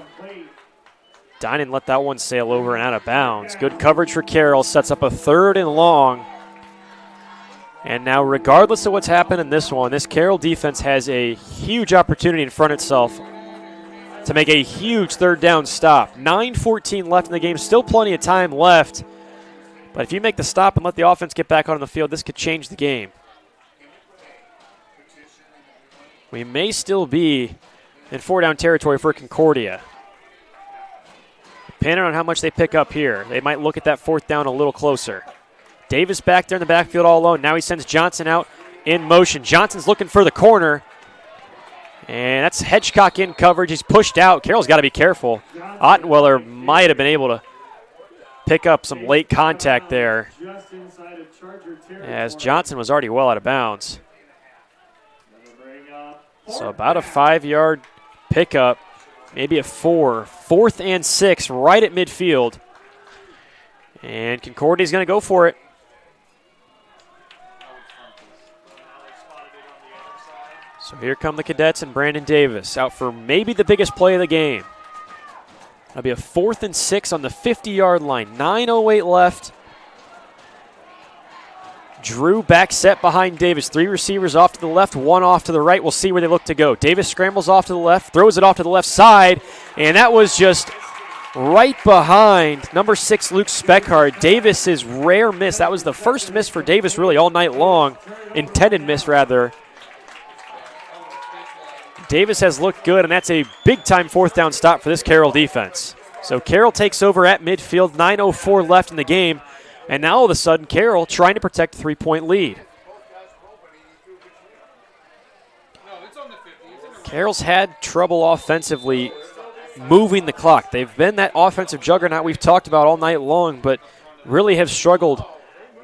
Speaker 1: Dinan let that one sail over and out of bounds. Good coverage for Carroll, sets up a 3rd and long. And now regardless of what's happened in this one, this Carroll defense has a huge opportunity in front of itself to make a huge 3rd down stop. 9:14 left in the game, still plenty of time left. But if you make the stop and let the offense get back on the field, this could change the game. We may still be in 4-down territory for Concordia. Depending on how much they pick up here, they might look at that 4th down a little closer. Davis back there in the backfield all alone. Now he sends Johnson out in motion. Johnson's looking for the corner. And that's Hedgecock in coverage. He's pushed out. Carroll's got to be careful. Ottenweller might have been able to pick up some late contact there, as Johnson was already well out of bounds. So about a 5-yard pickup, maybe a 4. 4th and 6 right at midfield. And Concordia's going to go for it. So here come the Cadets and Brandon Davis out for maybe the biggest play of the game. That'll be a 4th and 6 on the 50-yard line. 9:08 left. Drew back set behind Davis. 3 receivers off to the left, 1 off to the right. We'll see where they look to go. Davis scrambles off to the left, throws it off to the left side, and that was just right behind number 6, Luke Speckhard. Davis's rare miss. That was the first miss for Davis really all night long. Intended miss, rather. Davis has looked good, and that's a big-time 4th down stop for this Carroll defense. So Carroll takes over at midfield, 9:04 left in the game, and now all of a sudden Carroll trying to protect a 3-point lead. Carroll's had trouble offensively moving the clock. They've been that offensive juggernaut we've talked about all night long, but really have struggled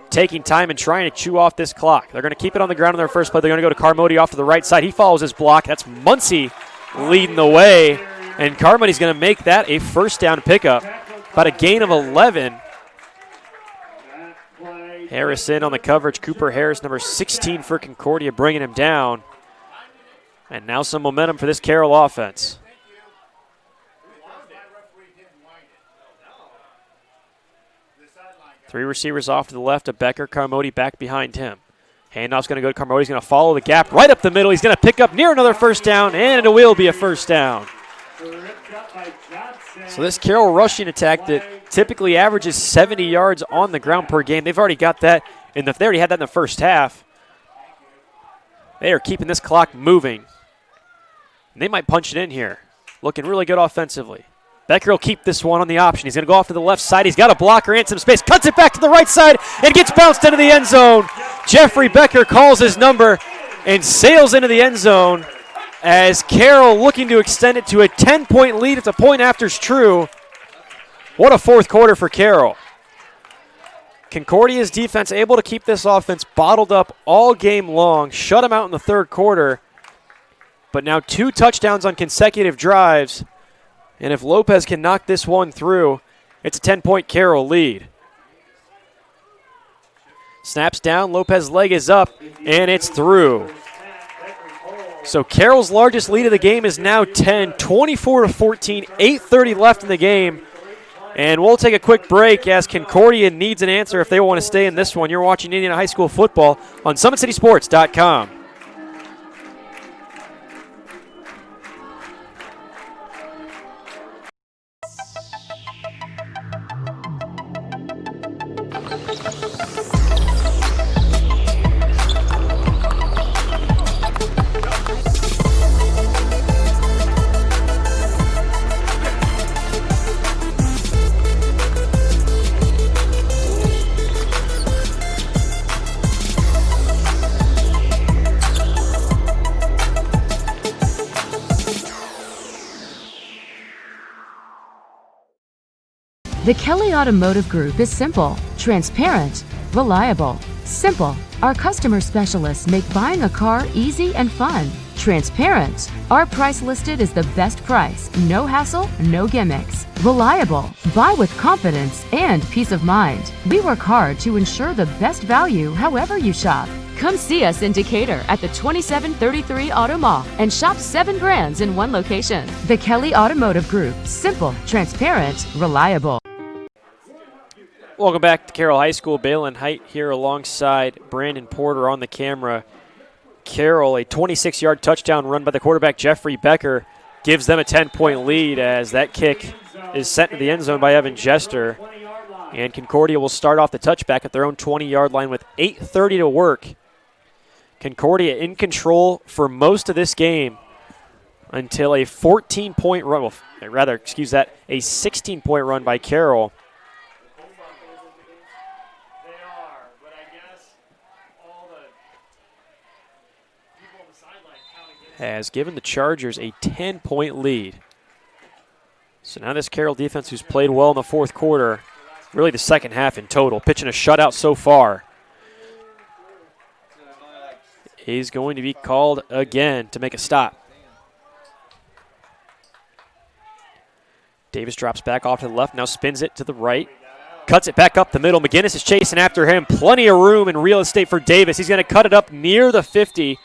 Speaker 1: taking time and trying to chew off this clock. They're going to keep it on the ground in their first play. They're going to go to Carmody off to the right side. He follows his block. That's Muncie leading the way, and Carmody's going to make that a 1st down pickup. About a gain of 11. Harris in on the coverage. Cooper Harris, number 16 for Concordia, bringing him down. And now some momentum for this Carroll offense. Three receivers off to the left of Becker. Carmody back behind him. Handoff's going to go to Carmody. He's going to follow the gap right up the middle. He's going to pick up near another 1st down, and it will be a 1st down. So this Carroll rushing attack that typically averages 70 yards on the ground per game, they've already got that. They already had that in the first half. They are keeping this clock moving. And they might punch it in here. Looking really good offensively. Becker will keep this one on the option. He's going to go off to the left side. He's got a blocker and some space. Cuts it back to the right side and gets bounced into the end zone. Jeffrey Becker calls his number and sails into the end zone as Carroll looking to extend it to a 10-point lead. It's a point after's true. What a 4th quarter for Carroll. Concordia's defense able to keep this offense bottled up all game long, shut them out in the 3rd quarter. But now 2 touchdowns on consecutive drives. And if Lopez can knock this one through, it's a 10-point Carroll lead. Snaps down, Lopez's leg is up, and it's through. So Carroll's largest lead of the game is now 10, 24-14, 8:30 left in the game. And we'll take a quick break as Concordia needs an answer if they want to stay in this one. You're watching Indiana High School football on SummitCitySports.com.
Speaker 14: The Kelly Automotive Group is simple, transparent, reliable, simple. Our customer specialists make buying a car easy and fun. Transparent. Our price listed is the best price. No hassle, no gimmicks. Reliable. Buy with confidence and peace of mind. We work hard to ensure the best value however you shop. Come see us in Decatur at the 2733 Auto Mall and shop 7 brands in one location. The Kelly Automotive Group. Simple, transparent, reliable.
Speaker 1: Welcome back to Carroll High School. Balin Height here alongside Brandon Porter on the camera. Carroll, a 26-yard touchdown run by the quarterback Jeffrey Becker, gives them a 10-point lead as that kick is sent to the end zone by Evan Jester. And Concordia will start off the touchback at their own 20-yard line with 8:30 to work. Concordia in control for most of this game until a 14-point run, a 16-point run by Carroll. Has given the Chargers a 10-point lead. So now this Carroll defense, who's played well in the fourth quarter, really the second half in total, pitching a shutout so far, is going to be called again to make a stop. Davis drops back off to the left, now spins it to the right. Cuts it back up the middle. McGinnis is chasing after him. Plenty of room and real estate for Davis. He's going to cut it up near the 50.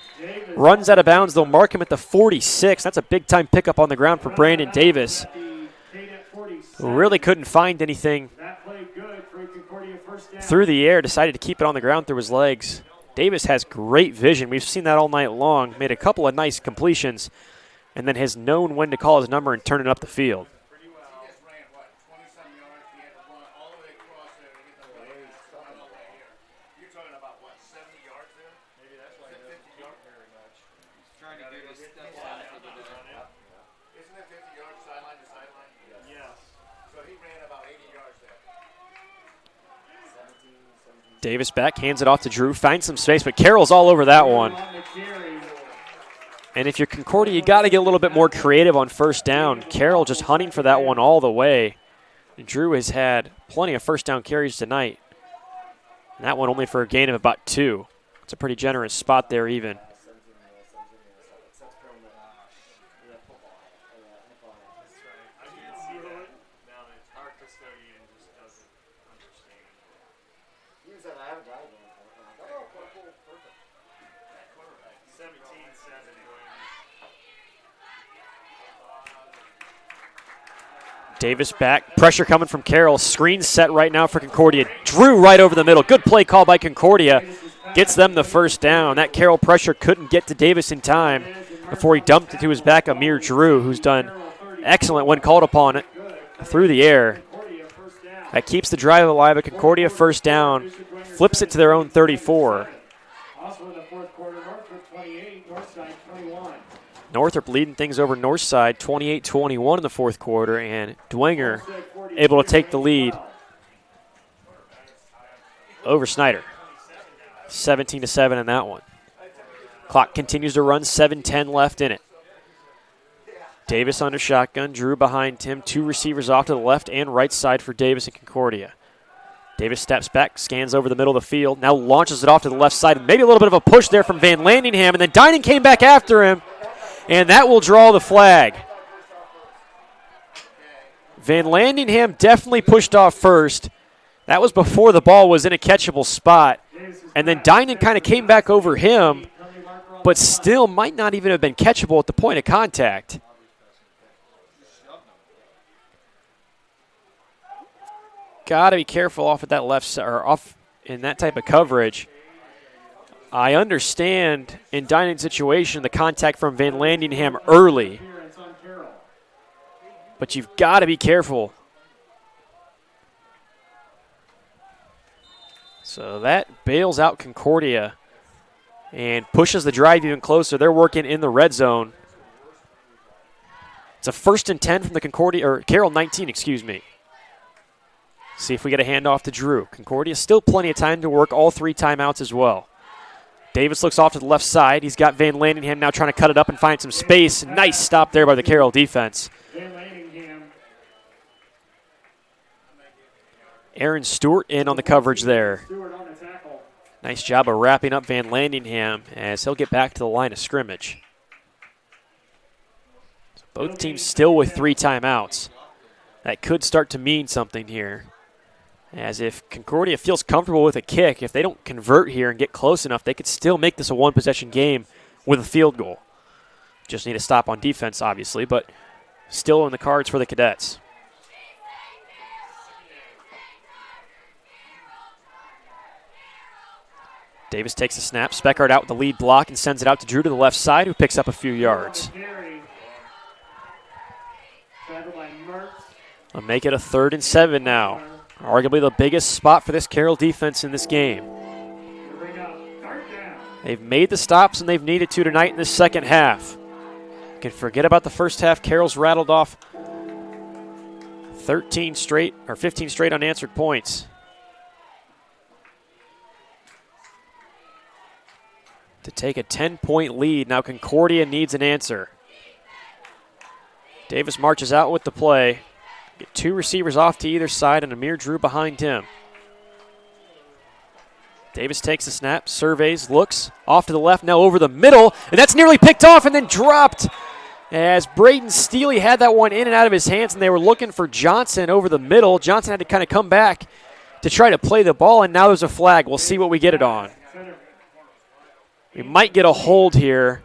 Speaker 1: Runs out of bounds. They'll mark him at the 46. That's a big-time pickup on the ground for Brandon Davis, who really couldn't find anything through the air. Decided to keep it on the ground through his legs. Davis has great vision. We've seen that all night long. Made a couple of nice completions and then has known when to call his number and turn it up the field. Davis back, hands it off to Drew, finds some space, but Carroll's all over that one. And if you're Concordia, you got to get a little bit more creative on first down. Carroll just hunting for that one all the way. And Drew has had plenty of first down carries tonight. And that one only for a gain of about 2. It's a pretty generous spot there even. Davis back, pressure coming from Carroll. Screen set right now for Concordia. Drew right over the middle. Good play call by Concordia. Gets them the first down. That Carroll pressure couldn't get to Davis in time before he dumped it to his back, Amir Drew, who's done excellent when called upon it through the air. That keeps the drive alive. A Concordia first down, flips it to their own 34. Northrop leading things over Northside 28-21 in the fourth quarter, and Dwenger able to take the lead over Snyder. 17-7 in that one. Clock continues to run, 7:10 left in it. Davis under shotgun, Drew behind him, 2 receivers off to the left and right side for Davis and Concordia. Davis steps back, scans over the middle of the field, now launches it off to the left side. Maybe a little bit of a push there from Van Landingham, and then Dining came back after him, and that will draw the flag. Van Landingham definitely pushed off first. That was before the ball was in a catchable spot. And then Dinan kind of came back over him, but still might not even have been catchable at the point of contact. Got to be careful off at that left side, or off in that type of coverage. I understand in Dinan's situation the contact from Van Landingham early, but you've got to be careful. So that bails out Concordia and pushes the drive even closer. They're working in the red zone. It's a 1st and 10 from the Concordia, or Carroll 19, excuse me. See if we get a handoff to Drew. Concordia still plenty of time to work all 3 timeouts as well. Davis looks off to the left side. He's got Van Landingham now trying to cut it up and find some space. Nice stop there by the Carroll defense. Aaron Stewart in on the coverage there. Nice job of wrapping up Van Landingham as he'll get back to the line of scrimmage. So both teams still with 3 timeouts. That could start to mean something here. As if Concordia feels comfortable with a kick, if they don't convert here and get close enough, they could still make this a one-possession game with a field goal. Just need a stop on defense, obviously, but still in the cards for the Cadets. Davis takes a snap. Speckard out with the lead block and sends it out to Drew to the left side, who picks up a few yards. They'll make it a 3rd and 7 now. Arguably the biggest spot for this Carroll defense in this game. They've made the stops and they've needed to tonight in this second half. You can forget about the first half. Carroll's rattled off 15 straight unanswered points. To take a 10-point lead, now Concordia needs an answer. Davis marches out with the play. Get 2 receivers off to either side and Amir Drew behind him. Davis takes the snap, surveys, looks, off to the left, now over the middle, and that's nearly picked off and then dropped as Braden Steely had that one in and out of his hands, and they were looking for Johnson over the middle. Johnson had to kind of come back to try to play the ball, and now there's a flag. We'll see what we get it on. We might get a hold here.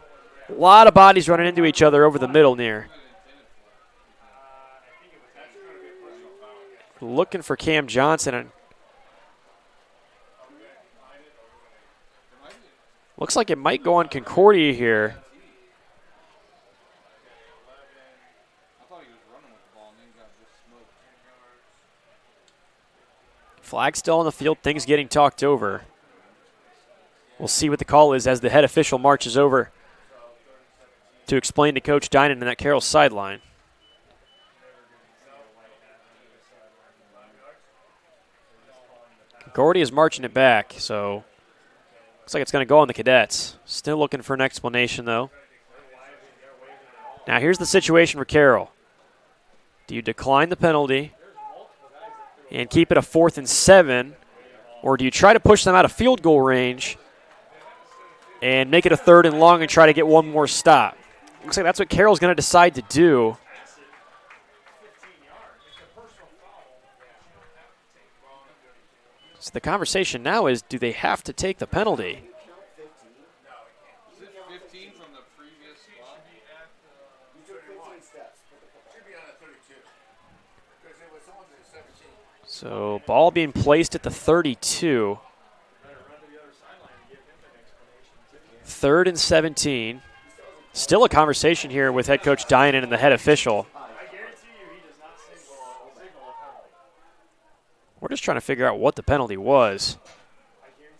Speaker 1: A lot of bodies running into each other over the middle near. Looking for Cam Johnson. And looks like it might go on Concordia here. Flag still on the field, things getting talked over. We'll see what the call is as the head official marches over to explain to Coach Dinan in that Carroll sideline. Concordia is marching it back, so looks like it's going to go on the Cadets. Still looking for an explanation, though. Now here's the situation for Carroll. Do you decline the penalty and keep it a 4th and 7, or do you try to push them out of field goal range and make it a 3rd and long and try to get one more stop? Looks like that's what Carroll's going to decide to do. So the conversation now is, do they have to take the penalty? So ball being placed at the 32. 3rd and 17. Still a conversation here with head coach Dinan and the head official. We're just trying to figure out what the penalty was.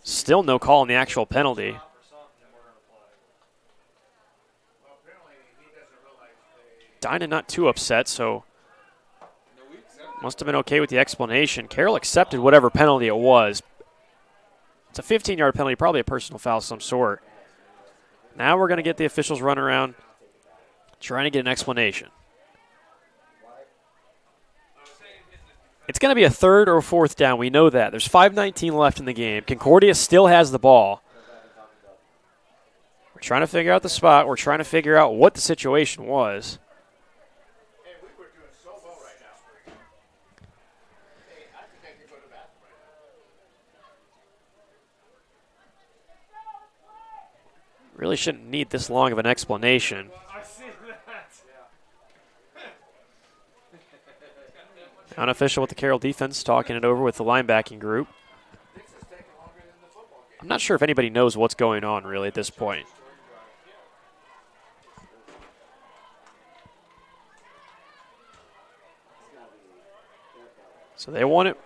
Speaker 1: Still no call on the actual penalty. Dinan not too upset, so must have been okay with the explanation. Carroll accepted whatever penalty it was. It's a 15-yard penalty, probably a personal foul of some sort. Now we're going to get the officials run around trying to get an explanation. It's going to be a 3rd or 4th down. We know that. There's 5:19 left in the game. Concordia still has the ball. We're trying to figure out the spot. We're trying to figure out what the situation was. Really shouldn't need this long of an explanation. Unofficial with the Carroll defense, talking it over with the linebacking group. I'm not sure if anybody knows what's going on really at this point. So they want it.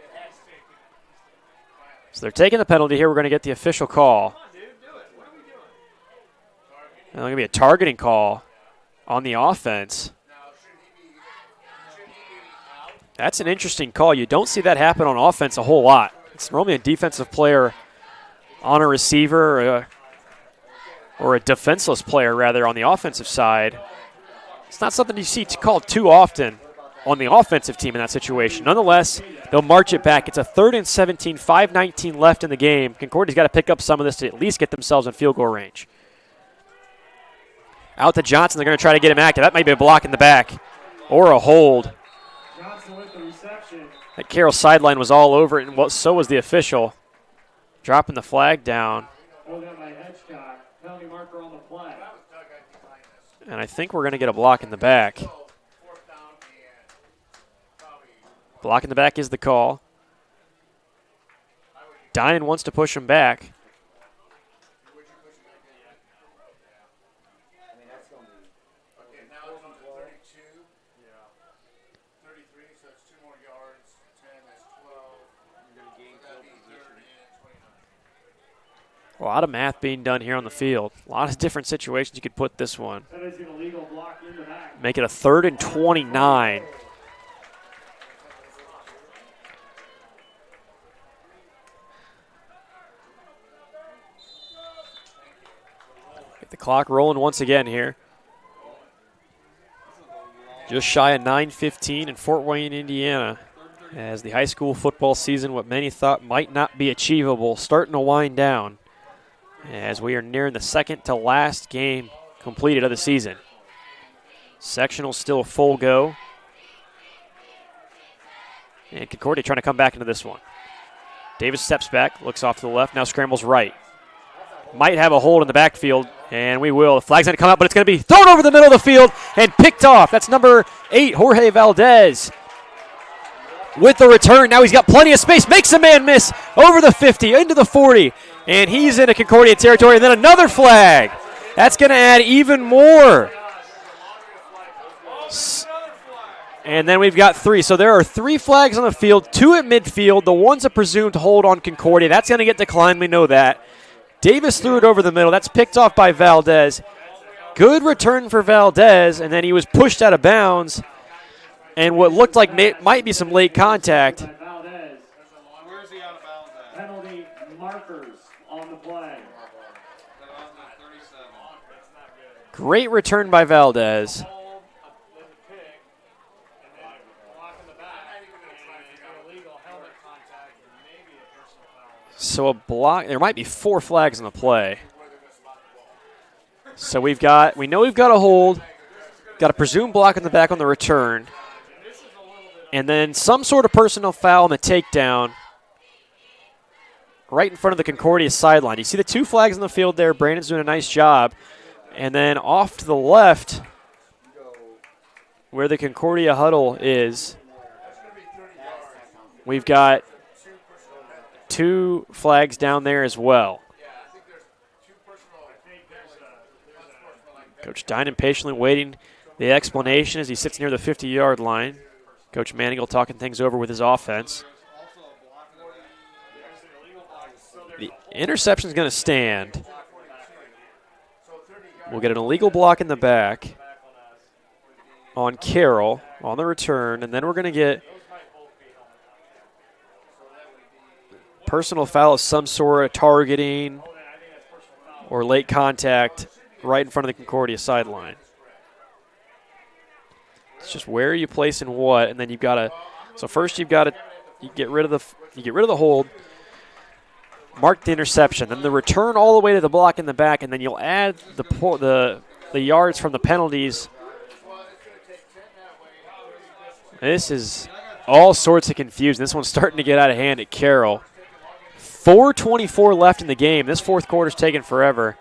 Speaker 1: So they're taking the penalty here. We're going to get the official call. And there's going to be a targeting call on the offense. That's an interesting call. You don't see that happen on offense a whole lot. It's normally a defensive player on a receiver or a defenseless player, rather, on the offensive side. It's not something you see called too often on the offensive team in that situation. Nonetheless, they'll march it back. It's a 3rd and 17, 5:19 left in the game. Concordia's got to pick up some of this to at least get themselves in field goal range. Out to Johnson. They're going to try to get him active. That might be a block in the back or a hold.
Speaker 2: Johnson with the reception.
Speaker 1: That Carroll sideline was all over it, and so was the official. Dropping the flag down.
Speaker 2: Hold down by Hedgecock. Penalty marker on the play.
Speaker 1: And I think we're going to get a block in the back. Block in the back is the call. Dinan wants to push him back. A lot of math being done here on the field. A lot of different situations you could put this one. Make it a 3rd and 29. Get the clock rolling once again here. Just shy of 9:15 in Fort Wayne, Indiana, as the high school football season, what many thought might not be achievable, starting to wind down as we are nearing the second to last game completed of the season. Sectional still full go. And Concordia trying to come back into this one. Davis steps back, looks off to the left, now scrambles right. Might have a hold in the backfield, and we will. The flag's going to come out, but it's going to be thrown over the middle of the field and picked off. That's number 8, Jorge Valdez. With the return, now he's got plenty of space, makes a man miss over the 50, into the 40, and he's into Concordia territory, and then another flag. That's going to add even more. And then we've got 3. So there are 3 flags on the field, 2 at midfield. The one's a presumed hold on Concordia. That's going to get declined, we know that. Davis threw it over the middle. That's picked off by Valdez. Good return for Valdez, and then he was pushed out of bounds. And what looked like might be some late contact.
Speaker 2: Where's he out of bounds at? Penalty markers on the play.
Speaker 1: Great return by Valdez. So a block, there might be 4 flags in the play. So we know we've got a hold, got a presumed block in the back on the return, and then some sort of personal foul on the takedown right in front of the Concordia sideline. You see the 2 flags in the field there. Brandon's doing a nice job. And then off to the left, where the Concordia huddle is, we've got 2 flags down there as well. Coach Dinan patiently waiting the explanation as he sits near the 50-yard line. Coach Manigal talking things over with his offense. The interception is going to stand. We'll get an illegal block in the back on Carroll on the return, and then we're going to get personal foul of some sort, targeting or late contact right in front of the Concordia sideline. It's just where are you placing what, and then you've got to. So first you get rid of the hold, mark the interception, then the return all the way to the block in the back, and then you'll add the yards from the penalties. This is all sorts of confusion. This one's starting to get out of hand at Carroll. 4:24 left in the game. This fourth quarter's taken forever.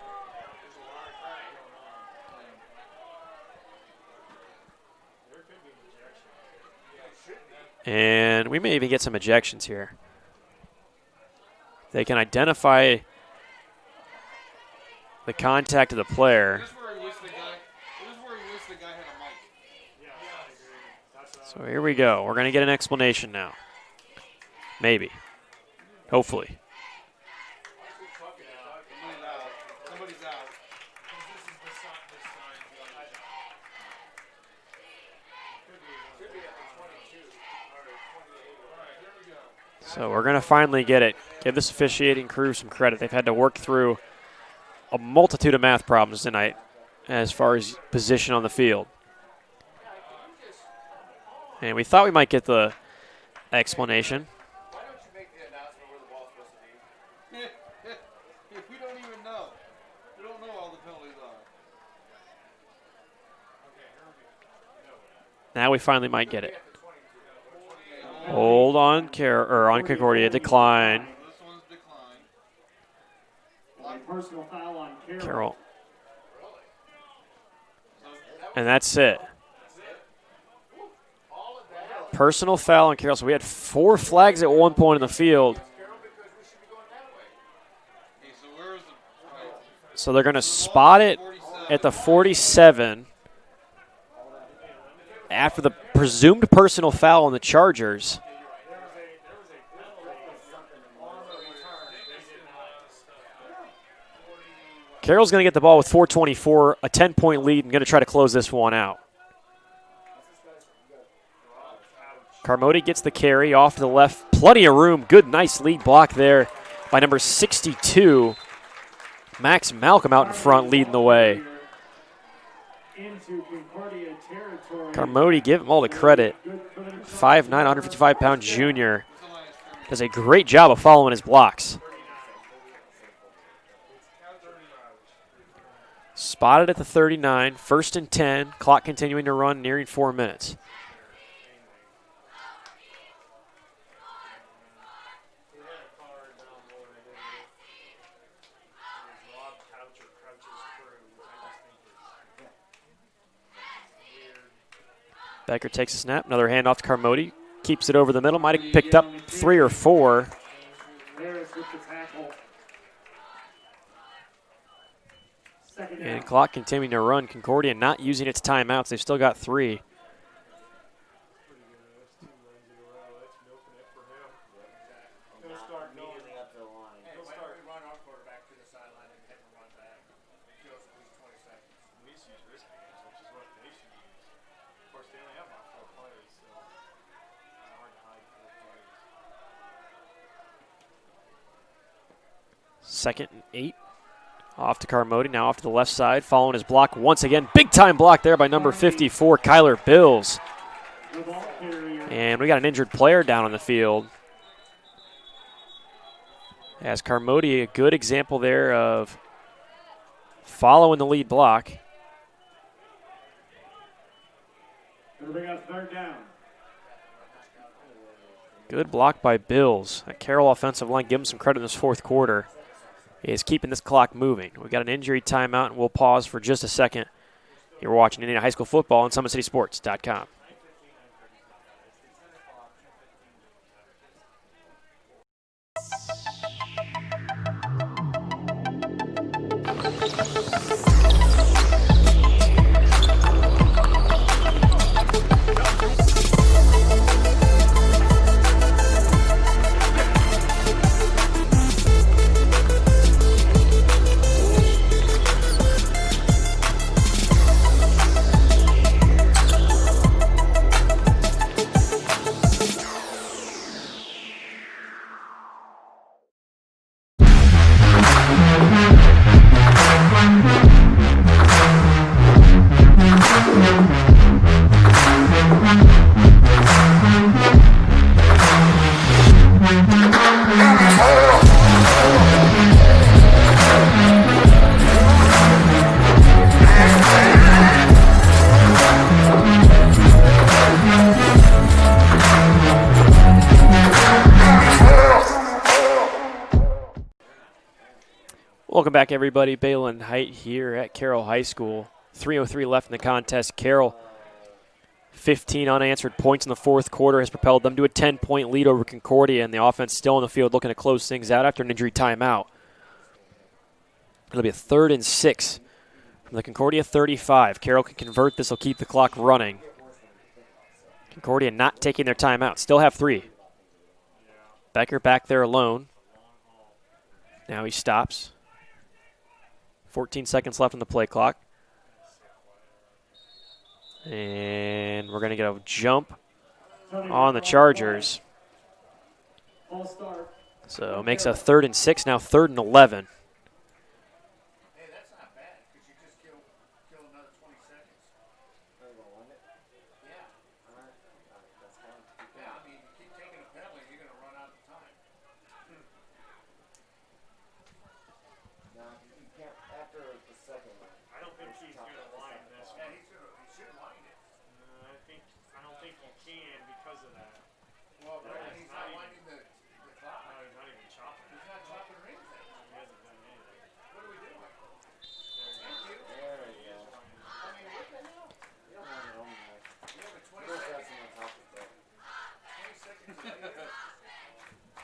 Speaker 1: And we may even get some ejections here. They can identify the contact of the player. So here we go. We're going to get an explanation now. Maybe. Hopefully. So we're going to finally get it. Give this officiating crew some credit. They've had to work through a multitude of math problems tonight as far as position on the field. And we thought we might get the explanation.
Speaker 5: Why don't you make the announcement where the ball's supposed to be? We don't even know. We don't know all the penalties are.
Speaker 1: Now we finally might get it. Hold on, on Concordia, decline.
Speaker 5: This one's declined.
Speaker 2: Personal foul on
Speaker 1: Carroll. And that's it. Personal foul on Carroll. So we had 4 flags at one point in the field. So they're going to spot it at the 47 after the presumed personal foul on the Chargers. Carroll's going to get the ball with 4:24, a 10-point lead, and going to try to close this one out. Carmody gets the carry off to the left. Plenty of room. Good, nice lead block there by number 62. Max Malcolm out in front leading the way. Carmody, give him all the credit. 5'9", 155-pound junior. Does a great job of following his blocks. Spotted at the 39, 1st and 10. Clock continuing to run, nearing 4 minutes. Becker takes a snap. Another handoff to Carmody. Keeps it over the middle. Might have picked up 3 or 4. And clock continuing to run. Concordia not using its timeouts. They've still got 3. Second and 8. Off to Carmody, now off to the left side, following his block once again. Big time block there by number 54, Kyler Bills. And we got an injured player down on the field. As Carmody, a good example there of following the lead block. Good block by Bills. That Carroll offensive line, give him some credit in this 4th quarter, is keeping this clock moving. We've got an injury timeout, and we'll pause for just a second. You're watching Indiana High School football on SummitCitySports.com. Welcome back, everybody. Balin Height here at Carroll High School. 3:03 left in the contest. Carroll, 15 unanswered points in the 4th quarter, has propelled them to a 10-point lead over Concordia, and the offense still on the field looking to close things out after an injury timeout. It'll be a 3rd and 6 from the Concordia 35. Carroll can convert. This will keep the clock running. Concordia not taking their timeout. Still have 3. Becker back there alone. Now he stops. 14 seconds left on the play clock. And we're going to get a jump on the Chargers. So it makes a 3rd and 6, now 3rd and 11.
Speaker 2: I don't think he's going to line this one. He should line it. I don't think he can because of that. Well, he's not lining the clock. No, he's not even chopping. He's not chopping or anything. He hasn't done anything. What are we doing? Thank you. There we go. I mean, what the hell? You don't want to own that. You have a 20 seconds later.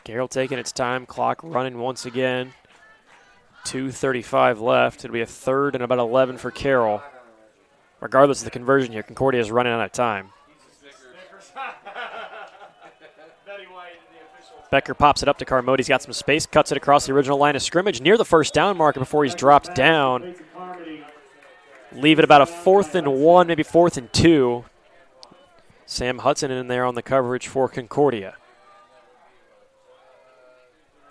Speaker 1: Carroll taking its time, clock running once again. 2:35 left. It'll be a third and about 11 for Carroll. Regardless of the conversion here, Concordia is running out of time. Becker pops it up to Carmody. He's got some space, cuts it across the original line of scrimmage near the first down marker before he's dropped down. Leave it about a 4th and 1, maybe 4th and 2. Sam Hudson in there on the coverage for Concordia.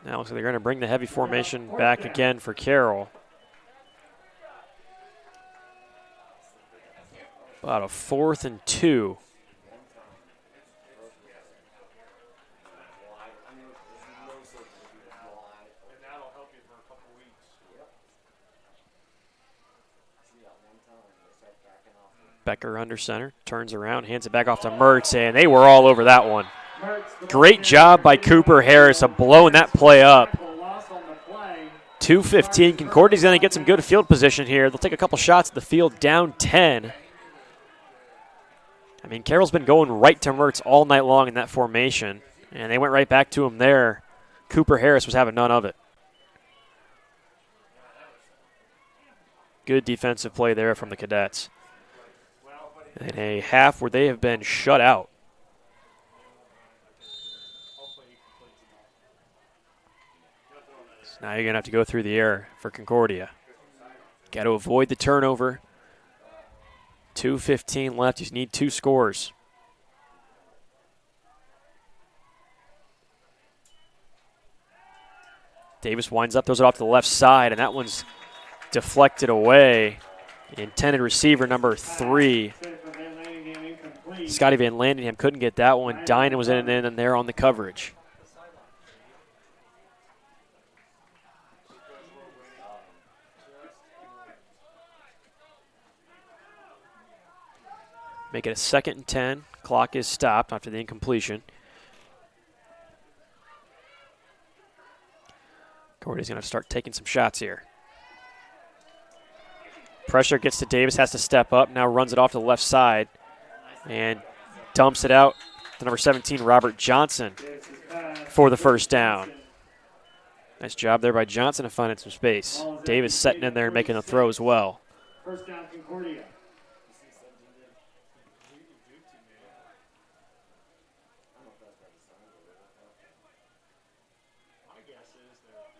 Speaker 1: Now looks like they're going to bring the heavy formation back again for Carroll. About a 4th and 2. Becker under center, turns around, hands it back off to Mertz, and they were all over that one. Great job by Cooper Harris of blowing that play up. 2:15. Concordia's going to get some good field position here. They'll take a couple shots at the field, down 10. I mean, Carroll's been going right to Mertz all night long in that formation, and they went right back to him there. Cooper Harris was having none of it. Good defensive play there from the Cadets. In a half where they have been shut out. So now you're going to have to go through the air for Concordia. Got to avoid the turnover. 2:15 left. You just need 2 scores. Davis winds up, throws it off to the left side, and that one's deflected away. Intended receiver number 3. Scotty Van Landingham couldn't get that one. Dynan was in and there on the coverage. Make it a 2nd and 10. Clock is stopped after the incompletion. Concordia's going to start taking some shots here. Pressure gets to Davis, has to step up, now runs it off to the left side and dumps it out to number 17, Robert Johnson, for the first down. Nice job there by Johnson of finding some space. Davis setting in there and making the throw as well.
Speaker 2: First down, Concordia. My guess is that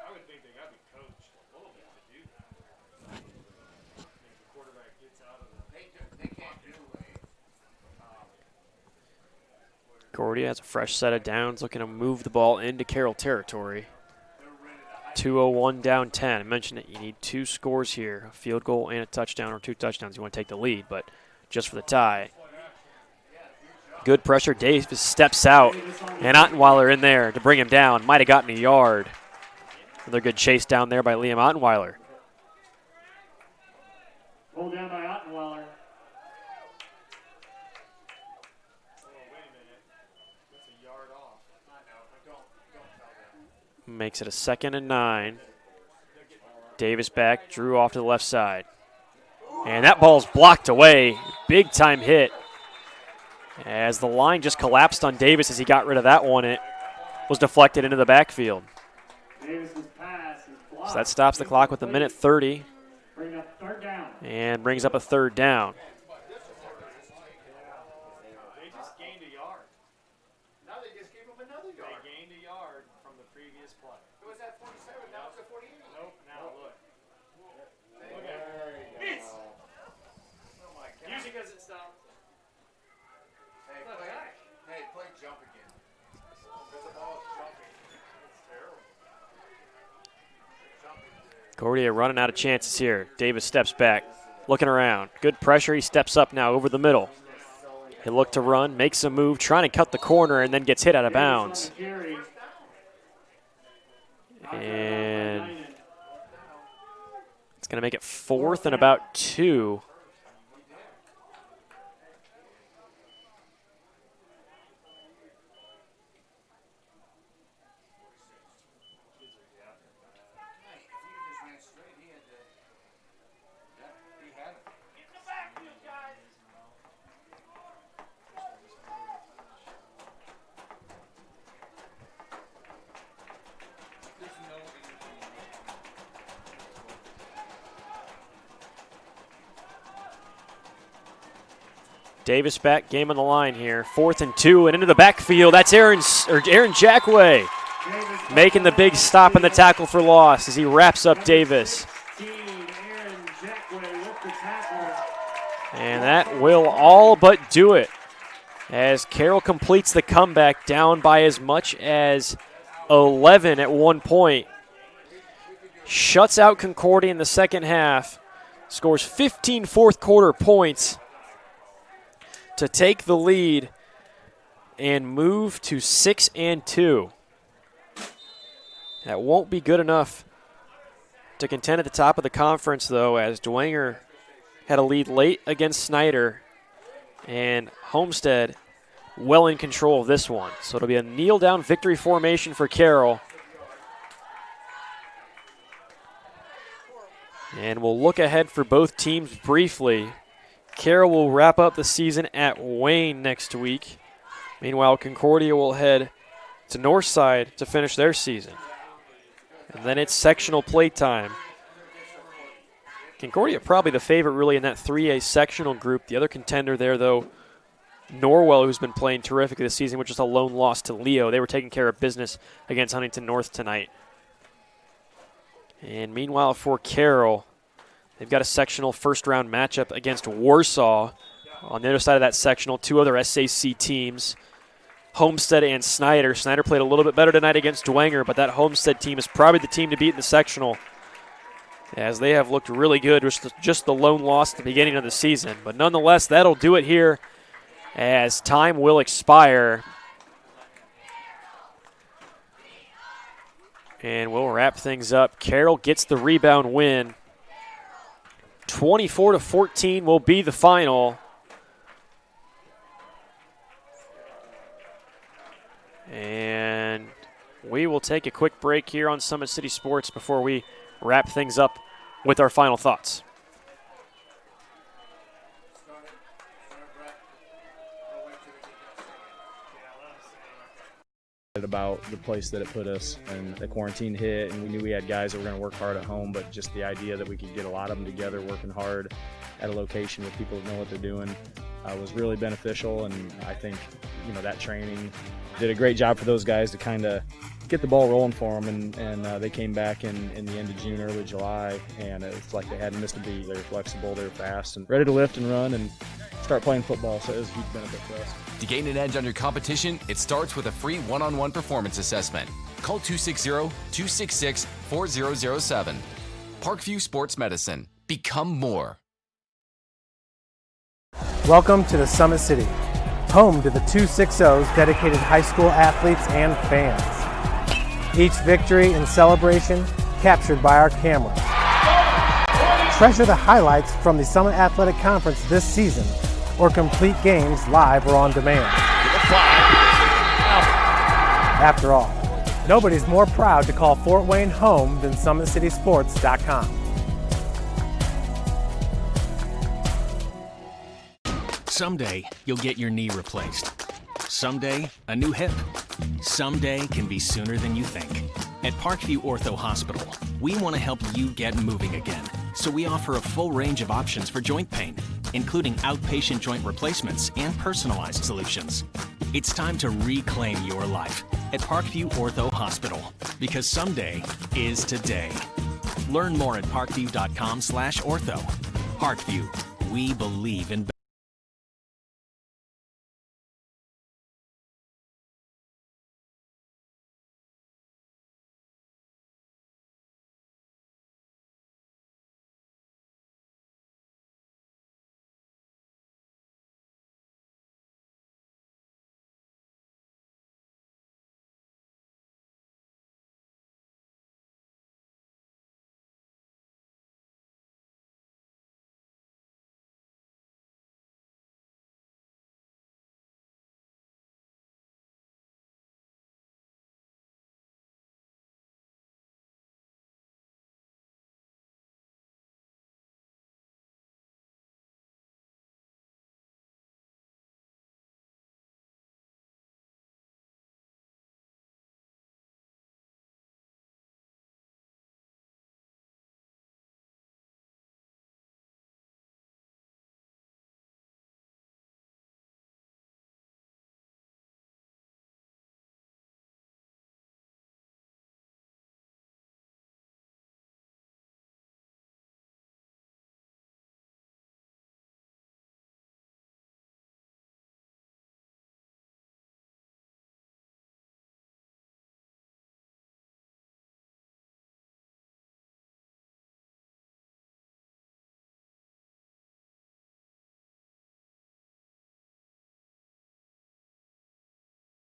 Speaker 2: I would think they got to be coached a little bit to do that. If the quarterback gets out of the they can't do
Speaker 1: Concordia has a fresh set of downs, looking to move the ball into Carroll territory. 2:01 down 10. I mentioned that you need 2 scores here, a field goal and a touchdown, or 2 touchdowns. You want to take the lead, but just for the tie. Good pressure. Davis steps out, and Ottenweiler in there to bring him down. Might have gotten a yard. Another good chase down there by Liam Ottenweiler.
Speaker 2: Pulled down by Ottenweiler.
Speaker 1: Makes it a 2nd and 9. Davis back, Drew off to the left side. And that ball's blocked away. Big time hit. As the line just collapsed on Davis as he got rid of that one, it was deflected into the backfield. So that stops the clock with a 1:30. And brings up a 3rd down.
Speaker 2: They just gained a yard. Now they just gave him another yard. They gained a yard from the previous play. It was at 47, now it's at 48. Nope, now look. Look at it. It's. Oh my God. Usually because it stopped. Hey, play jump again. Because the ball is jumping. It's terrible.
Speaker 1: Concordia running out of chances here. Davis steps back, looking around. Good pressure. He steps up now over the middle. He looked to run, makes a move, trying to cut the corner, and then gets hit out of bounds. And It's going to make it 4th and about 2. Davis back, game on the line here. 4th and 2, and into the backfield. That's Aaron Jackway making the big stop in the tackle for loss as he wraps up Davis. And that will all but do it as Carroll completes the comeback, down by as much as 11 at one point. Shuts out Concordia in the second half. Scores 15 fourth quarter points to take the lead and move to 6 and 2. That won't be good enough to contend at the top of the conference, though, as Dwenger had a lead late against Snyder, and Homestead well in control of this one. So it'll be a kneel-down victory formation for Carroll. And we'll look ahead for both teams briefly. Carroll will wrap up the season at Wayne next week. Meanwhile, Concordia will head to Northside to finish their season. And then it's sectional play time. Concordia probably the favorite really in that 3A sectional group. The other contender there, though, Norwell, who's been playing terrific this season, which is a lone loss to Leo. They were taking care of business against Huntington North tonight. And meanwhile for Carroll, they've got a sectional first-round matchup against Warsaw. On the other side of that sectional, 2 other SAC teams, Homestead and Snyder. Snyder played a little bit better tonight against Dwenger, but that Homestead team is probably the team to beat in the sectional, as they have looked really good, just the lone loss at the beginning of the season. But nonetheless, that'll do it here as time will expire. And we'll wrap things up. Carroll gets the rebound win. 24-14 will be the final. And we will take a quick break here on Summit City Sports before we wrap things up with our final thoughts.
Speaker 3: About the place that it put us, and the quarantine hit, and we knew we had guys that were going to work hard at home, but just the idea that we could get a lot of them together working hard at a location with people that know what they're doing was really beneficial. And I think that training did a great job for those guys to kind of get the ball rolling for them, and they came back in the end of June, early July, and it's like they hadn't missed a beat. They were flexible, they were fast, and ready to lift and run and start playing football, so it was a huge benefit for us.
Speaker 4: To gain an edge on your competition, it starts with a free one-on-one performance assessment. Call 260-266-4007. Parkview Sports Medicine. Become more.
Speaker 7: Welcome to the Summit City, home to the 260's dedicated high school athletes and fans. Each victory and celebration captured by our cameras. Treasure the highlights from the Summit Athletic Conference this season, or complete games live or on demand. After all, nobody's more proud to call Fort Wayne home than SummitCitySports.com.
Speaker 15: Someday, you'll get your knee replaced. Someday, a new hip. Someday can be sooner than you think. At Parkview Ortho Hospital, we want to help you get moving again. So we offer a full range of options for joint pain, including outpatient joint replacements and personalized solutions. It's time to reclaim your life at Parkview Ortho Hospital, because someday is today. Learn more at parkview.com/ortho. Parkview, we believe in